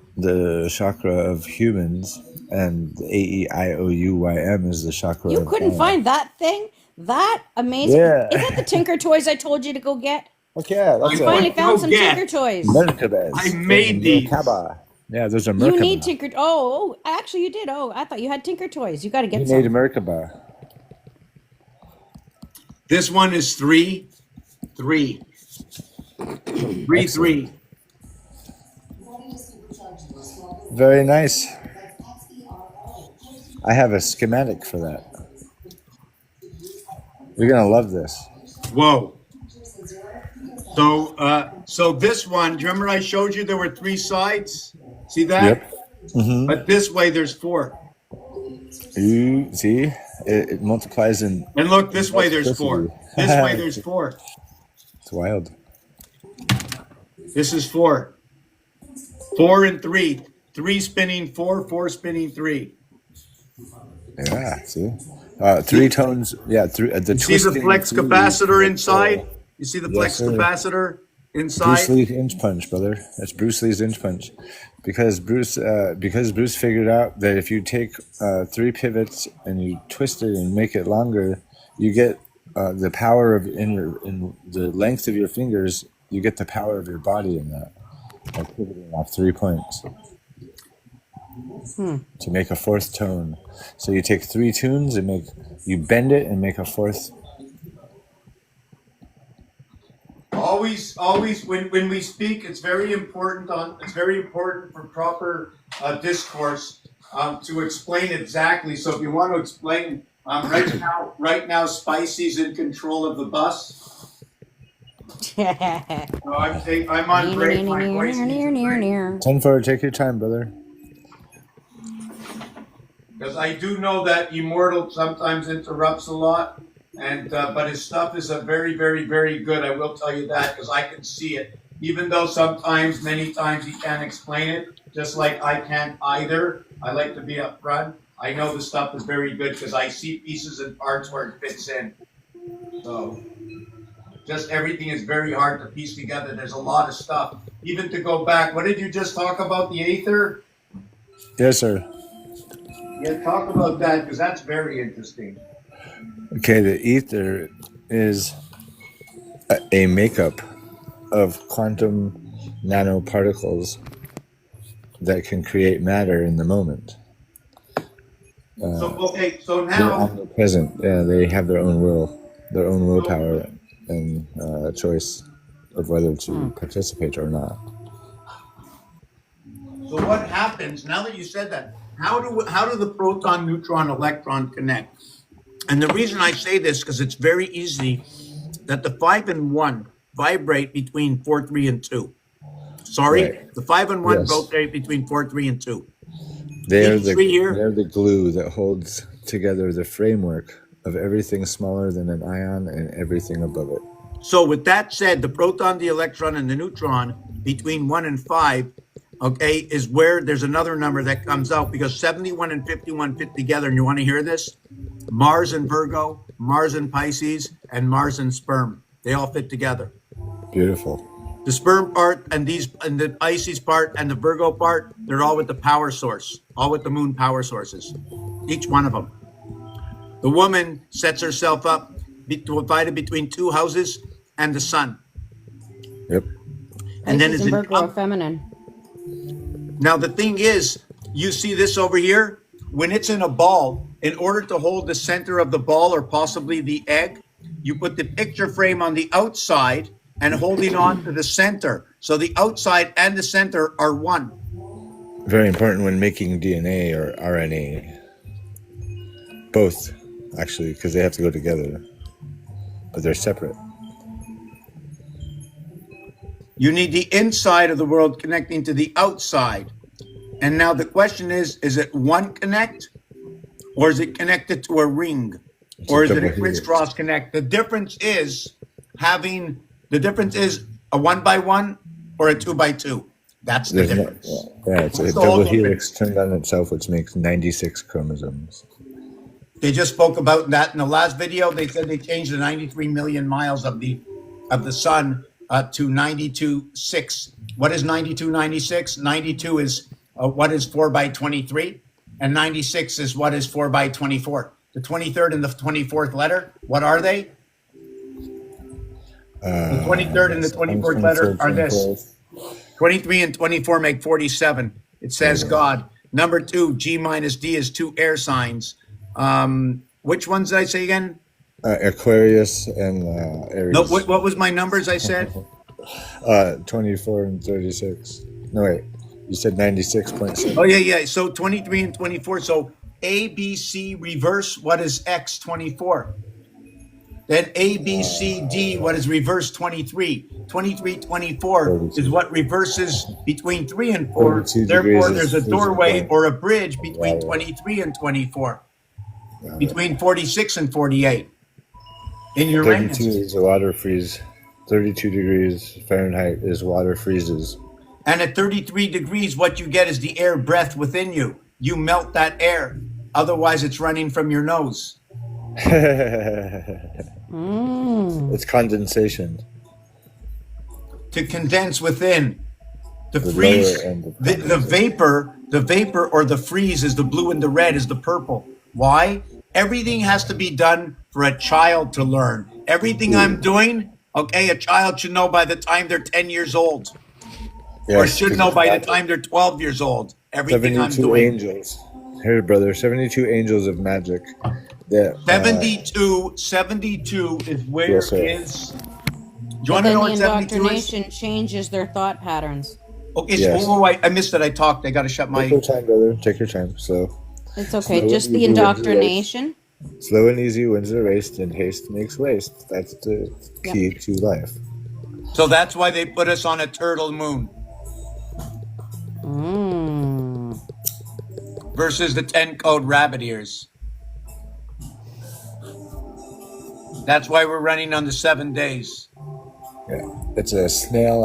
chakra of humans, and the Aeioum is the chakra You of couldn't God. find that thing? That amazing. Yeah. Is that the Tinker Toys I told you to go get? Okay, yeah, I that's You a finally went to found go some Tinker get. Toys. I Merkabas. There's a made these. Merkaba. Yeah, there's a You need Merkaba. Tinker. Oh, actually, you did. Oh, I thought you had Tinker Toys. You got to He get made a some. Merkaba. This one is 3, 3, 3, Excellent. 3. Very nice. I have a schematic for that. You're gonna love this. Whoa. So this one, do you remember I showed you there were 3 sides? See that? Yep. Mm-hmm. But this way there's 4. You see, it multiplies in And look, this way there's multiplicity. 4. This way there's 4. It's wild. This is 4. 4 and 3. 3 spinning 4, 4 spinning 3. Yeah. See, 3 tones. Yeah. The See the twisting flex through capacitor the inside? You see the Yes, flex sir. capacitor Bruce inside? Lee's inch punch, brother. That's Bruce Lee's inch punch, because Bruce figured out that if you take 3 pivots and you twist it and make it longer, you get the power of in the length of your fingers. You get the power of your body in that, by pivoting off 3 points to make a 4th tone. So you take 3 tunes and you bend it and make a 4th. Always when we speak, it's very important for proper discourse to explain exactly. So if you want to explain right now Spicy's in control of the bus. So I'm on break. My voice needs a break. 10-4, take your time, brother. Because I do know that Immortal sometimes interrupts a lot, and but his stuff is a very, very, very good. I will tell you that because I can see it. Even though many times he can't explain it, just like I can't either. I like to be upfront. I know the stuff is very good because I see pieces and parts where it fits in. So just everything is very hard to piece together. There's a lot of stuff. Even to go back, what did you just talk about, the Aether? Yes, sir. Yeah, talk about that because that's very interesting. Okay, the ether is a makeup of quantum nanoparticles that can create matter in the moment. So They're now omnipresent. Yeah, they have their own willpower, and choice of whether to participate or not. So what happens now that you said that? How do the proton, neutron, electron connect? And the reason I say this because it's very easy that the 5 and 1 vibrate between 4, 3, and 2. Sorry, Right. the 5 and 1 Yes. vibrate between 4, 3, and 2. They're These 3 here. they're the glue that holds together the framework of everything smaller than an ion and everything above it. So with that said, the proton, the electron, and the neutron between 1 and 5, okay, is where there's another number that comes out because 71 and 51 fit together. And you want to hear this? Mars and Virgo, Mars and Pisces, and Mars and sperm. They all fit together. Beautiful. The sperm part and the Pisces part and the Virgo part, they're all with the power source, all with the moon power sources, each one of them. The woman sets herself up divided between 2 houses and the sun. Yep. And then Pisces is and it Virgo are feminine. Now the thing is, you see this over here? When it's in a ball, in order to hold the center of the ball or possibly the egg, you put the picture frame on the outside and holding on to the center. So the outside and the center are one. Very important when making DNA or RNA. Both, actually, because they have to go together, but they're separate. You need the inside of the world connecting to the outside. And now the question is it one connect, or is it connected to a ring? Or is it a crisscross connect? The difference is a 1x1 or a 2x2. That's the difference. It's a double helix turned on itself, which makes 96 chromosomes. They just spoke about that in the last video. They said they changed the 93 million miles of the sun to 92.6. What is 92.96? 92 is what is 4 by 23, and 96 is what is 4 by 24. The 23rd and the 24th letter, what are they? The 23rd and the 24th letter are this. 23 and 24 make 47. It says God. Number 2, G minus D is 2 air signs. Which ones did I say again? Aquarius and Aries. No, what was my numbers I said? 24 and 36. No, wait. You said 96.6. Oh, yeah. So 23 and 24. So A, B, C, reverse, what is X, 24? Then A, B, C, D, what is reverse 23? 23, 24 is what reverses between 3 and 4. Therefore, there's a doorway or a bridge between 23 and 24. Between 46 and 48. In Uranus. 32 is a water freeze. 32 degrees Fahrenheit is water freezes. And at 33 degrees, what you get is the air breath within you. You melt that air. Otherwise, it's running from your nose. It's condensation. To condense within. The freeze, the vapor or the freeze is the blue and the red is the purple. Why? Everything has to be done for a child to learn. Everything I'm doing, okay, a child should know by the time they're 10 years old. Yes, or should know by the time they're 12 years old. Everything I'm doing. 72 angels. Here, brother, 72 angels of magic. That 72 is where yes, is. Do you want to know what 72 is? Indoctrination changes their thought patterns. Okay, yes. I missed it. I talked. I got to shut my. Take your time, brother. Take your time. So. It's okay. Slow just the indoctrination. Slow and easy wins the race, and haste makes waste. That's the key to life. So that's why they put us on a turtle moon. Versus the 10 code rabbit ears. That's why we're running on the 7 days. Yeah, it's a snail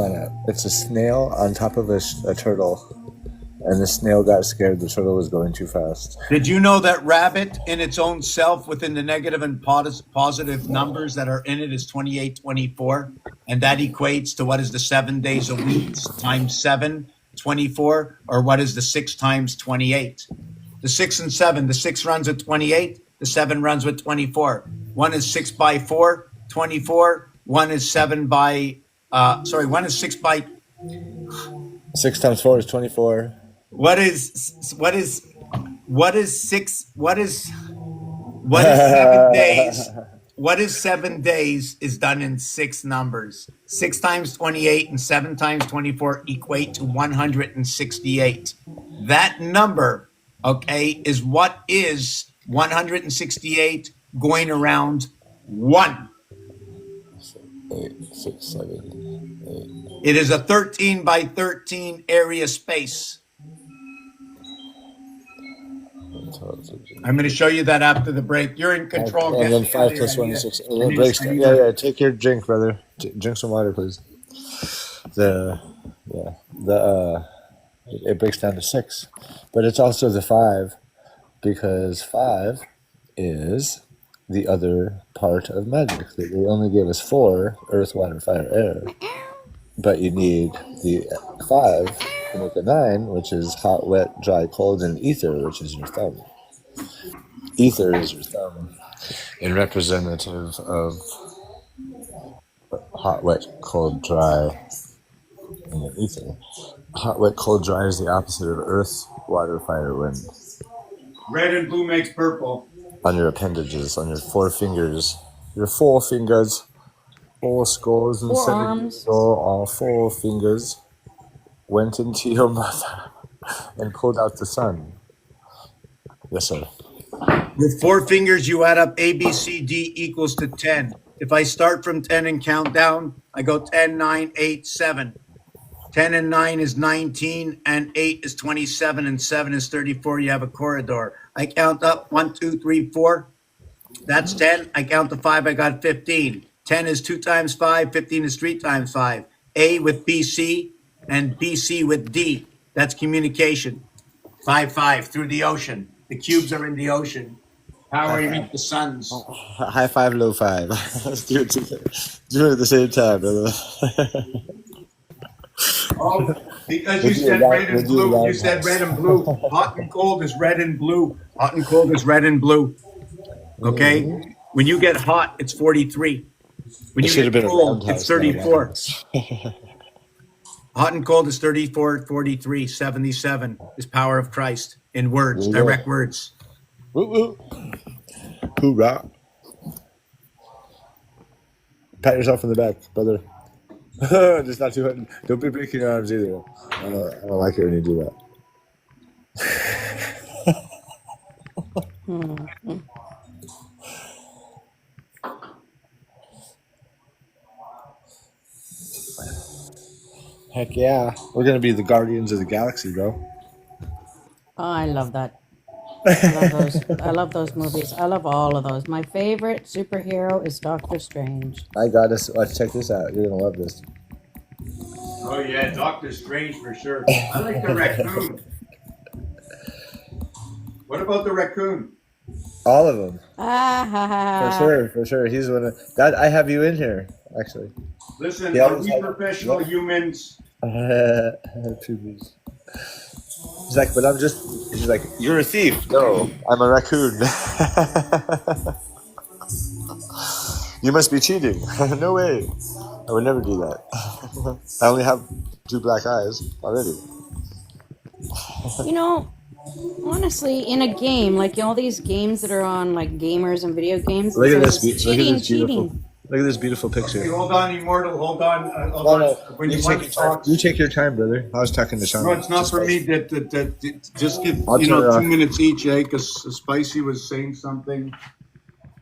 on top of a turtle, and the snail got scared. The turtle was going too fast. Did you know that rabbit in its own self, within the negative and positive numbers that are in it, is 28, 24, and that equates to what is the 7 days a week times 7, 24, or what is the 6 times 28? The 6 and 7. The 6 runs at 28. The 7 runs with 24. One is 6 by 4, 24. One is 7 by. One is 6 by. 6 times 4 is 24. What is 6? What is 7 days? What is 7 days is done in 6 numbers. 6 times 28 and 7 times 24 equate to 168. That number, okay, is what is 168 going around 1. 8, 6, 7, 8. It is a 13 by 13 area space. I'm going to show you that after the break. You're in control. And then 5 plus 1 is 6. It breaks down. Yeah. Take your drink, brother. Drink some water, please. It breaks down to 6, but it's also the 5, because 5 is the other part of magic. They only gave us 4: earth, water, fire, air. But you need the 5 to make a 9, which is hot, wet, dry, cold, and ether, which is your thumb. Ether is your thumb, and representative of hot, wet, cold, dry, and then ether. Hot, wet, cold, dry is the opposite of earth, water, fire, wind. Red and blue makes purple. On your appendages, on your 4 fingers. Your 4 fingers. 4 scores and 7 all 4 fingers went into your mother and pulled out the sun. Yes, sir. With 4 fingers, you add up A, B, C, D equals to 10. If I start from 10 and count down, I go 10, 9, 8, 7. 10 and 9 is 19, and 8 is 27, and 7 is 34. You have a corridor. I count up 1, 2, 3, 4. That's 10. I count to 5. I got 15. 10 is 2 times 5. 15 is 3 times 5. A with BC and BC with D. That's communication. 5, 5 through the ocean. The cubes are in the ocean. High Power you five. meet the suns. High five, low five. Let's do it together. Do it at the same time, brother. Oh, because We'll you do a said red we'll and do a blue. You said roundhouse. red and blue. Hot and cold is red and blue. Hot and cold is red and blue. Okay? When you get hot, it's 43. When It you should have get been a cold, it's roundhouse, not a 34. roundhouse. Hot and cold is 34, 43, 77 is power of Christ in words, There you go. direct words. Woo woo. Hoorah. Pat yourself on the back, brother. Just not too hard. Don't be breaking your arms either. I don't like it when you do that. Heck yeah. We're going to be the Guardians of the Galaxy, bro. Oh, I love that. I love those. I love those movies. I love all of those. My favorite superhero is Doctor Strange. I got us. Let's check this out. You're going to love this. Oh, yeah, Doctor Strange for sure. I like the raccoon. What about the raccoon? All of them. Ah ha ha. For sure. He's one of that. I have you in here, actually. Listen, He are always we had- professional Yep. humans? Tubies. He's like, but I'm just. He's like, you're a thief. No, I'm a raccoon. You must be cheating. No way. I would never do that. I only have 2 black eyes already. You know, honestly, in a game, like all these games that are on like gamers and video games, Look at it's this. always Look at this beautiful. cheating. Look at this beautiful picture. Okay, hold on, Immortal. Hold on. Hold No, on. no. When You you take want your to time. talk. You take your time, brother. I was talking to Sean. No, it's not for me. That just give I'll turn it 2 off. minutes each, eh? Because Spicy was saying something.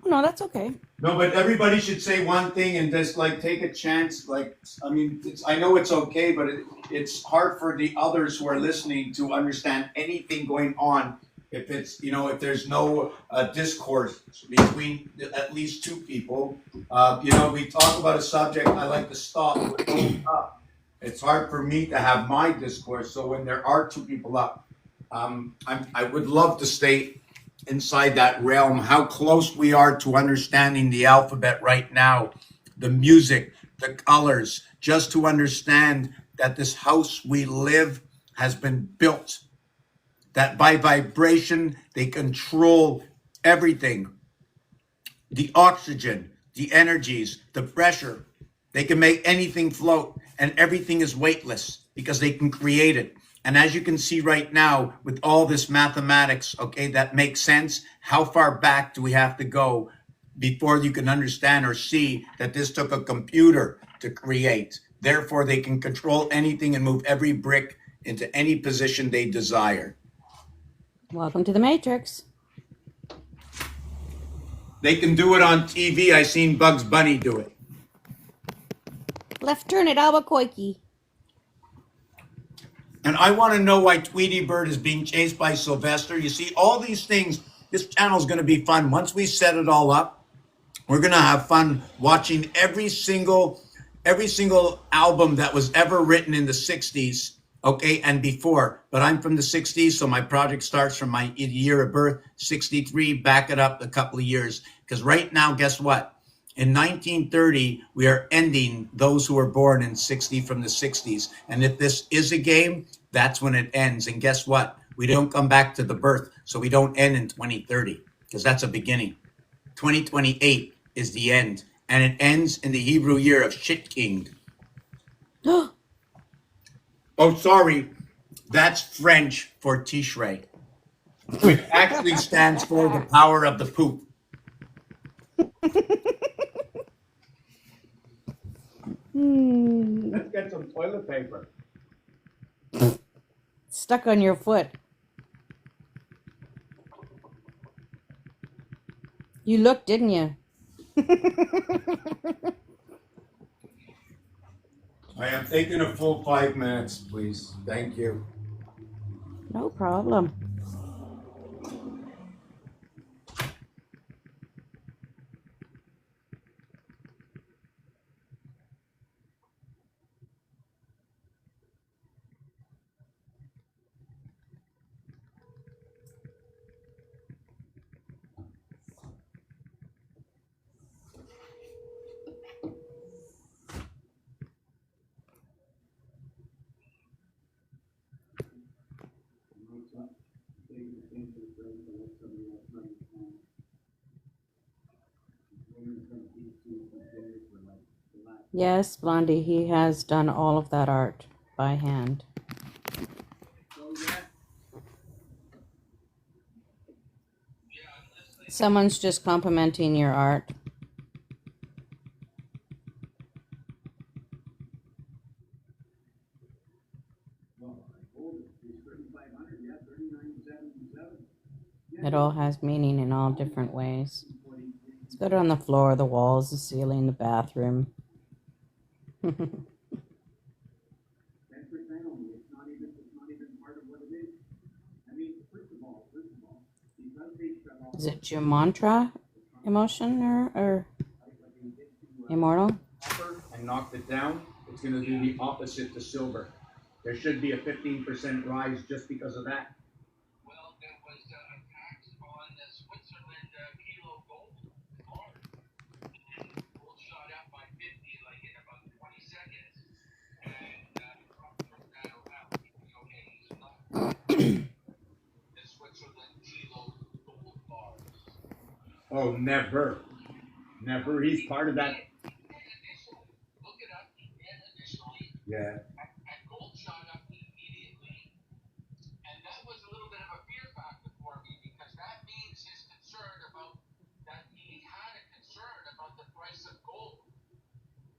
No, that's okay. No, but everybody should say one thing and just like take a chance. Like, I mean, I know it's okay, but it's hard for the others who are listening to understand anything going on if it's, if there's no discourse between at least 2 people. We talk about a subject, I like to stop. But don't stop. It's hard for me to have my discourse. So when there are 2 people up, I would love to stay inside that realm, how close we are to understanding the alphabet right now, the music, the colors, just to understand that this house we live has been built, that by vibration, they control everything, the oxygen, the energies, the pressure. They can make anything float, and everything is weightless because they can create it. And as you can see right now, with all this mathematics, okay, that makes sense. How far back do we have to go before you can understand or see that this took a computer to create? Therefore, they can control anything and move every brick into any position they desire. Welcome to the Matrix. They can do it on TV. I seen Bugs Bunny do it. Left turn at Albuquerque. And I want to know why Tweety Bird is being chased by Sylvester. You see, all these things, this channel is going to be fun. Once we set it all up, we're going to have fun watching every single album that was ever written in the 60s, okay, and before. But I'm from the 60s, so my project starts from my year of birth, 63, back it up a couple of years. Because right now, guess what? In 1930, we are ending those who were born in 60 from the 60s. And if this is a game, that's when it ends. And guess what? We don't come back to the birth, so we don't end in 2030, because that's a beginning. 2028 is the end, and it ends in the Hebrew year of Shit King. Oh, sorry. That's French for Tishrei, which actually stands for the power of the poop. Let's get some toilet paper. Stuck on your foot. You looked, didn't you? I am taking a full 5 minutes, please. Thank you. No problem. Yes, Blondie, he has done all of that art by hand. Someone's just complimenting your art. It all has meaning in all different ways. It's good on the floor, the walls, the ceiling, the bathroom. Is it Jumantra emotion or immortal? And knocked it down. It's going to do the opposite to silver. There should be a 15% rise just because of that. Well, there was a tax on the Switzerland kilo gold bar. And gold shot up by 50 like in about 20 seconds. And Trump turned that around. Okay, he's not the Switzerland kilo gold bars. Oh, never. Never. He's part of that. Initially, look it up. And initially, Yeah. and gold shot up immediately. And that was a little bit of a fear factor for me because that means his concern about that he had a concern about the price of gold.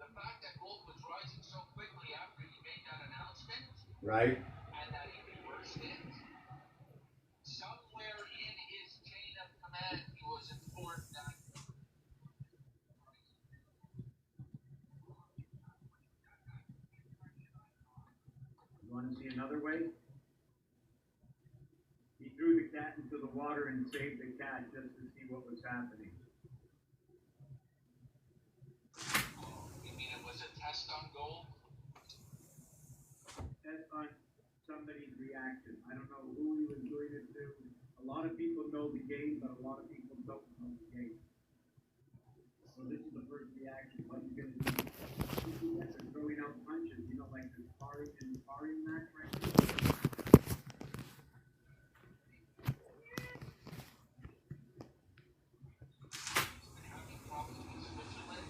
The fact that gold was rising so quickly after he made that announcement, Right. and that he reversed it, somewhere in his chain of command, he was informed that. You want to see another way? He threw the cat into the water and saved the cat just to see what was happening. You mean it was a test on gold? Test on somebody's reaction. I don't know who he was doing it to. A lot of people know the game, but a lot of people don't know the game. So this is the first reaction. What he's going to do? They're throwing out punches, like the sparring match right now. Having problems with Switzerland?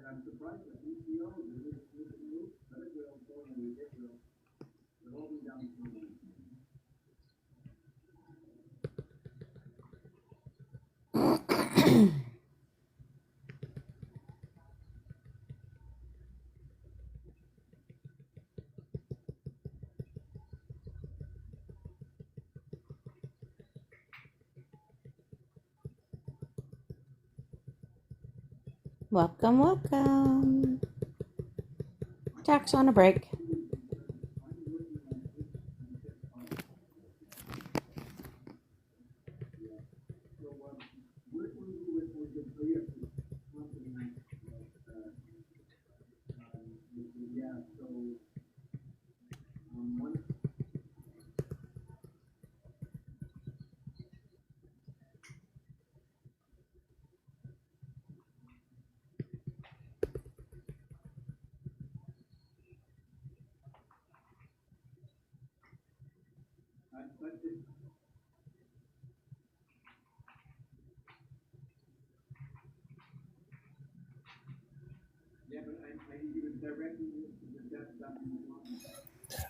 I'm surprised that ECO is move. Venezuela told me Israel. They're holding down the money. Welcome, welcome. Tax on a break.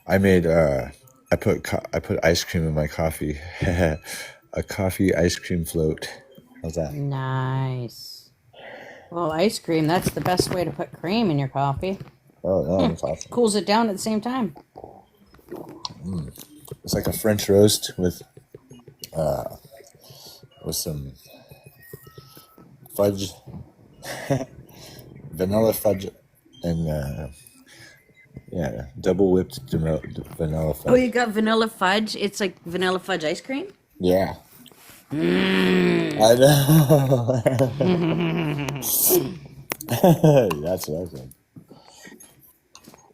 I made I put ice cream in my coffee. A coffee ice cream float. How's that? Nice. Well, ice cream, that's the best way to put cream in your coffee. Oh no, that's awesome. Cools it down at the same time. It's like a French roast with some fudge, vanilla fudge, and yeah, double whipped vanilla fudge. Oh, you got vanilla fudge? It's like vanilla fudge ice cream? Yeah. Mm. I know. That's what I said.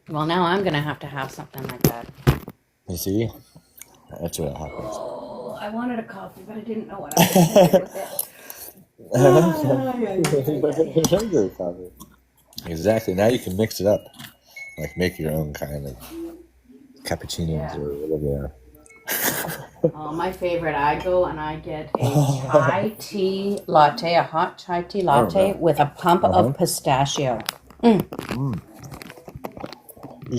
Well, now I'm going to have something like that. You see? That's what happens. Oh, I wanted a coffee, but I didn't know what I was going to do with it. Exactly. Now you can mix it up. Like make your own kind of cappuccinos or whatever they are. Oh, my favorite. I go and I get a chai tea latte, a hot chai tea latte with a pump of pistachio. You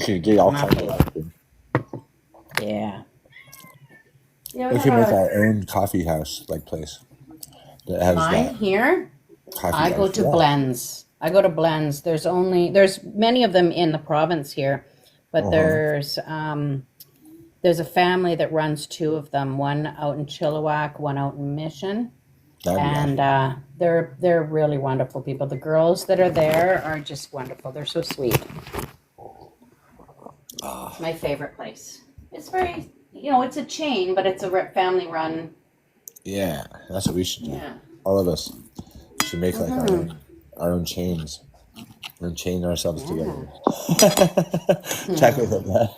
should get all kinds of ice cream. Yeah. We should make our own coffee house like place that has Mine that here, coffee I go house. to Yeah. Blends. I go to Blends. There's many of them in the province here, but there's a family that runs two of them. One out in Chilliwack, one out in Mission, That'd be awesome. and they're really wonderful people. The girls that are there are just wonderful. They're so sweet. It's my favorite place. It's very, it's a chain, but it's a family run. Yeah, that's what we should do. Yeah. All of us should make like our own chains and chain ourselves together. Check with him, man.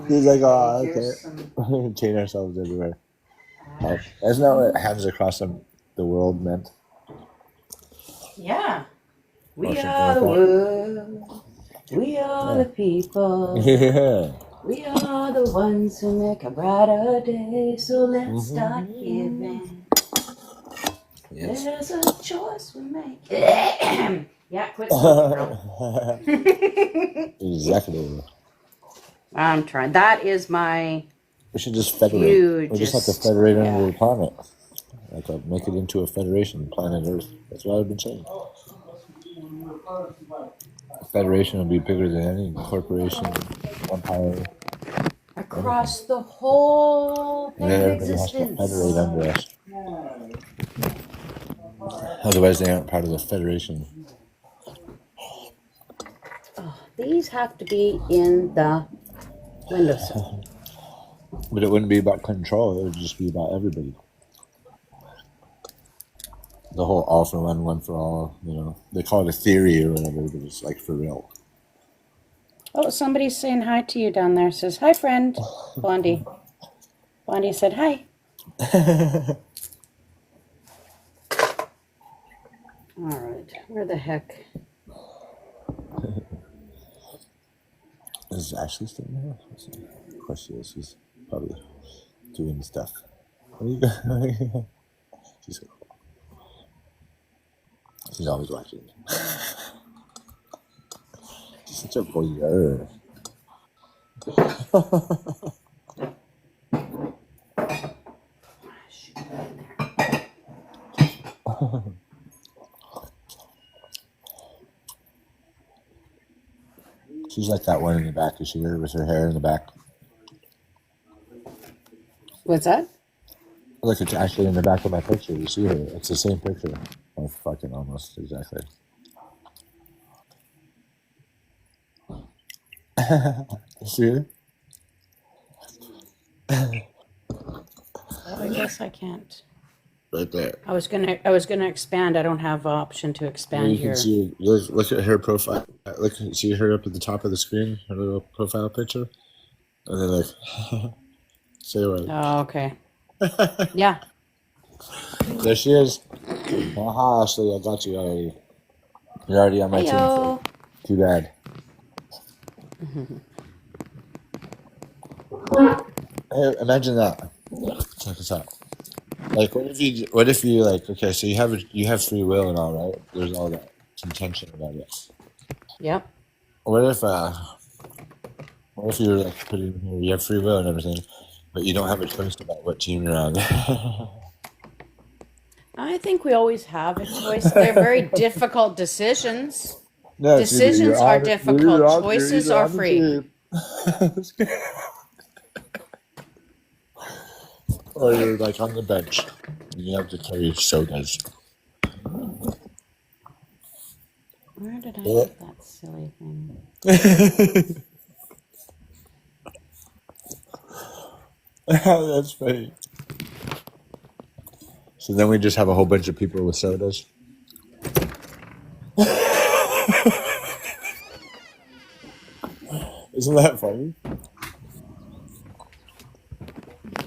He's like, oh, okay. Chain ourselves everywhere. Isn't that what hands across the world meant? Yeah. We something are the like world. We are the people. Yeah. We are the ones who make a brighter day. So let's start giving. Yes. There's a choice we make. Yeah, quit smoking, girl. Exactly. I'm trying. That is my We should just federate. We just have to hugest, federate yeah. under the planet. Like make it into a federation, planet Earth. That's what I've been saying. A federation will be bigger than any corporation, empire. across the whole And thing then of everybody has to existence. federate under us. Otherwise, they aren't part of the federation. These have to be in the windowsill. But it wouldn't be about control. It would just be about everybody. The whole all for one for all. They call it a theory or whatever, but it's like for real. Oh, somebody's saying hi to you down there. Says, hi, friend. Blondie. Blondie said, hi. All right. Where the heck? Is Ashley still there? Let's see. Of course she is. She's probably doing stuff. She's so cool. She's always watching. She's such a voyeur. She's like that one in the back. You see her with her hair in the back. What's that? Look, it's actually in the back of my picture. You see her. It's the same picture. Oh, fucking almost exactly. You see her? I guess I can't. Right there. I was gonna expand. I don't have option to expand You here. can see. Look at her profile. Look, see her up at the top of the screen. Her little profile picture, and then like, say what? Oh, okay. Yeah. There she is. Aha, Ashley, I got you already. You're already on my Heyo. team. Too bad. Imagine that. Check this out. Like, what if you like? Okay, so you have free will and all, right? There's all that contention about it. Yep. What if you're like put in here, you have free will and everything, but you don't have a choice about what team you're on? I think we always have a choice. They're very difficult decisions. No, it's either Decisions are difficult. you're Choices either are on the free. team, or you're like on the bench. You have to carry sodas. Where did I Yeah. put that silly thing? That's funny. So then we just have a whole bunch of people with sodas. Isn't that funny?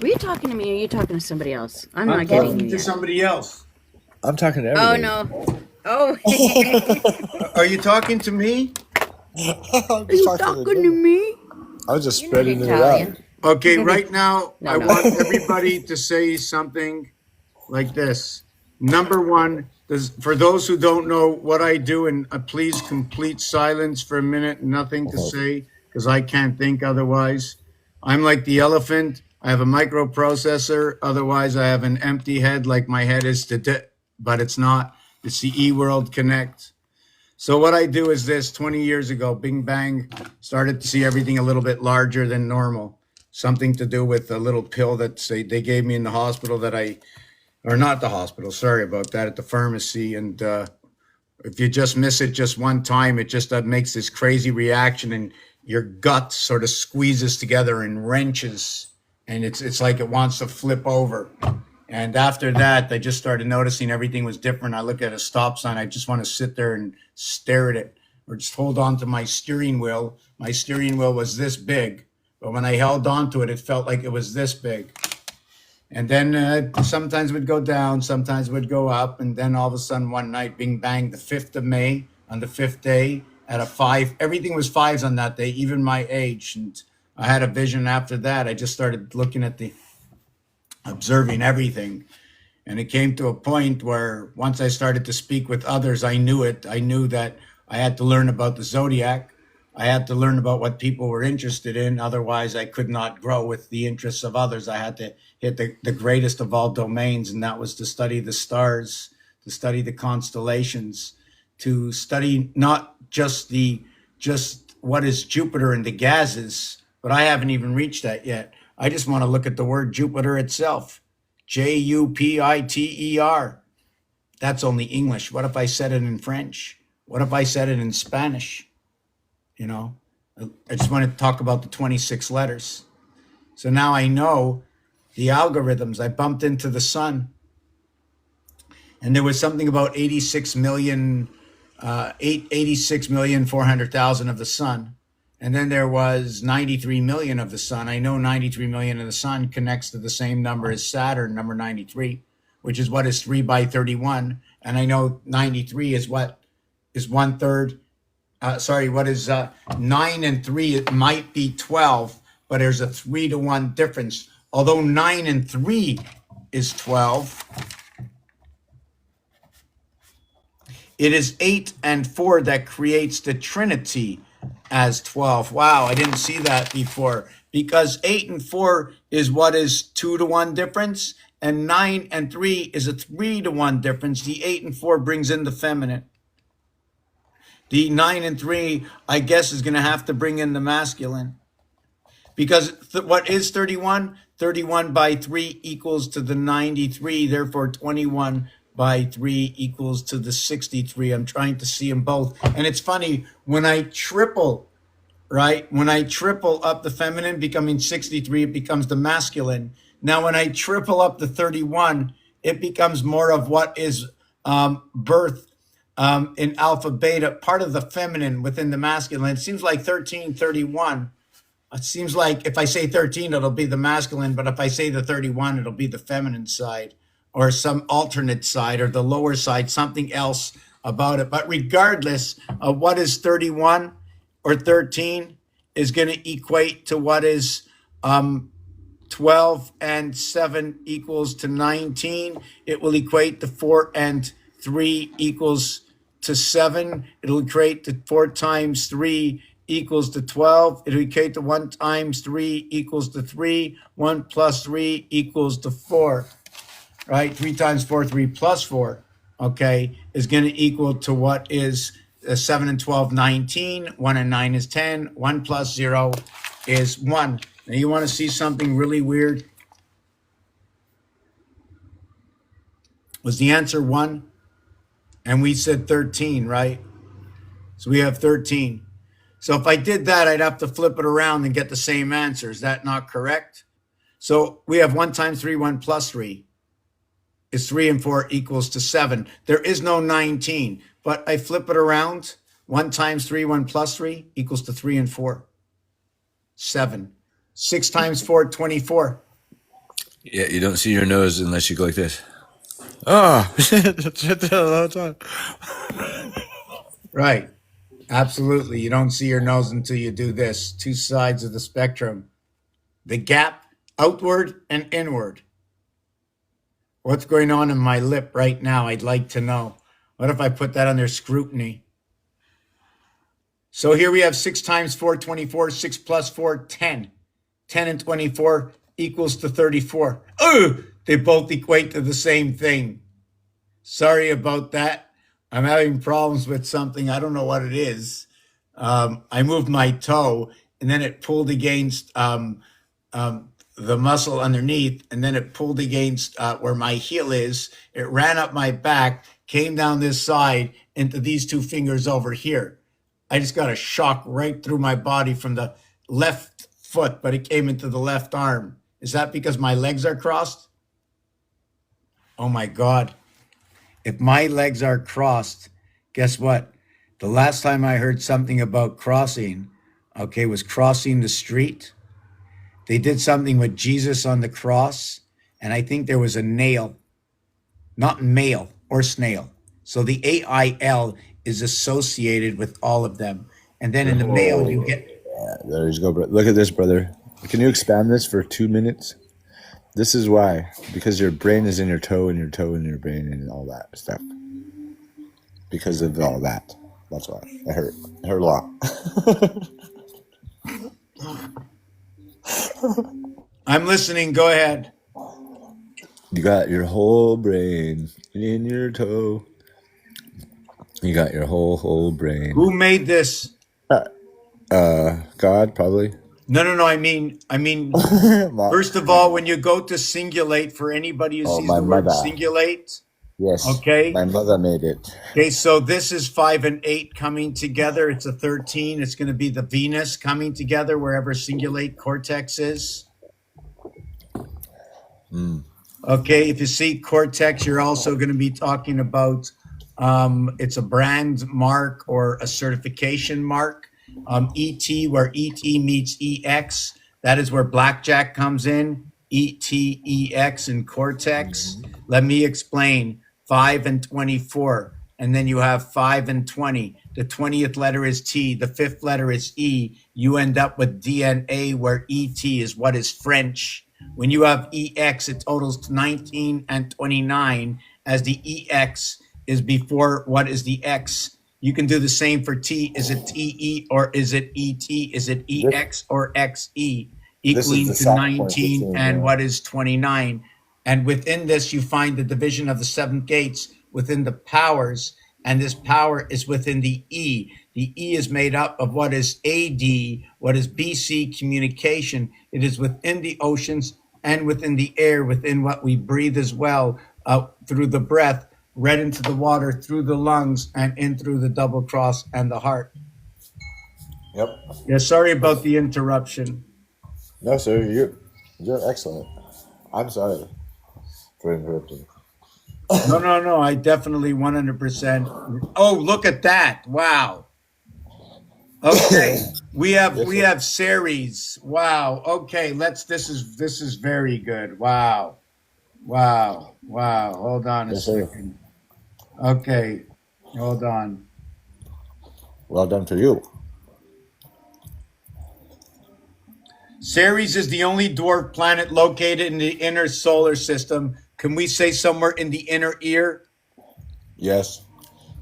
Were you talking to me or are you talking to somebody else? I'm I'm not getting talking you to yet. somebody else. I'm talking to Oh, everybody. no. Oh. Are you talking to me? I'm Are just you talking talking to me? I was just You're not spreading it out. Italian. Okay, right now, No, I no. want everybody to say something like this. Number one, for those who don't know what I do, and please complete silence for a minute, nothing to say, because I can't think otherwise. I'm like the elephant. I have a microprocessor. Otherwise, I have an empty head, like my head is today, but it's not. It's the eWorld Connect. So what I do is this: 20 years ago, Bing Bang started to see everything a little bit larger than normal. Something to do with a little pill that they gave me in the hospital that or not the hospital, sorry about that, at the pharmacy. And if you just miss it just one time, it just makes this crazy reaction and your gut sort of squeezes together and wrenches. And it's like it wants to flip over. And after that, I just started noticing everything was different. I look at a stop sign, I just want to sit there and stare at it or just hold on to my steering wheel. My steering wheel was this big, but when I held on to it, it felt like it was this big. And then sometimes would go down, sometimes would go up. And then all of a sudden one night, bing bang, the 5th of May, on the 5th day at a 5, everything was 5s on that day, even my age. And I had a vision after that. I just started looking at observing everything. And it came to a point where once I started to speak with others, I knew it. I knew that I had to learn about the zodiac. I had to learn about what people were interested in. Otherwise, I could not grow with the interests of others. I had to hit the greatest of all domains, and that was to study the stars, to study the constellations, to study not just what is Jupiter and the gases, but I haven't even reached that yet. I just want to look at the word Jupiter itself. Jupiter. That's only English. What if I said it in French? What if I said it in Spanish? You know, I just want to talk about the 26 letters. So now I know the algorithms. I bumped into the sun, and there was something about 86,400,000 of the sun. And then there was 93 million of the sun. I know 93 million of the sun connects to the same number as Saturn, number 93, which is what is 3 by 31. And I know 93 is what is 1/3. What is 9 and 3? It might be 12, but there's a 3-to-1 difference. Although 9 and 3 is 12, it is 8 and 4 that creates the Trinity as 12. Wow, I didn't see that before. Because 8 and 4 is what is 2-to-1 difference, and 9 and 3 is a 3-to-1 difference. The 8 and 4 brings in the feminine. The 9 and 3, I guess, is going to have to bring in the masculine. Because what is 31? 31 by 3 equals to the 93. Therefore, 21 by 3 equals to the 63. I'm trying to see them both. And it's funny, when I triple, right? When I triple up the feminine, becoming 63, it becomes the masculine. Now, when I triple up the 31, it becomes more of what is birth in alpha beta, part of the feminine within the masculine. It seems like 1331. It seems like if I say 13, it'll be the masculine, but if I say the 31, it'll be the feminine side or some alternate side or the lower side, something else about it. But regardless of what is 31 or 13 is going to equate to what is 12 and 7 equals to 19. It will equate to 4 and 3 equals to 7. It'll equate to 4 times 3 equals to 12. It'll equate to 1 times 3 equals to 3. 1 plus 3 equals to 4. Right? 3 times 4, 3 plus 4, okay, is going to equal to what is 7 and 12, 19. 1 and 9 is 10. 1 plus 0 is 1. Now, you want to see something really weird? Was the answer 1? And we said 13, right? So we have 13. So if I did that, I'd have to flip it around and get the same answer. Is that not correct? So we have 1 times 3, 1 plus 3 is 3 and 4 equals to 7. There is no 19, but I flip it around. 1 times 3, 1 plus 3 equals to 3 and 4. 7. 6 times 4, 24. Yeah, you don't see your nose unless you go like this. Oh, shit, all the time. Right. Absolutely. You don't see your nose until you do this. Two sides of the spectrum. The gap, outward and inward. What's going on in my lip right now? I'd like to know. What if I put that under scrutiny? So here we have 6 times 4, 24. 6 plus 4, 10. 10 and 24 equals to 34. Oh, they both equate to the same thing. Sorry about that. I'm having problems with something. I don't know what it is. I moved my toe, and then it pulled against the muscle underneath, and then it pulled against where my heel is. It ran up my back, came down this side into these 2 fingers over here. I just got a shock right through my body from the left foot, but it came into the left arm. Is that because my legs are crossed? Oh my God. If my legs are crossed, guess what? The last time I heard something about crossing, okay, was crossing the street. They did something with Jesus on the cross, and I think there was a nail, not male or snail. So the AIL is associated with all of them. And then in the male, you get. Yeah, there you go, bro. Look at this, brother. Can you expand this for 2 minutes? This is why. Because your brain is in your toe and your toe in your brain and all that stuff. Because of all that. That's why. It hurt. It hurt a lot. I'm listening. Go ahead. You got your whole brain in your toe. You got your whole brain. Who made this? God, probably. No. I mean, first of all, when you go to singulate, for anybody who sees my the word mother. singulate, Yes. okay. My mother made it. Okay, so this is 5 and 8 coming together. It's a 13. It's going to be the Venus coming together wherever singulate cortex is. Okay, if you see cortex, you're also going to be talking about it's a brand mark or a certification mark. ET, where ET meets EX, that is where blackjack comes in. ETEX and cortex. Let me explain. 5 and 24, and then you have 5 and 20. The 20th letter is T, the 5th letter is E. You end up with DNA, where ET is what is French. When you have EX, it totals to 19 and 29, as the EX is before what is the X. You can do the same for T. Is it TE or is it ET? Is it EX or XE? Equaling to 19 and what is 29. And within this, you find the division of the 7 gates within the powers, and this power is within the E. The E is made up of what is AD, what is BC, communication. It is within the oceans and within the air, within what we breathe as well, through the breath, right into the water, through the lungs, and in through the double cross and the heart. Yep. Yeah, sorry about the interruption. No, sir, you're excellent. I'm sorry for interrupting. No. I definitely 100%. Oh, look at that! Wow. Okay, we have Ceres. Wow. Okay, This is very good. Wow. Hold on a second. Okay, hold on. Well done for you. Ceres is the only dwarf planet located in the inner solar system. Can we say somewhere in the inner ear? Yes,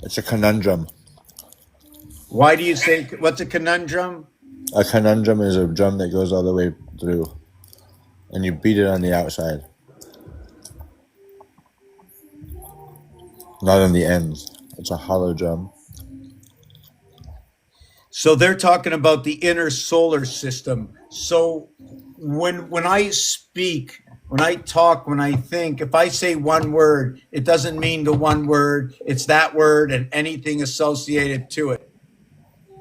it's a conundrum. Why do you say what's a conundrum? A conundrum is a drum that goes all the way through, and you beat it on the outside, not on the ends. It's a hollow drum. So they're talking about the inner solar system. So when I speak, when I talk, when I think, if I say one word, it doesn't mean the one word. It's that word and anything associated to it.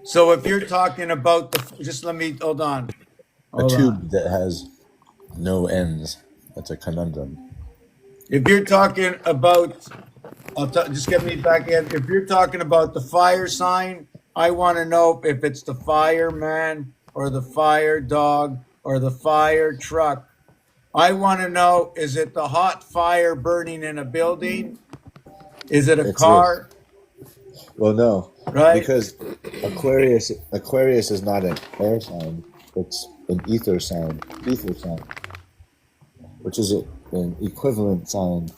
So if you're talking about just let me hold on. A Hold on. tube that has no ends. That's a conundrum. If you're talking about just get me back in. If you're talking about the fire sign, I want to know if it's the fireman or the fire dog or the fire truck. I want to know, is it the hot fire burning in a building? Is it a It's this. car? Well, no, Right? because Aquarius is not an air sign. It's an ether sign. Ether sign, which is an equivalent sign.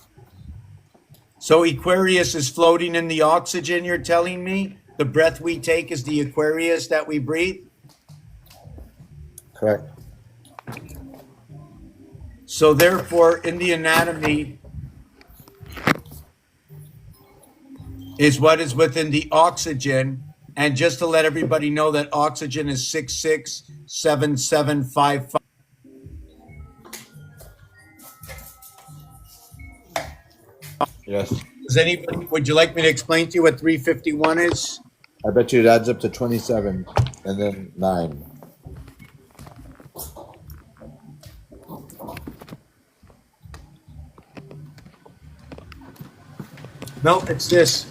So Aquarius is floating in the oxygen, you're telling me? The breath we take is the Aquarius that we breathe? Correct. So therefore, in the anatomy is what is within the oxygen. And just to let everybody know that oxygen is 667755. Yes. Does anybody, would you like me to explain to you what 351 is? I bet you it adds up to 27 and then 9. No, it's this.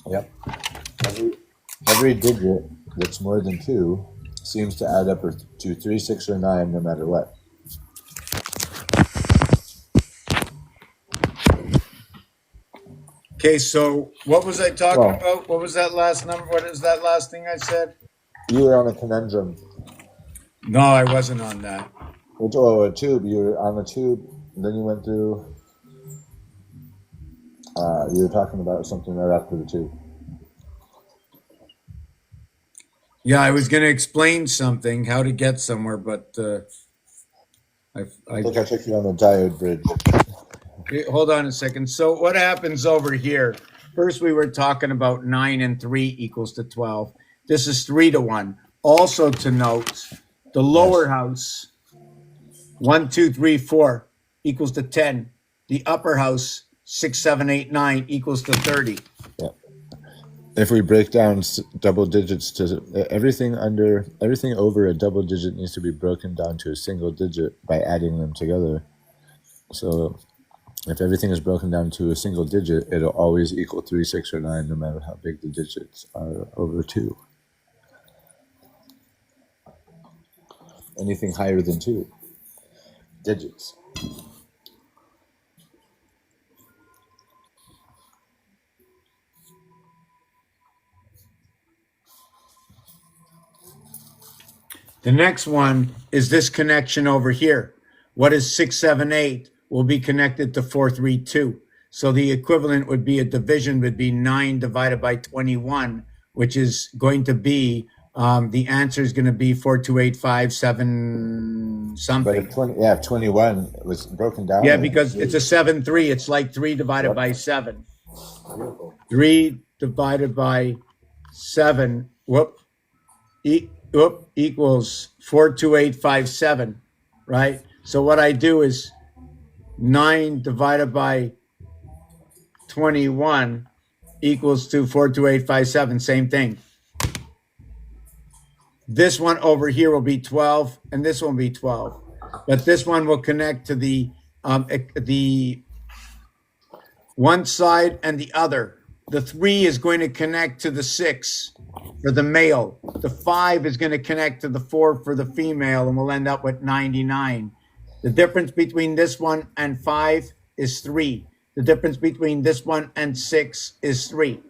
Yep. Every digit that's more than 2 seems to add up to 3, 6, or 9 no matter what. Okay, so what was I talking Well, about? What was that last number? What is that last thing I said? you were on a conundrum. No, I wasn't on that. Oh, a tube. You were on a tube, and then you went through. You were talking about something right after the tube. Yeah, I was going to explain something, how to get somewhere, but I think I took you on the diode bridge. hold on a second. So what happens over here? First, we were talking about 9 and 3 equals to 12. This is 3 to 1. Also to note, the lower Yes. house, 1, 2, 3, 4 equals to 10. The upper house, 6, 7, 8, 9 equals to 30. Yeah. If we break down double digits to everything over a double digit needs to be broken down to a single digit by adding them together. So if everything is broken down to a single digit, it'll always equal 3, 6, or 9, no matter how big the digits are over 2. Anything higher than 2 digits. The next one is this connection over here. What is 678 will be connected to 432. So the equivalent would be a division would be 9 divided by 21, which is going to be, the answer is going to be 42857 But something. if 21 was broken down. Yeah, because it's a 7-3. It's like 3 divided by 7. Beautiful. 3 divided by 7. Equals 42857, right? So what I do is 9 divided by 21 equals to 42857, same thing. This one over here will be 12, and this one will be 12. But this one will connect to the one side and the other. The 3 is going to connect to the 6 for the male. The 5 is going to connect to the 4 for the female, and we'll end up with 99. The difference between this one and 5 is 3. The difference between this one and 6 is 3.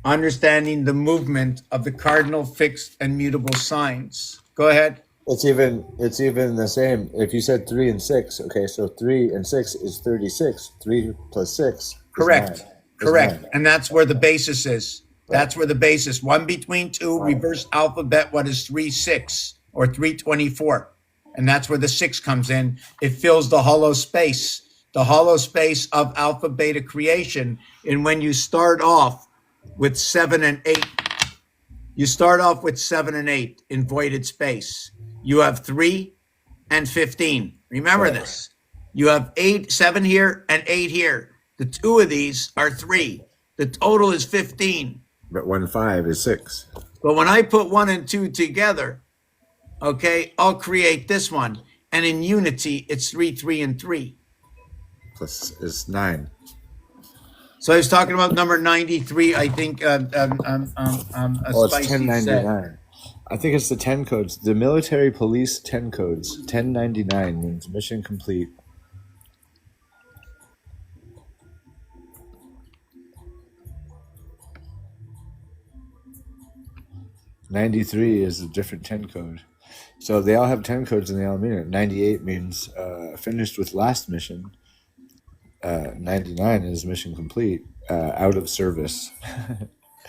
Understanding the movement of the cardinal, fixed, and mutable signs. Go ahead. It's even the same. If you said 3 and 6, okay, so 3 and 6 is 36. 3 plus 6 is 9. Correct. Correct. 9. And that's where the basis is. Right. That's where the basis. 1 between 2, reverse alphabet, what is 3, 6, or 324? And that's where the 6 comes in. It fills the hollow space of alpha beta creation. And when you start off with 7 and 8, you start off with 7 and 8 in voided space. You have 3 and 15. Remember this. You have 7 here and 8 here. The 2 of these are 3. The total is 15. But 1 5 is 6. But when I put 1 and 2 together, okay, I'll create this one. And in unity, it's 3, 3, and 3. Plus is 9. So I was talking about number 93, I think. It's Spicy 1099. said. I think it's the 10 codes. The military police 10 codes. 1099 means mission complete. '93 is a different 10 code. So they all have 10 codes and they all mean it. 98 means finished with last mission. 99 is mission complete. Out of service.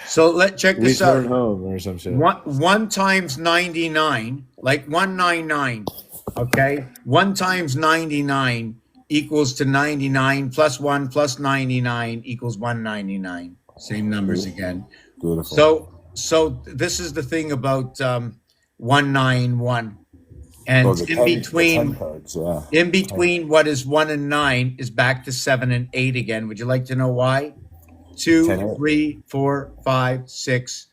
So let's check this out. Return home or some shit. 1 times 99, like 199, okay? 1 times 99 equals to 99 plus 1 plus 99 equals 199. Same numbers again. Beautiful. So this is the thing about 191. And in between codes, yeah. in between what is 1 and 9 is back to 7 and 8 again. Would you like to know why? 2, 3, 4, 5, 6,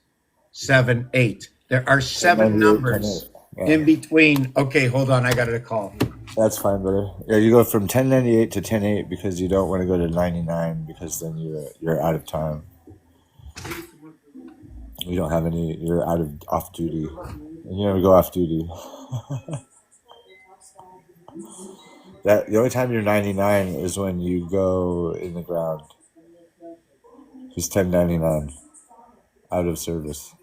7, 8. There are 7 numbers in between. Okay, hold on. I got a call. That's fine, brother. Yeah, you go from 1098 to 108 because you don't want to go to 99 because then you're out of time. You don't have any. You're out of off duty. You never go off duty. The only time you're 99 is when you go in the ground. He's 1099, out of service.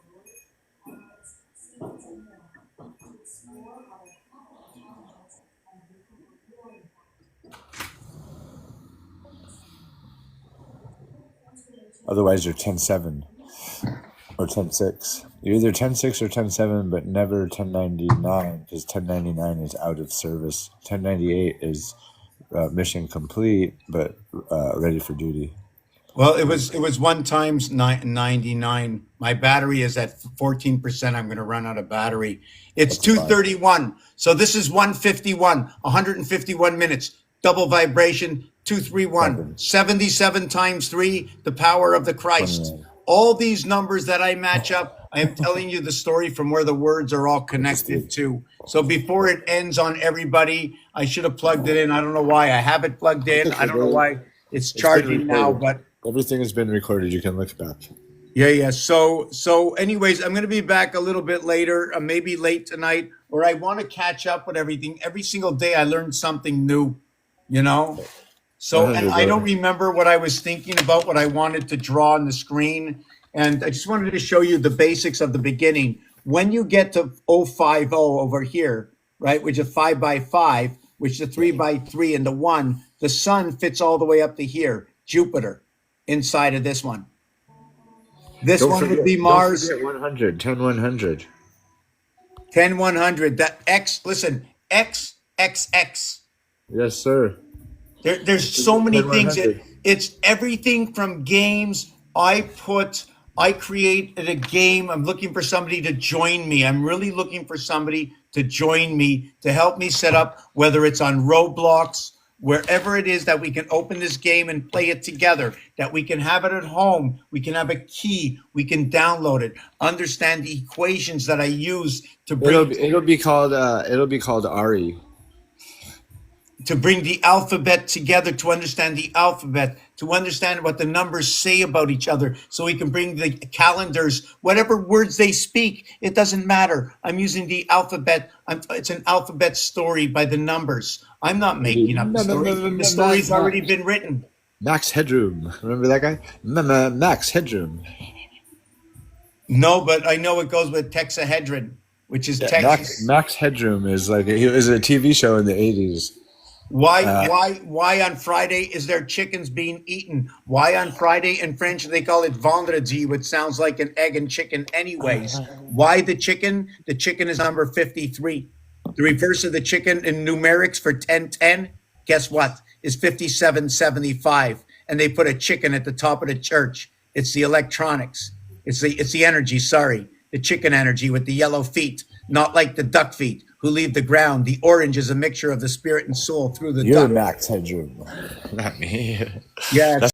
Otherwise, you're 10-7 or 10-6. You're either 10-6 or 10-7, but never 1099 because 1099 is out of service. 1098 is mission complete, but ready for duty. Well, it was 1 times 99. My battery is at 14%. I'm going to run out of battery. It's 231. So this is 151, 151 minutes. Double vibration, 231. 77 times 3, the power of the Christ. 29. All these numbers that I match up, I am telling you the story from where the words are all connected to. So before it ends on everybody, I should have plugged it in. I don't know why I have it plugged in. I don't know why it's charging now, but everything has been recorded. You can look back. Yeah. So anyways, I'm going to be back a little bit later, maybe late tonight, or I want to catch up with everything. Every single day I learn something new, you know? So, and I don't remember what I was thinking about, what I wanted to draw on the screen. And I just wanted to show you the basics of the beginning. When you get to 050 over here, right, which is 5 by 5, which is 3 by 3 and the 1, the sun fits all the way up to here, Jupiter, inside of this one. This one would be Mars. Don't forget 100, 10-100. 10-100. That X, listen, XXX. Yes, sir. There's so many things. 10-100. It's everything from games. I created a game. I'm looking for somebody to join me. I'm really looking for somebody to join me, to help me set up, whether it's on Roblox, wherever it is that we can open this game and play it together, that we can have it at home. We can have a key. We can download it, understand the equations that I use to bring. It'll be called Ari. to bring the alphabet together, to understand the alphabet, to understand what the numbers say about each other, so we can bring the calendars, whatever words they speak, it doesn't matter. I'm using the alphabet. It's an alphabet story by the numbers. I'm not making up the story. The story's already been written. Max Headroom. Remember that guy? Max Headroom. No, but I know it goes with Texahedron, which is Texas. Max Headroom is like it was a TV show in the 80s. Why on Friday is there chickens being eaten? Why on Friday in French they call it vendredi, which sounds like an egg and chicken anyways? Why the chicken? The chicken is number 53. The reverse of the chicken in numerics for 1010, guess what? Is 5775. And they put a chicken at the top of the church. It's the electronics. It's the energy, sorry. The chicken energy with the yellow feet, not like the duck feet who leave the ground. The orange is a mixture of the spirit and soul through the You're duck. Max Headroom, not me. Yeah,